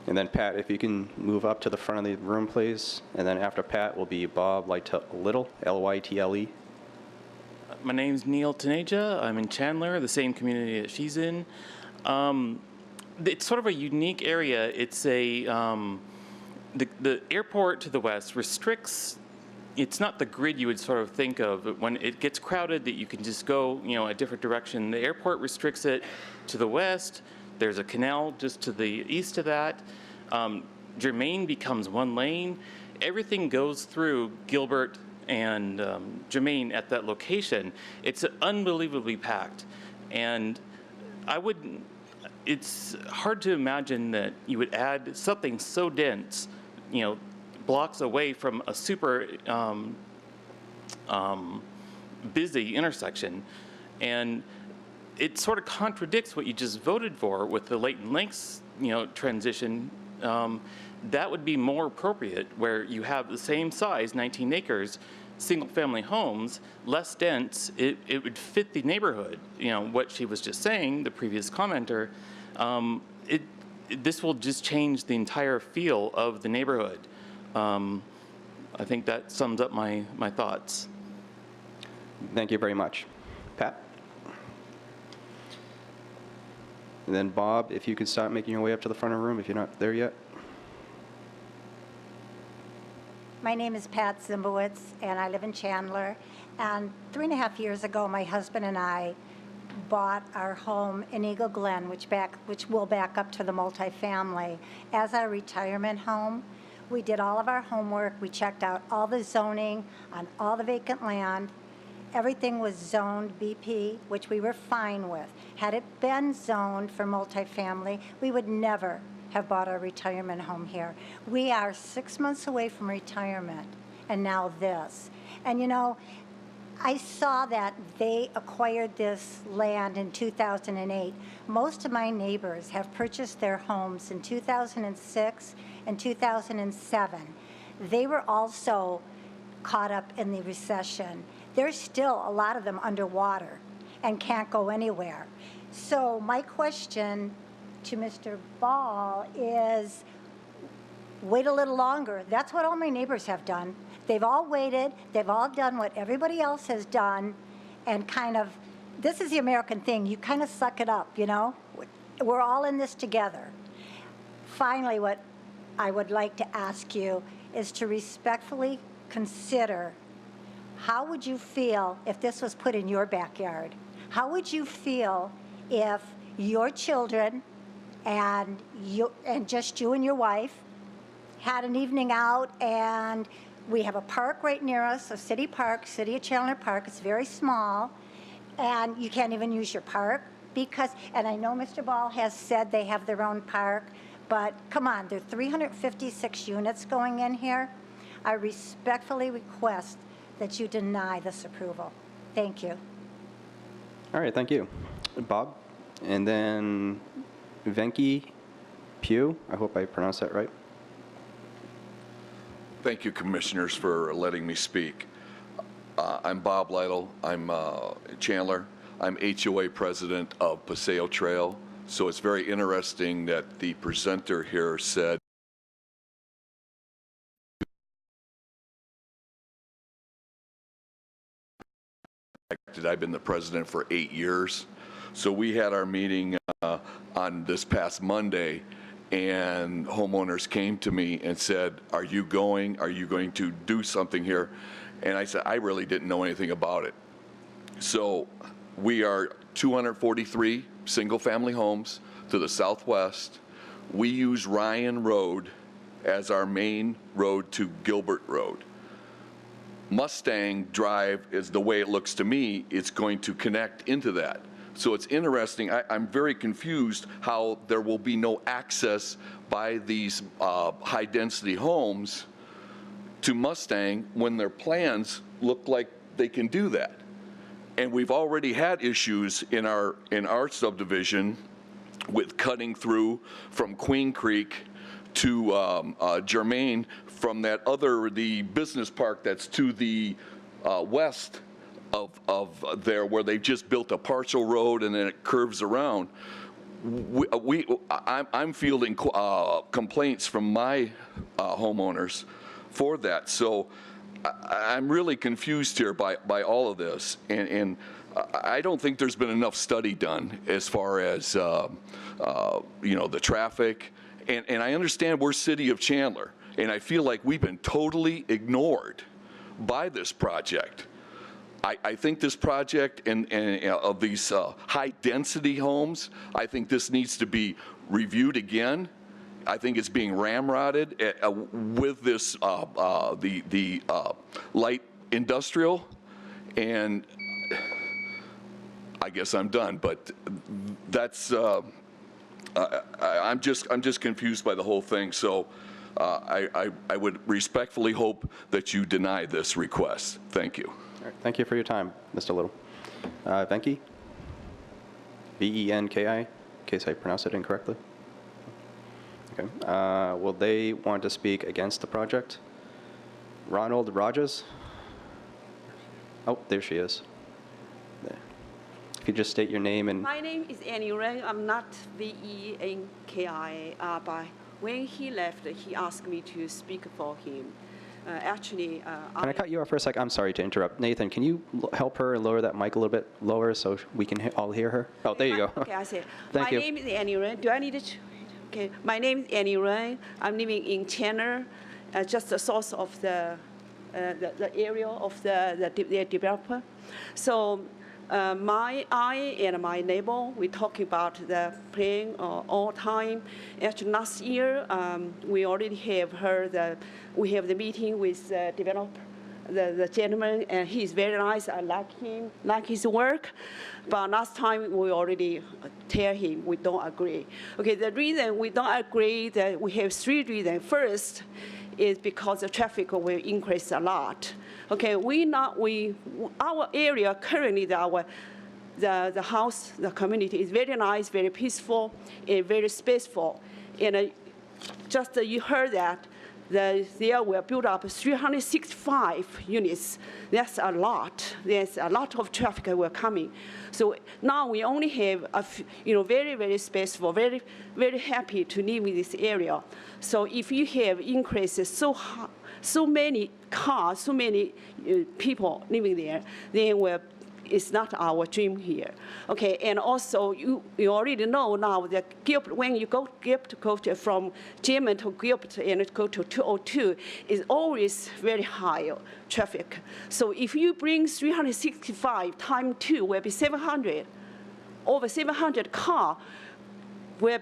And then Pat, if you can move up to the front of the room, please. And then after Pat will be Bob Little, Lytle. My name's Neil Taneja. I'm in Chandler, the same community that she's in. It's sort of a unique area. It's a the airport to the west restricts. It's not the grid you would sort of think of when it gets crowded that you can just go, a different direction. The airport restricts it to the west. There's a canal just to the east of that. Germain becomes 1 lane. Everything goes through Gilbert and Germain at that location. It's unbelievably packed. And it's hard to imagine that you would add something so dense, blocks away from a super busy intersection. And it sort of contradicts what you just voted for with the Leighton Lakes, transition. That would be more appropriate, where you have the same size, 19 acres, single-family homes, less dense. It would fit the neighborhood. What she was just saying, the previous commenter, this will just change the entire feel of the neighborhood. I think that sums up my thoughts. Thank you very much. Pat? And then Bob, if you could start making your way up to the front of the room if you're not there yet. My name is Pat Zimbowitz, and I live in Chandler. And 3.5 years ago, my husband and I bought our home in Eagle Glen, which will back up to the multifamily, as our retirement home. We did all of our homework. We checked out all the zoning on all the vacant land. Everything was zoned BP, which we were fine with. Had it been zoned for multifamily, we would never have bought our retirement home here. We are 6 months away from retirement, and now this. And I saw that they acquired this land in 2008. Most of my neighbors have purchased their homes in 2006 and 2007. They were also caught up in the recession. There's still a lot of them underwater and can't go anywhere. So my question to Mr. Ball is, wait a little longer. That's what all my neighbors have done. They've all waited. They've all done what everybody else has done, and kind of, this is the American thing. You kind of suck it up, you know? We're all in this together. Finally, what I would like to ask you is to respectfully consider, how would you feel if this was put in your backyard? How would you feel if your children and just you and your wife had an evening out, and we have a park right near us, a city park, City of Chandler Park. It's very small, and you can't even use your park because, and I know Mr. Ball has said they have their own park, but come on, there are 356 units going in here. I respectfully request that you deny this approval. Thank you. All right, thank you. Bob? And then Venki Pugh, I hope I pronounced that right. Thank you, Commissioners, for letting me speak. I'm Bob Lytle. I'm Chandler. I'm HOA President of Paseo Trail. So it's very interesting that the presenter here said that I've been the president for 8 years. So we had our meeting on this past Monday, and homeowners came to me and said, are you going to do something here? And I said, I really didn't know anything about it. So we are 243 single-family homes to the southwest. We use Ryan Road as our main road to Gilbert Road. Mustang Drive is the way it looks to me, it's going to connect into that. So it's interesting. I'm very confused how there will be no access by these high-density homes to Mustang when their plans look like they can do that. And we've already had issues in our subdivision with cutting through from Queen Creek to Germain from the business park that's to the west of there, where they've just built a partial road and then it curves around. I'm fielding complaints from my homeowners for that. So I'm really confused here by all of this, and I don't think there's been enough study done as far as the traffic. And I understand we're City of Chandler, and I feel like we've been totally ignored by this project. I think this project and of these high-density homes, I think this needs to be reviewed again. I think it's being ramrodded with this the light industrial, and I guess I'm done. But that's I'm just confused by the whole thing. So I would respectfully hope that you deny this request. Thank you. All right, thank you for your time, Mr. Little. Venki? V-E-N-K-I, in case I pronounced it incorrectly. Okay. Will they want to speak against the project? Ronald Rogers? Oh, there she is. There. If you just state your name and... My name is Annie Ren. I'm not V-E-N-K-I, but when he left, he asked me to speak for him. Actually, Can I cut you off for a sec? I'm sorry to interrupt. Nathan, can you help her and lower that mic a little bit lower so we can all hear her? Oh, there you go. Okay, I see. Thank you. My name is Annie Ren. Do I need to? Okay, my name is Annie Ren. I'm living in Chandler, just the source of the area of the developer. So I and my neighbor, we talking about the plan all time. Actually, last year, we already have we have the meeting with the developer, the gentleman, and he's very nice. I like him, like his work. But last time, we already tell him we don't agree. Okay, the reason we don't agree, that we have 3 reasons. First is because the traffic will increase a lot. Okay, our area currently, the house, the community is very nice, very peaceful, and very spaceful. And just you heard that there were built up 365 units. That's a lot. There's a lot of traffic were coming. So now we only have very, very spaceful, very, very happy to live in this area. So if you have increases so many cars, so many people living there, then it's not our dream here. Okay, and also you already know now that Gilbert, when you go from German to Gilbert and go to 202, is always very high traffic. So if you bring 365 times 2 will be 700, over 700 car,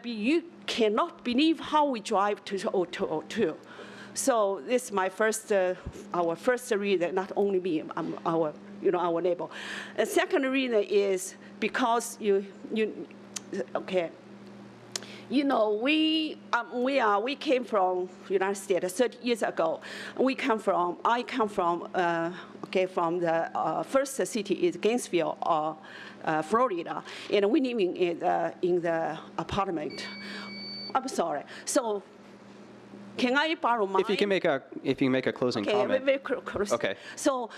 you cannot believe how we drive to 202. So this is my our first reason, not only me, our neighbor. The second reason is because we came from United States 30 years ago. I come from the first city is Gainesville, Florida, and we living in the apartment. I'm sorry. So can I borrow mine? If you can make a closing comment. Very close. Okay. So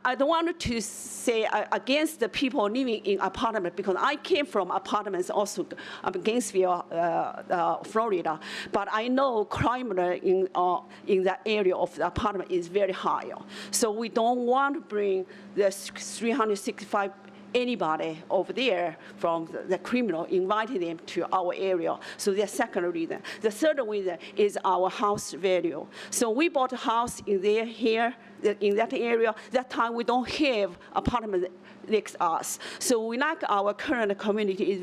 I don't want to say against the people living in apartment because I came from apartments also, Gainesville, Florida. But I know crime in that area of the apartment is very high. So we don't want to bring the 365 anybody over there from the criminal, inviting them to our area. So that's the second reason. The third reason is our house value. So we bought a house in that area. That time we don't have apartment next us. So we like our current community.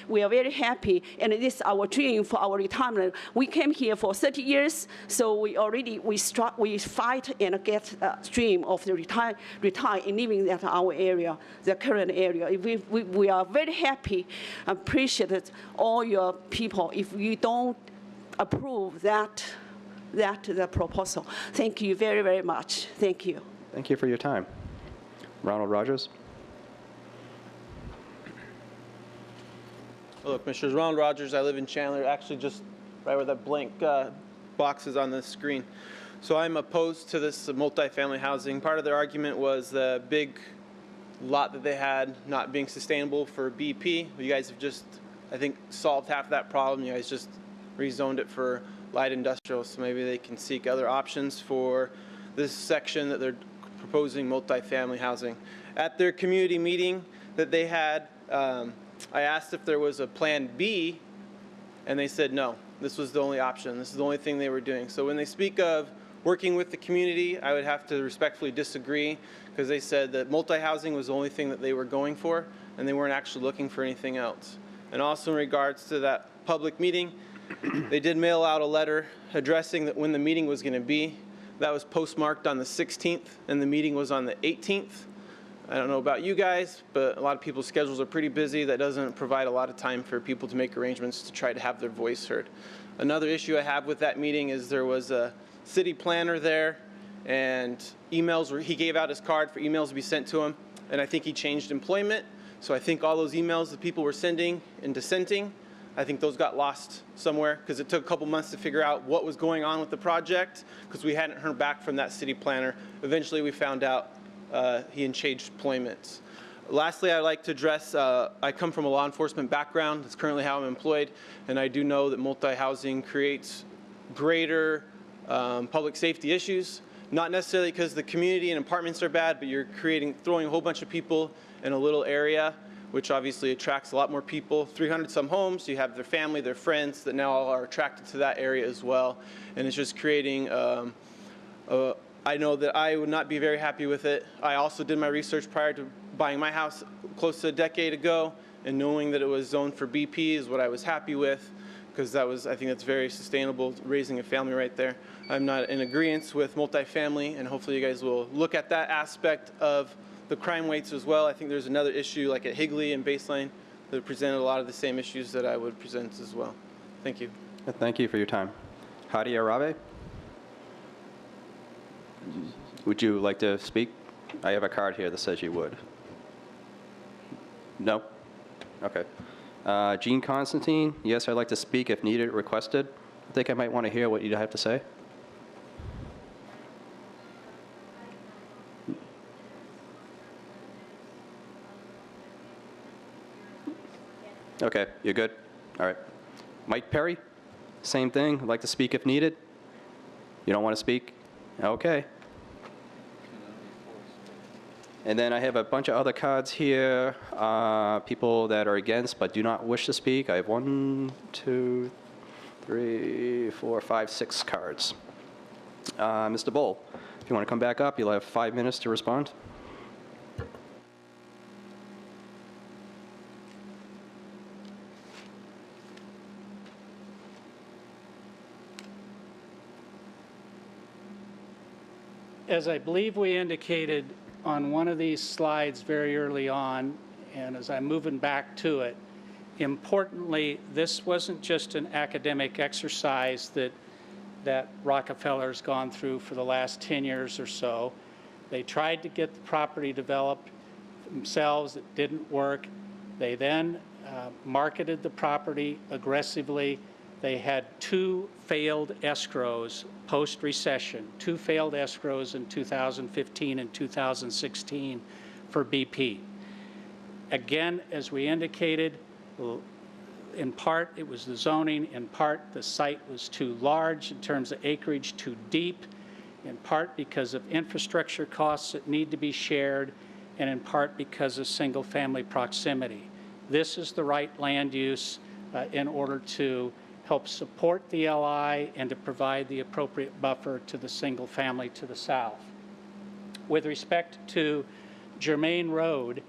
We are very happy, and this is our dream for our retirement. We came here for 30 years, so we fight and get a dream of the retire and living at our area, the current area. We are very happy, appreciate all your people. If you don't approve the proposal, thank you very, very much. Thank you. Thank you for your time. Ronald Rogers. Hello, Commissioners. Ronald Rogers. I live in Chandler, actually just right where that blank box is on the screen. So I'm opposed to this multifamily housing. Part of their argument was the big lot that they had not being sustainable for BP. You guys have just, I think, solved half of that problem. You guys just rezoned it for light industrial, so maybe they can seek other options for this section that they're proposing multifamily housing. At their community meeting that they had, I asked if there was a plan B, and they said no. This was the only option. This is the only thing they were doing. So when they speak of working with the community, I would have to respectfully disagree because they said that multi-housing was the only thing that they were going for, and they weren't actually looking for anything else. And also in regards to that public meeting, they did mail out a letter addressing that when the meeting was going to be. That was postmarked on the 16th, and the meeting was on the 18th. I don't know about you guys, but a lot of people's schedules are pretty busy. That doesn't provide a lot of time for people to make arrangements to try to have their voice heard. Another issue I have with that meeting is there was a city planner there, and he gave out his card for emails to be sent to him, and I think he changed employment. So I think all those emails that people were sending and dissenting, I think those got lost somewhere because it took a couple months to figure out what was going on with the project because we hadn't heard back from that city planner. Eventually we found out he had changed employments. Lastly, I'd like to address, I come from a law enforcement background. That's currently how I'm employed, and I do know that multi-housing creates greater public safety issues, not necessarily because the community and apartments are bad, but you're throwing a whole bunch of people in a little area, which obviously attracts a lot more people. 300 some homes, you have their family, their friends that now all are attracted to that area as well. And it's just creating, I know that I would not be very happy with it. I also did my research prior to buying my house close to a decade ago, and knowing that it was zoned for BP is what I was happy with, because I think that's very sustainable, raising a family right there. I'm not in agreement with multifamily, and hopefully you guys will look at that aspect of the crime rates as well. I think there's another issue like at Higley and Baseline that presented a lot of the same issues that I would present as well. Thank you. Thank you for your time. Hadi Arabe? Would you like to speak? I have a card here that says you would. No? Okay. Gene Constantine, yes, I'd like to speak if needed, requested. I think I might want to hear what you have to say. Okay, you're good? All right. Mike Perry, same thing, would like to speak if needed? You don't want to speak? Okay. And then I have a bunch of other cards here, people that are against but do not wish to speak. I have 1, 2, 3, 4, 5, 6 cards. Mr. Bull, if you want to come back up, you'll have 5 minutes to respond. As I believe we indicated on one of these slides very early on, and as I'm moving back to it, importantly, this wasn't just an academic exercise that Rockefeller's gone through for the last 10 years or so. They tried to get the property developed themselves. It didn't work. They then marketed the property aggressively. They had 2 failed escrows post-recession, 2 failed escrows in 2015 and 2016 for BP. Again, as we indicated, in part it was the zoning, in part the site was too large in terms of acreage, too deep, in part because of infrastructure costs that need to be shared, and in part because of single-family proximity. This is the right land use in order to help support the LI and to provide the appropriate buffer to the single family to the south. With respect to Germain Road,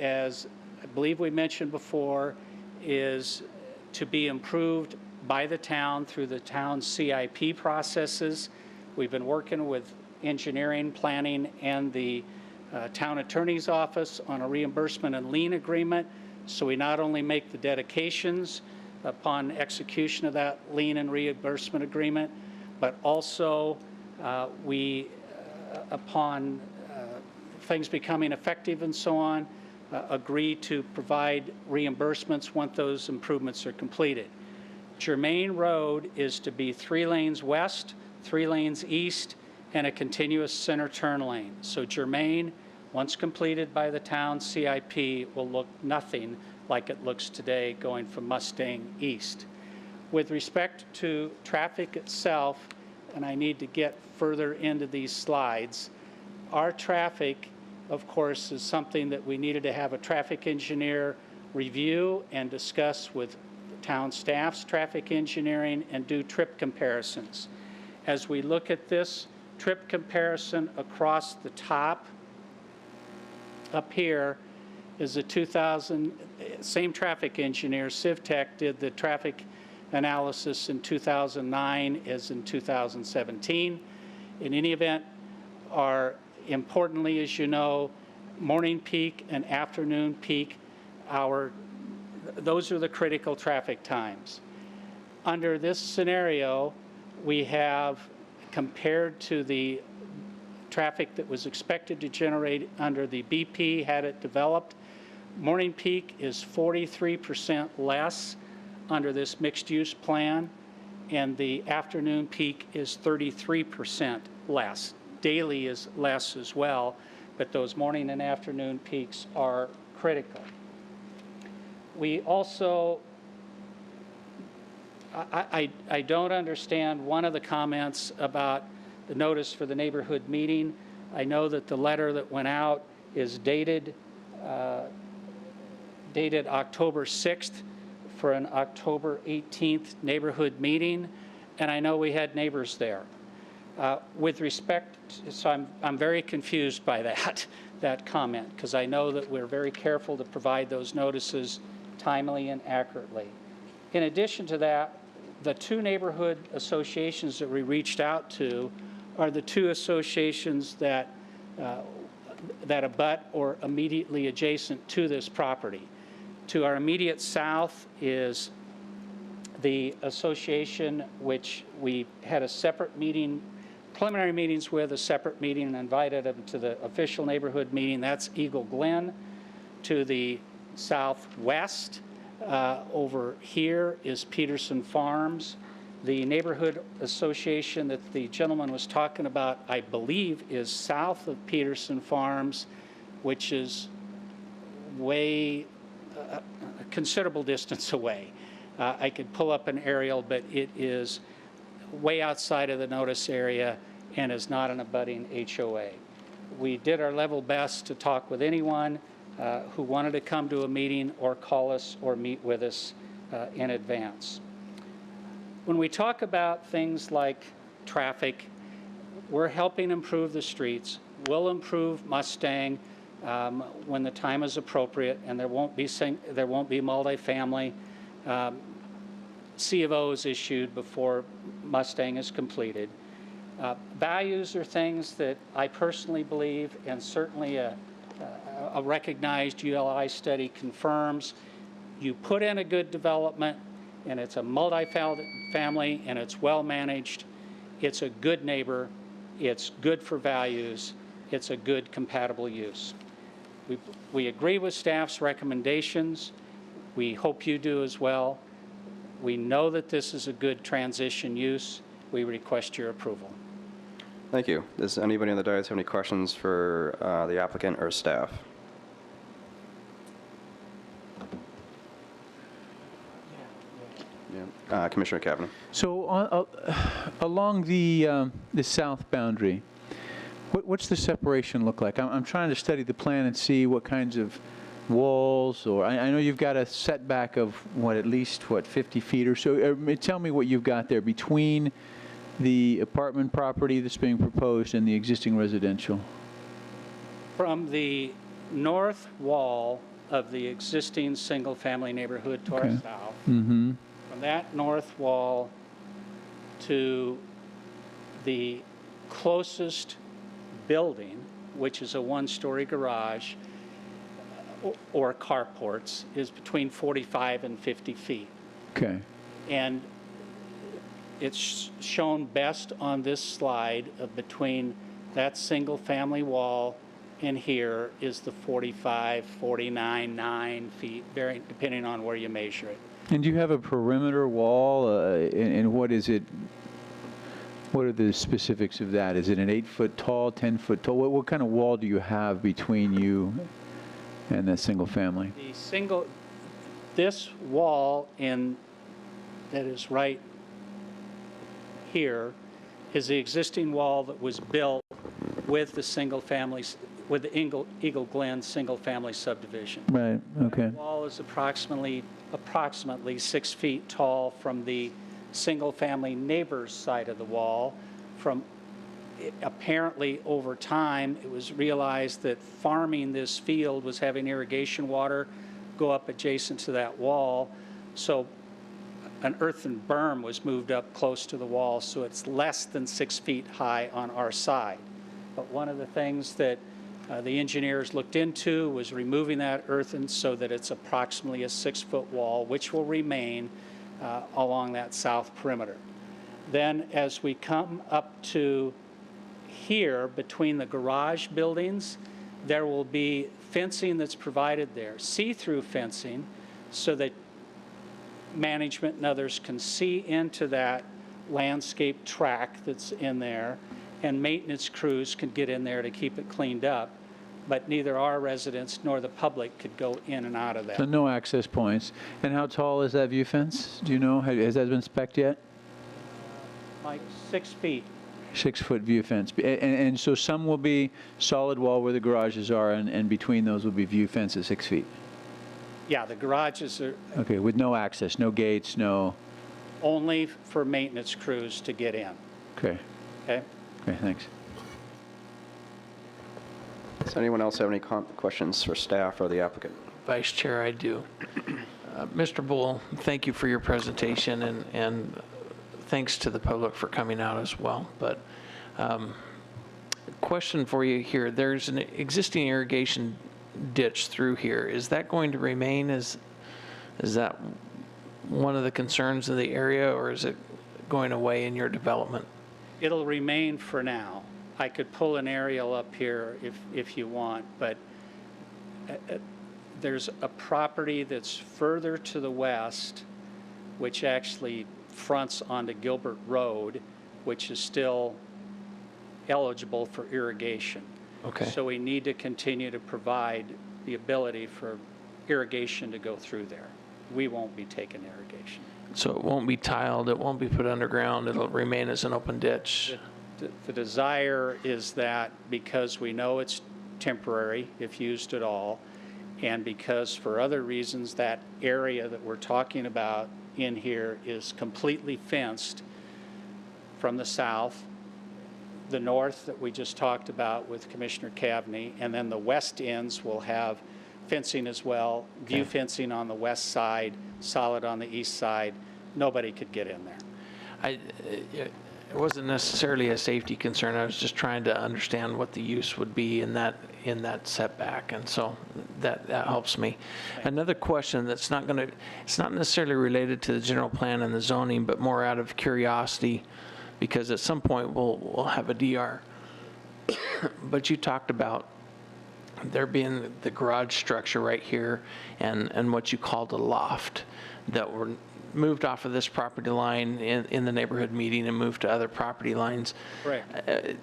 as I believe we mentioned before, is to be improved by the town through the town's CIP processes. We've been working with engineering, planning, and the town attorney's office on a reimbursement and lien agreement, so we not only make the dedications upon execution of that lien and reimbursement agreement, but also upon things becoming effective and so on, agree to provide reimbursements once those improvements are completed. Germain Road is to be 3 lanes west, 3 lanes east, and a continuous center turn lane. So Germain, once completed by the town CIP, will look nothing like it looks today going from Mustang east. With respect to traffic itself, and I need to get further into these slides, our traffic, of course, is something that we needed to have a traffic engineer review and discuss with town staff's traffic engineering and do trip comparisons. As we look at this trip comparison across the top, up here is a same traffic engineer, CivTech, did the traffic analysis in 2009 as in 2017. In any event, importantly, as you know, morning peak and afternoon peak, those are the critical traffic times. Under this scenario, we have, compared to the traffic that was expected to generate under the BP had it developed, morning peak is 43% less under this mixed-use plan, and the afternoon peak is 33% less. Daily is less as well, but those morning and afternoon peaks are critical. We also, I don't understand one of the comments about the notice for the neighborhood meeting. I know that the letter that went out is dated October 6th for an October 18th neighborhood meeting, and I know we had neighbors there. With respect, so I'm very confused by that comment, because I know that we're very careful to provide those notices timely and accurately. In addition to that, the 2 neighborhood associations that we reached out to are the 2 associations that abut or immediately adjacent to this property. To our immediate south is the association which we had a separate meeting, preliminary meetings with, a separate meeting, and invited them to the official neighborhood meeting. That's Eagle Glen. To the southwest, over here, is Peterson Farms. The neighborhood association that the gentleman was talking about, I believe, is south of Peterson Farms, which is way, considerable distance away. I could pull up an aerial, but it is way outside of the notice area and is not an abutting HOA. We did our level best to talk with anyone who wanted to come to a meeting or call us or meet with us in advance. When we talk about things like traffic, we're helping improve the streets. We'll improve Mustang when the time is appropriate, and there won't be multifamily C of O's issued before Mustang is completed. Values are things that I personally believe, and certainly a recognized ULI study confirms. You put in a good development, and it's a multifamily, and it's well managed, it's a good neighbor, it's good for values, it's a good compatible use. We agree with staff's recommendations. We hope you do as well. We know that this is a good transition use. We request your approval. Thank you. Does anybody on the dais have any questions for the applicant or staff? Yeah. Commissioner Kavanaugh. So along the south boundary, what's the separation look like? I'm trying to study the plan and see what kinds of walls, or I know you've got a setback of at least 50 feet or so. Tell me what you've got there between the apartment property that's being proposed and the existing residential. From the north wall of the existing single-family neighborhood to our south, from that north wall to the closest building, which is a one-story garage or carports, is between 45 and 50 feet. Okay. And it's shown best on this slide of between that single-family wall and here is the 45, 49, 9 feet, depending on where you measure it. And do you have a perimeter wall, and what is it? What are the specifics of that? Is it an 8-foot tall, 10-foot tall? What kind of wall do you have between you and that single family? This wall that is right here is the existing wall that was built with the single families, with the Eagle Glen single family subdivision. Right, okay. The wall is approximately 6 feet tall from the single family neighbor's side of the wall. Apparently over time it was realized that farming this field was having irrigation water go up adjacent to that wall, so an earthen berm was moved up close to the wall, so it's less than 6 feet high on our side. But one of the things that the engineers looked into was removing that earthen so that it's approximately a 6-foot wall, which will remain along that south perimeter. Then as we come up to here, between the garage buildings, there will be fencing that's provided there, see-through fencing, so that management and others can see into that landscape track that's in there, and maintenance crews can get in there to keep it cleaned up, but neither our residents nor the public could go in and out of that. So no access points. And how tall is that view fence? Do you know? Has that been spec'd yet? Like 6 feet. 6-foot view fence. And so some will be solid wall where the garages are, and between those will be view fence at 6 feet. Yeah, the garages are Okay, with no access, no gates, no... only for maintenance crews to get in. Okay. Okay? Okay, thanks. Does anyone else have any questions for staff or the applicant? Vice Chair, I do. Mr. Bull, thank you for your presentation, and thanks to the public for coming out as well. But question for you here, there's an existing irrigation ditch through here. Is that going to remain? Is that one of the concerns of the area, or is it going away in your development? It'll remain for now. I could pull an aerial up here if you want, but there's a property that's further to the west, which actually fronts onto Gilbert Road, which is still eligible for irrigation. Okay. So we need to continue to provide the ability for irrigation to go through there. we won't be taking irrigation. So it won't be tiled, it won't be put underground, it'll remain as an open ditch? The desire is that because we know it's temporary, if used at all, and because for other reasons that area that we're talking about in here is completely fenced from the south, the north that we just talked about with Commissioner Cavney, and then the west ends will have fencing as well, view fencing on the west side, solid on the east side. Nobody could get in there. It wasn't necessarily a safety concern. I was just trying to understand what the use would be in that setback, and so that helps me. Another question that's it's not necessarily related to the general plan and the zoning, but more out of curiosity, because at some point we'll have a DR. But you talked about there being the garage structure right here and what you called a loft that were moved off of this property line in the neighborhood meeting and moved to other property lines. Correct.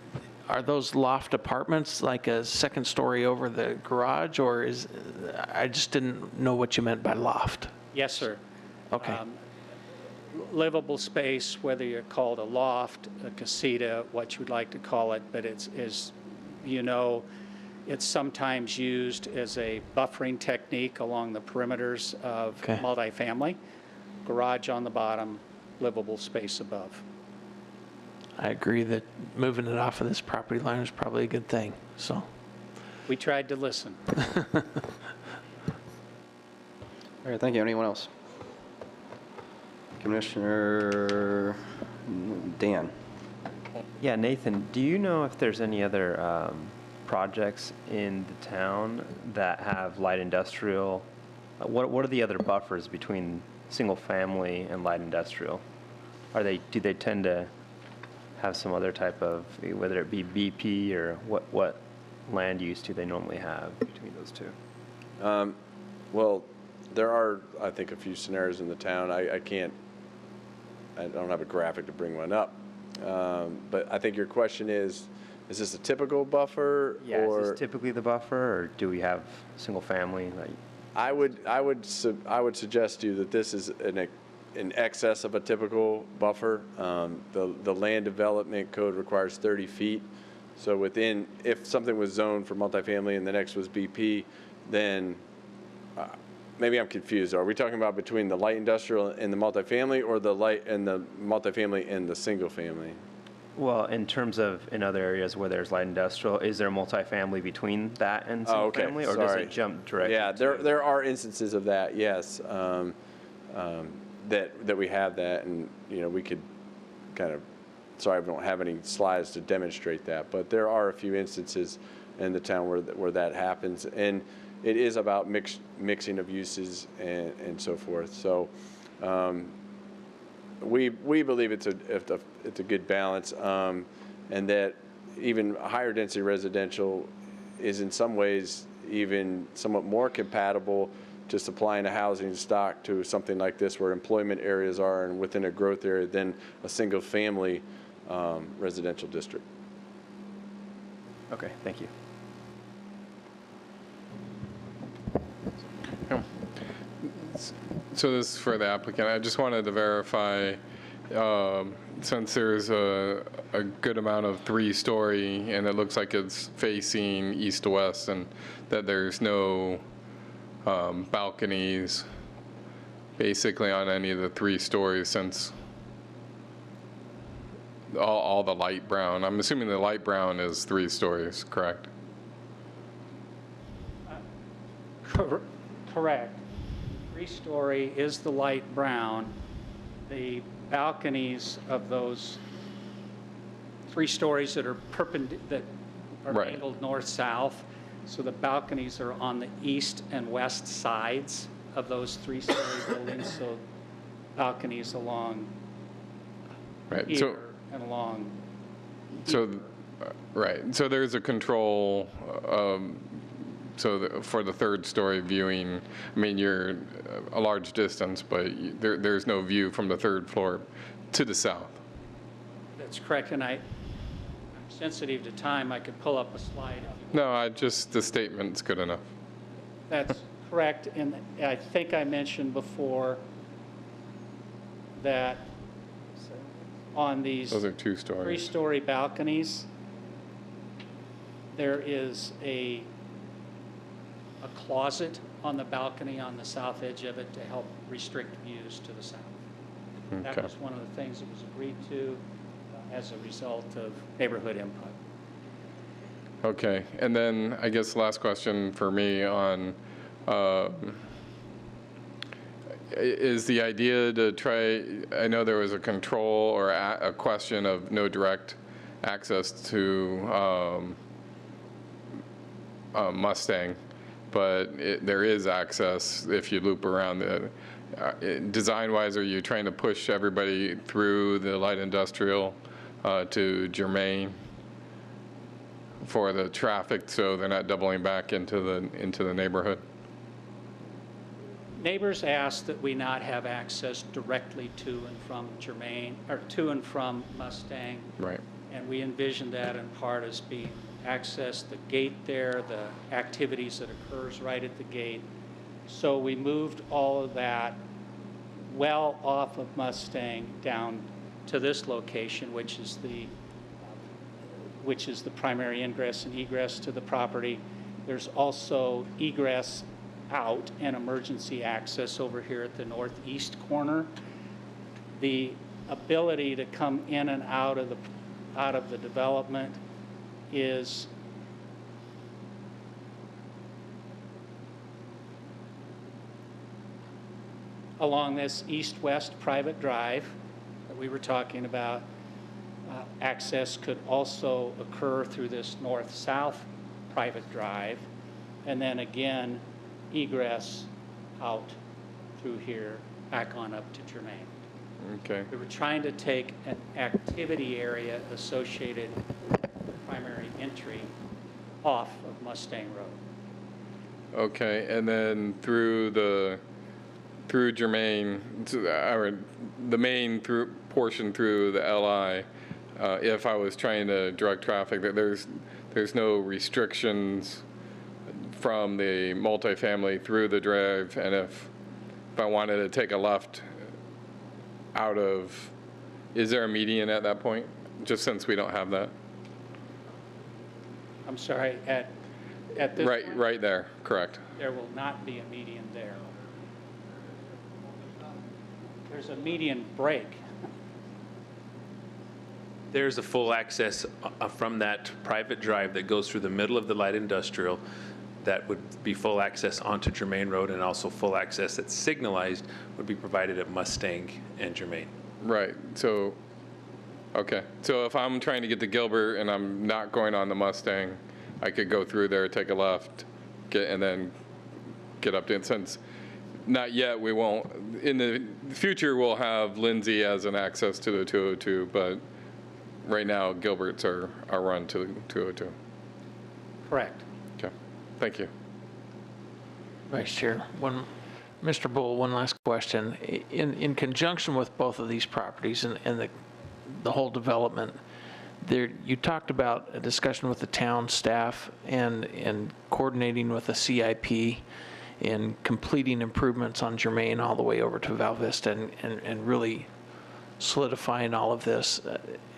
Are those loft apartments like a second story over the garage, or I just didn't know what you meant by loft? Yes, sir. Okay. Livable space, whether you call it a loft, a casita, what you would like to call it, but it's sometimes used as a buffering technique along the perimeters of multifamily. Garage on the bottom, livable space above. I agree that moving it off of this property line is probably a good thing, so. We tried to listen. All right, thank you. Anyone else? Commissioner Dan. Yeah, Nathan, do you know if there's any other projects in the town that have light industrial? What are the other buffers between single family and light industrial? Do they tend to have some other type of, whether it be BP or what land use do they normally have between those two? Well, there are, I think, a few scenarios in the town. I don't have a graphic to bring one up. But I think your question is this a typical buffer? Yeah, or is this typically the buffer, or do we have single family? I would suggest to you that this is in excess of a typical buffer. The land development code requires 30 feet. So if something was zoned for multifamily and the next was BP, then maybe I'm confused. Are we talking about between the light industrial and the multifamily, or the light and the multifamily and the single family? Well, in terms of in other areas where there's light industrial, is there multifamily between that and single family, or does it jump directly? Yeah, there are instances of that, yes, that we have that, and we could kind of. Sorry, we don't have any slides to demonstrate that, but there are a few instances in the town where that happens, and it is about mixing of uses and so forth. So. We believe it's a good balance, and that even higher density residential is in some ways even somewhat more compatible to supplying a housing stock to something like this, where employment areas are and within a growth area, than a single family residential district. Okay, thank you. So this is for the applicant. I just wanted to verify, since there's a good amount of 3-story and it looks like it's facing east to west, and that there's no balconies basically on any of the 3 stories, since all the light brown. I'm assuming the light brown is 3 stories, correct? Correct. 3-story is the light brown. The balconies of those 3 stories that are that are angled north-south, so the balconies are on the east and west sides of those 3-story buildings. So balconies along here and along. So, right. So there's a control. So for the 3rd-story viewing, I mean, you're a large distance, but there's no view from the 3rd floor to the south. That's correct, and I'm sensitive to time. I could pull up a slide. No, the statement's good enough. That's correct, and I think I mentioned before that on these Those are 2 stories. 3-story balconies, there is a closet on the balcony on the south edge of it to help restrict views to the south. That Okay. was one of the things that was agreed to as a result of neighborhood input. Okay, and then I guess last question for me on, is the idea to try, I know there was a control or a question of no direct access to Mustang, but there is access if you loop around the, design-wise, are you trying to push everybody through the light industrial to Germain for the traffic so they're not doubling back into the neighborhood? Neighbors asked that we not have access directly to and from Germain, or to and from Mustang. Right. And we envision that in part as being access, the gate there, the activities that occurs right at the gate. So we moved all of that well off of Mustang down to this location, which is the primary ingress and egress to the property. There's also egress out and emergency access over here at the northeast corner. The ability to come in and out of the development is along this east-west private drive that we were talking about. Access could also occur through this north-south private drive, and then again egress out through here back on up to Germain. Okay. We were trying to take an activity area associated with the primary entry off of Mustang Road. Okay, and then through Germain, or the main portion through the LI, if I was trying to direct traffic, there's no restrictions from the multifamily through the drive, and if I wanted to take a left out of, is there a median at that point? Just since we don't have that. I'm sorry, at this point, Right there, correct. there will not be a median there. There's a median break. There's a full access from that private drive that goes through the middle of the light industrial. That would be full access onto Germain Road, and also full access that's signalized would be provided at Mustang and Germain. Right, so, okay. So if I'm trying to get to Gilbert and I'm not going on the Mustang, I could go through there, take a left, and then get up to, since not yet, we won't. In the future, we'll have Lindsay as an access to the 202, but right now, Gilbert's our run to the 202. Correct. Okay, thank you. Vice Chair, Mr. Bull, one last question. In conjunction with both of these properties and the whole development, you talked about a discussion with the town staff and coordinating with the CIP and completing improvements on Germain all the way over to Val Vista and really solidifying all of this.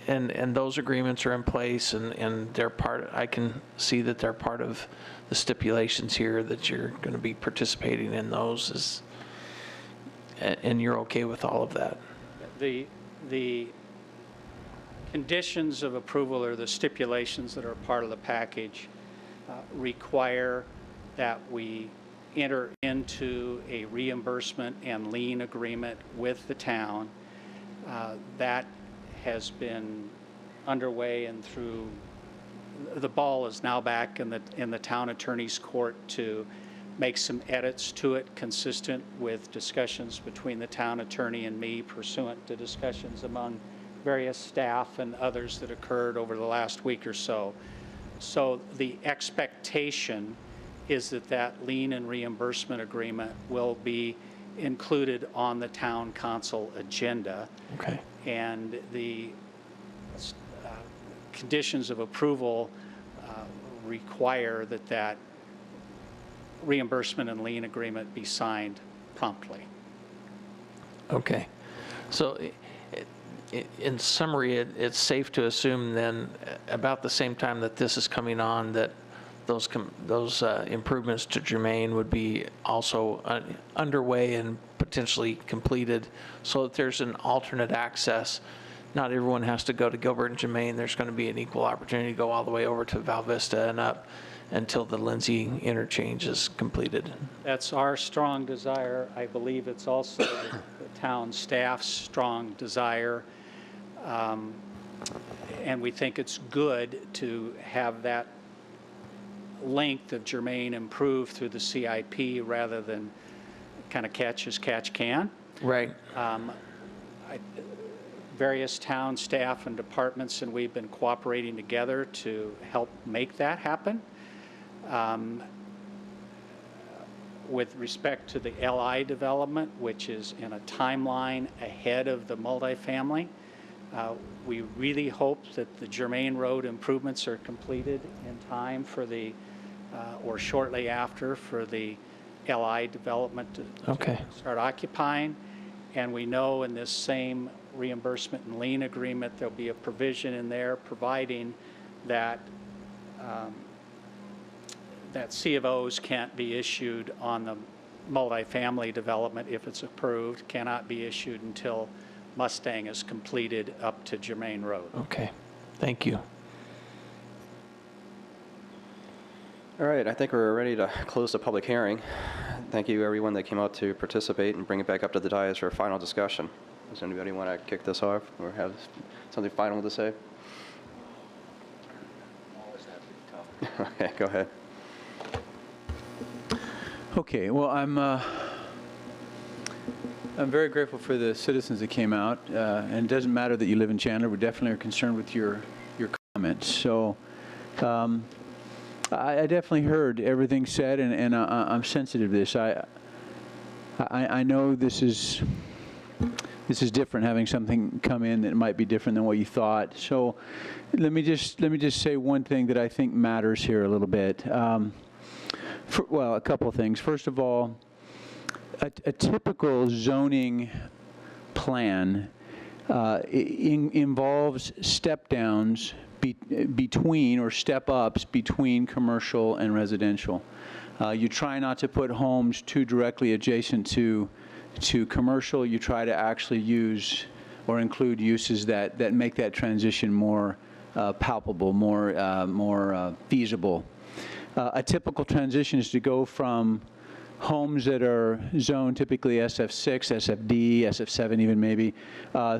And those agreements are in place, and they're part, I can see that they're part of the stipulations here, that you're going to be participating in those, and you're okay with all of that? The conditions of approval, or the stipulations that are part of the package, require that we enter into a reimbursement and lien agreement with the town. That has been underway, and through, the ball is now back in the town attorney's court to make some edits to it consistent with discussions between the town attorney and me, pursuant to discussions among various staff and others that occurred over the last week or so. So the expectation is that lien and reimbursement agreement will be included on the town council agenda. Okay. And the conditions of approval require that reimbursement and lien agreement be signed promptly. Okay. So in summary, it's safe to assume then about the same time that this is coming on that those improvements to Germain would be also underway and potentially completed so that there's an alternate access. Not everyone has to go to Gilbert and Germain. There's going to be an equal opportunity to go all the way over to Val Vista and up until the Lindsay interchange is completed. That's our strong desire. I believe it's also the town staff's strong desire. And we think it's good to have that length of Germain improved through the CIP rather than kind of catch as catch can. Right. Various town staff and departments and we've been cooperating together to help make that happen. With respect to the LI development, which is in a timeline ahead of the multifamily, we really hope that the Germain Road improvements are completed in time for the, or shortly after, for the LI development to start occupying. And we know in this same reimbursement and lien agreement, there'll be a provision in there providing that that C of Os can't be issued on the multifamily development if it's approved, cannot be issued until Mustang is completed up to Germain Road. Okay, thank you. All right, I think we're ready to close the public hearing. Thank you, everyone that came out to participate and bring it back up to the dais for a final discussion. Does anybody want to kick this off or have something final to say? Okay, go ahead. Okay, well, I'm very grateful for the citizens that came out, and it doesn't matter that you live in Chandler. We definitely are concerned with your comments. So I definitely heard everything said, and I'm sensitive to this. I know this is different, having something come in that might be different than what you thought. So let me just say one thing that I think matters here a little bit. Well, a couple of things. First of all, a typical zoning plan involves step downs between or step ups between commercial and residential. You try not to put homes too directly adjacent to commercial. You try to actually use or include uses that make that transition more palpable, more feasible. A typical transition is to go from homes that are zoned typically SF6, SFD, SF7 even maybe,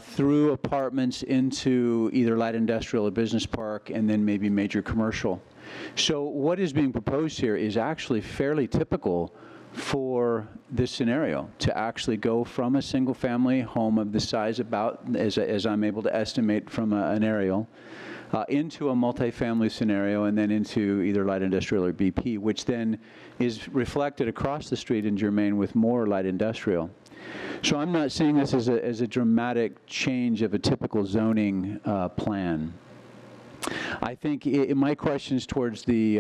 through apartments into either light industrial or business park, and then maybe major commercial. So what is being proposed here is actually fairly typical for this scenario, to actually go from a single-family home of the size about, as I'm able to estimate from an aerial, into a multifamily scenario, and then into either light industrial or BP, which then is reflected across the street in Germain with more light industrial. So I'm not seeing this as a dramatic change of a typical zoning plan. I think my questions towards the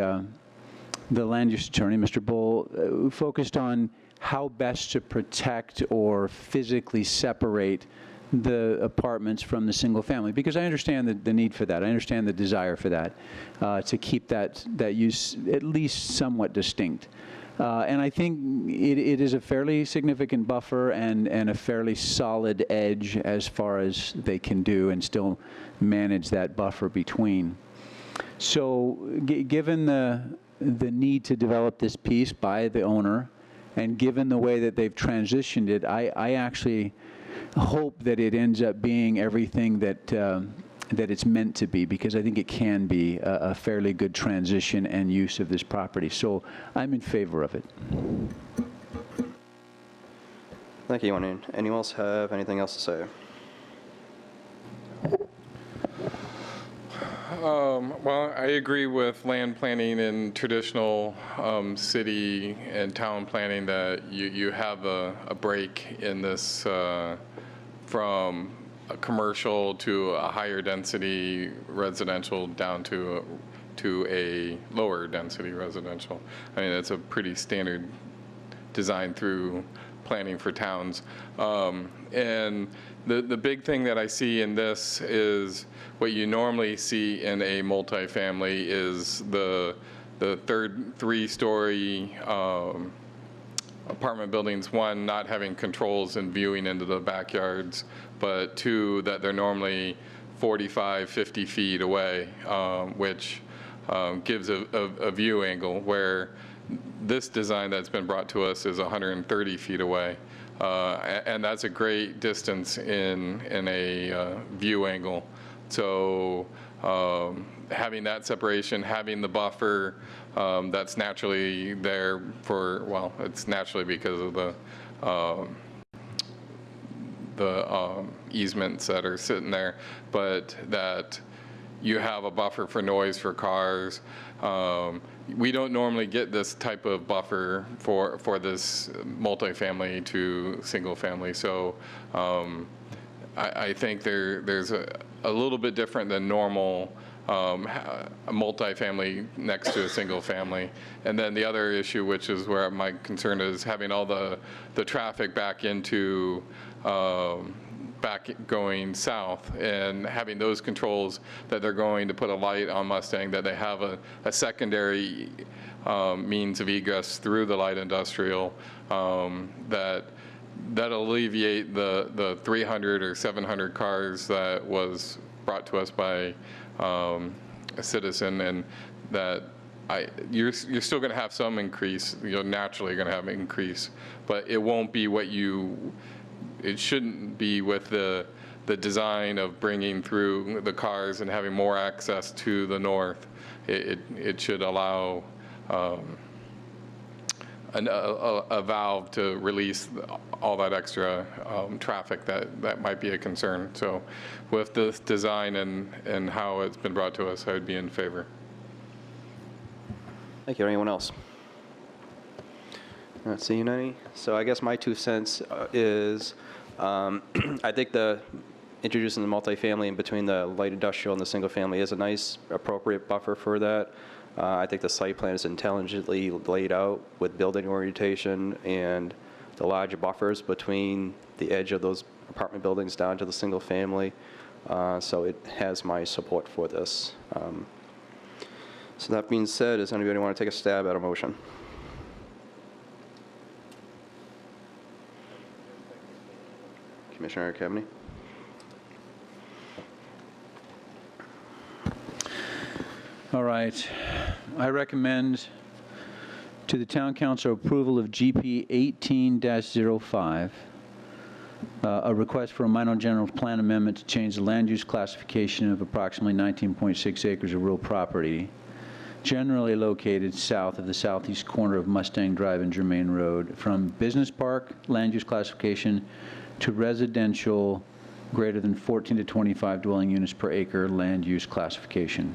land use attorney, Mr. Bull, focused on how best to protect or physically separate the apartments from the single family, because I understand the need for that. I understand the desire for that, to keep that use at least somewhat distinct. And I think it is a fairly significant buffer and a fairly solid edge as far as they can do and still manage that buffer between. So given the need to develop this piece by the owner, and given the way that they've transitioned it, I actually hope that it ends up being everything that it's meant to be, because I think it can be a fairly good transition and use of this property. So I'm in favor of it. Thank you, Juan. Anyone else have anything else to say? Well, I agree with land planning and traditional city and town planning that you have a break in this from a commercial to a higher density residential down to to a lower density residential. I mean, that's a pretty standard design through planning for towns. And the big thing that I see in this is what you normally see in a multifamily is the third 3-story apartment buildings, one, not having controls and viewing into the backyards, but two, that they're normally 45, 50 feet away, which gives a view angle, where this design that's been brought to us is 130 feet away. And that's a great distance in a view angle. So having that separation, having the buffer that's naturally there for, well, it's naturally because of the easements that are sitting there, but that you have a buffer for noise for cars. We don't normally get this type of buffer for this multifamily to single family. So I think there's a little bit different than normal a multifamily next to a single family. And then the other issue, which is where my concern is, having all the traffic back into back going south, and having those controls that they're going to put a light on Mustang, that they have a secondary means of egress through the light industrial, that'll alleviate the 300 or 700 cars that was brought to us by a citizen, and that you're still going to have some increase. You're naturally going to have an increase, but it won't be what it shouldn't be with the design of bringing through the cars and having more access to the north. It should allow a valve to release all that extra traffic that might be a concern. So with this design and how it's been brought to us, I would be in favor. Thank you. Anyone else? Not seeing any. So I guess my 2 cents is I think introducing the multifamily in between the light industrial and the single family is a nice, appropriate buffer for that. I think the site plan is intelligently laid out with building orientation and the larger buffers between the edge of those apartment buildings down to the single family. So it has my support for this. So that being said, does anybody want to take a stab at a motion? Commissioner Kemeny? All right. I recommend to the Town Council approval of GP 18-05, a request for a minor general plan amendment to change the land use classification of approximately 19.6 acres of real property, generally located south of the southeast corner of Mustang Drive and Germain Road, from business park land use classification to residential greater than 14 to 25 dwelling units per acre land use classification.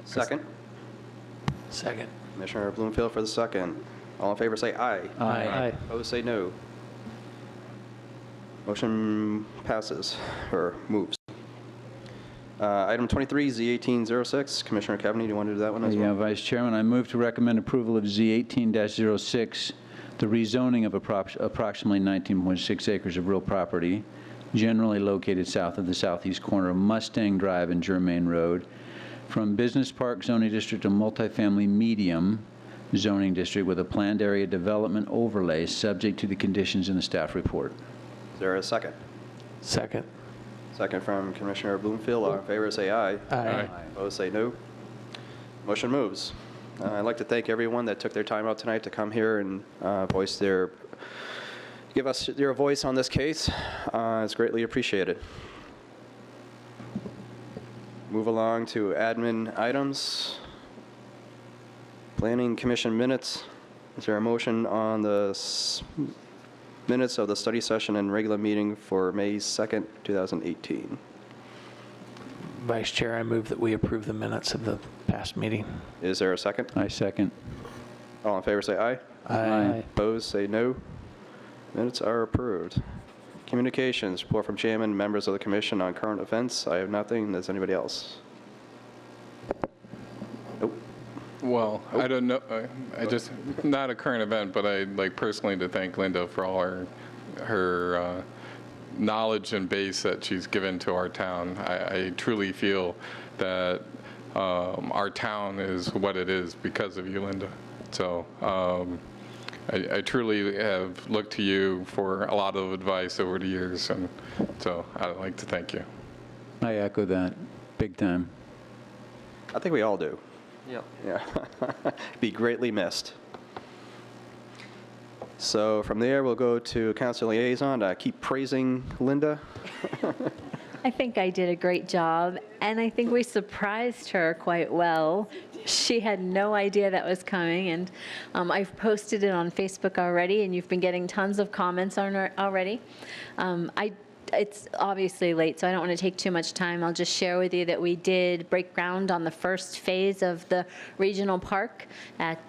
Second. Second. Commissioner Bloomfield for the second. All in favor say aye. Aye. Opposed say no. Motion passes, or moves. Item 23, Z1806. Commissioner Kemeny, do you want to do that one as well? Yeah, Vice Chairman, I move to recommend approval of Z18-06, the rezoning of approximately 19.6 acres of real property, generally located south of the southeast corner of Mustang Drive and Germain Road, from Business Park zoning district to multifamily medium zoning district with a planned area development overlay subject to the conditions in the staff report. Is there a second? Second. Second from Commissioner Bloomfield. All in favor say aye. Aye. Opposed say no. Motion moves. I'd like to thank everyone that took their time out tonight to come here and give us their voice on this case. It's greatly appreciated. Move along to admin items. Planning Commission minutes. Is there a motion on the minutes of the study session and regular meeting for May 2nd, 2018? Vice Chair, I move that we approve the minutes of the past meeting. Is there a second? I second. All in favor say aye. Aye. Opposed say no. Minutes are approved. Communications, report from chairman, members of the commission on current events. I have nothing. Does anybody else? Well, I don't know, I just, not a current event, but I'd like personally to thank Linda for all her knowledge and base that she's given to our town. I truly feel that our town is what it is because of you, Linda. So I truly have looked to you for a lot of advice over the years, and so I'd like to thank you. I echo that, big time. I think we all do. Yep. Yeah. Be greatly missed. So from there, we'll go to council liaison. Keep praising Linda. I think I did a great job, and I think we surprised her quite well. She had no idea that was coming, and I've posted it on Facebook already, and you've been getting tons of comments on it already. It's obviously late, so I don't want to take too much time. I'll just share with you that we did break ground on the first phase of the regional park at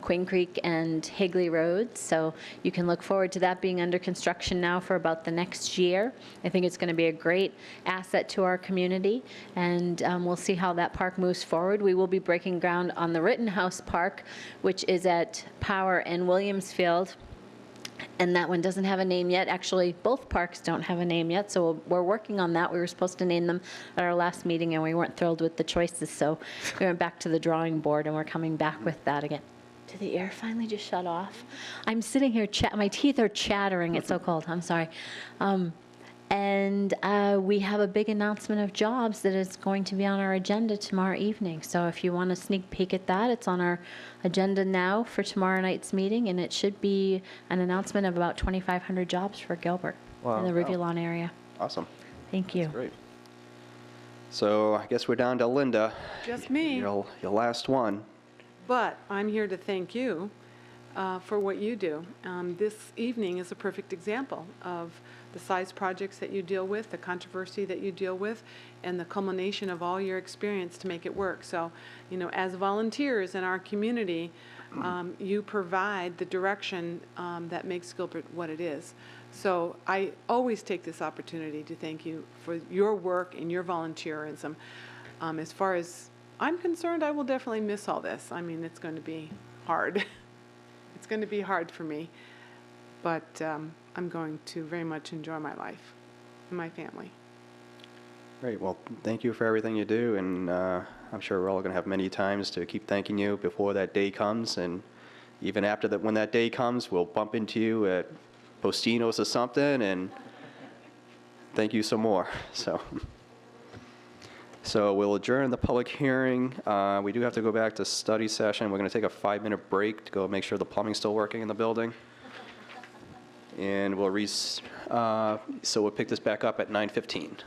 Queen Creek and Higley Roads. So you can look forward to that being under construction now for about the next year. I think it's going to be a great asset to our community, and we'll see how that park moves forward. We will be breaking ground on the Rittenhouse Park, which is at Power and Williamsfield. And that one doesn't have a name yet. Actually, both parks don't have a name yet, so we're working on that. We were supposed to name them at our last meeting, and we weren't thrilled with the choices, so we went back to the drawing board, and we're coming back with that again. Did the air finally just shut off? I'm sitting here, my teeth are chattering. It's so cold. I'm sorry. And we have a big announcement of jobs that is going to be on our agenda tomorrow evening. So if you want a sneak peek at that, it's on our agenda now for tomorrow night's meeting, and it should be an announcement of about 2,500 jobs for Gilbert in the Riviera area. Awesome. Thank you. That's great. So I guess we're down to Linda. Just me. Your last one. But I'm here to thank you for what you do. This evening is a perfect example of the size projects that you deal with, the controversy that you deal with, and the culmination of all your experience to make it work. So, you know, as volunteers in our community, you provide the direction that makes Gilbert what it is. So I always take this opportunity to thank you for your work and your volunteerism. As far as I'm concerned, I will definitely miss all this. I mean, it's going to be hard. It's going to be hard for me, but I'm going to very much enjoy my life and my family. Great. Well, thank you for everything you do, and I'm sure we're all going to have many times to keep thanking you before that day comes, and even after that, when that day comes, we'll bump into you at Postino's or something, and thank you some more. So we'll adjourn the public hearing. We do have to go back to study session. We're going to take a 5-minute break to go make sure the plumbing's still working in the building. And we'll so we'll pick this back up at 9:15.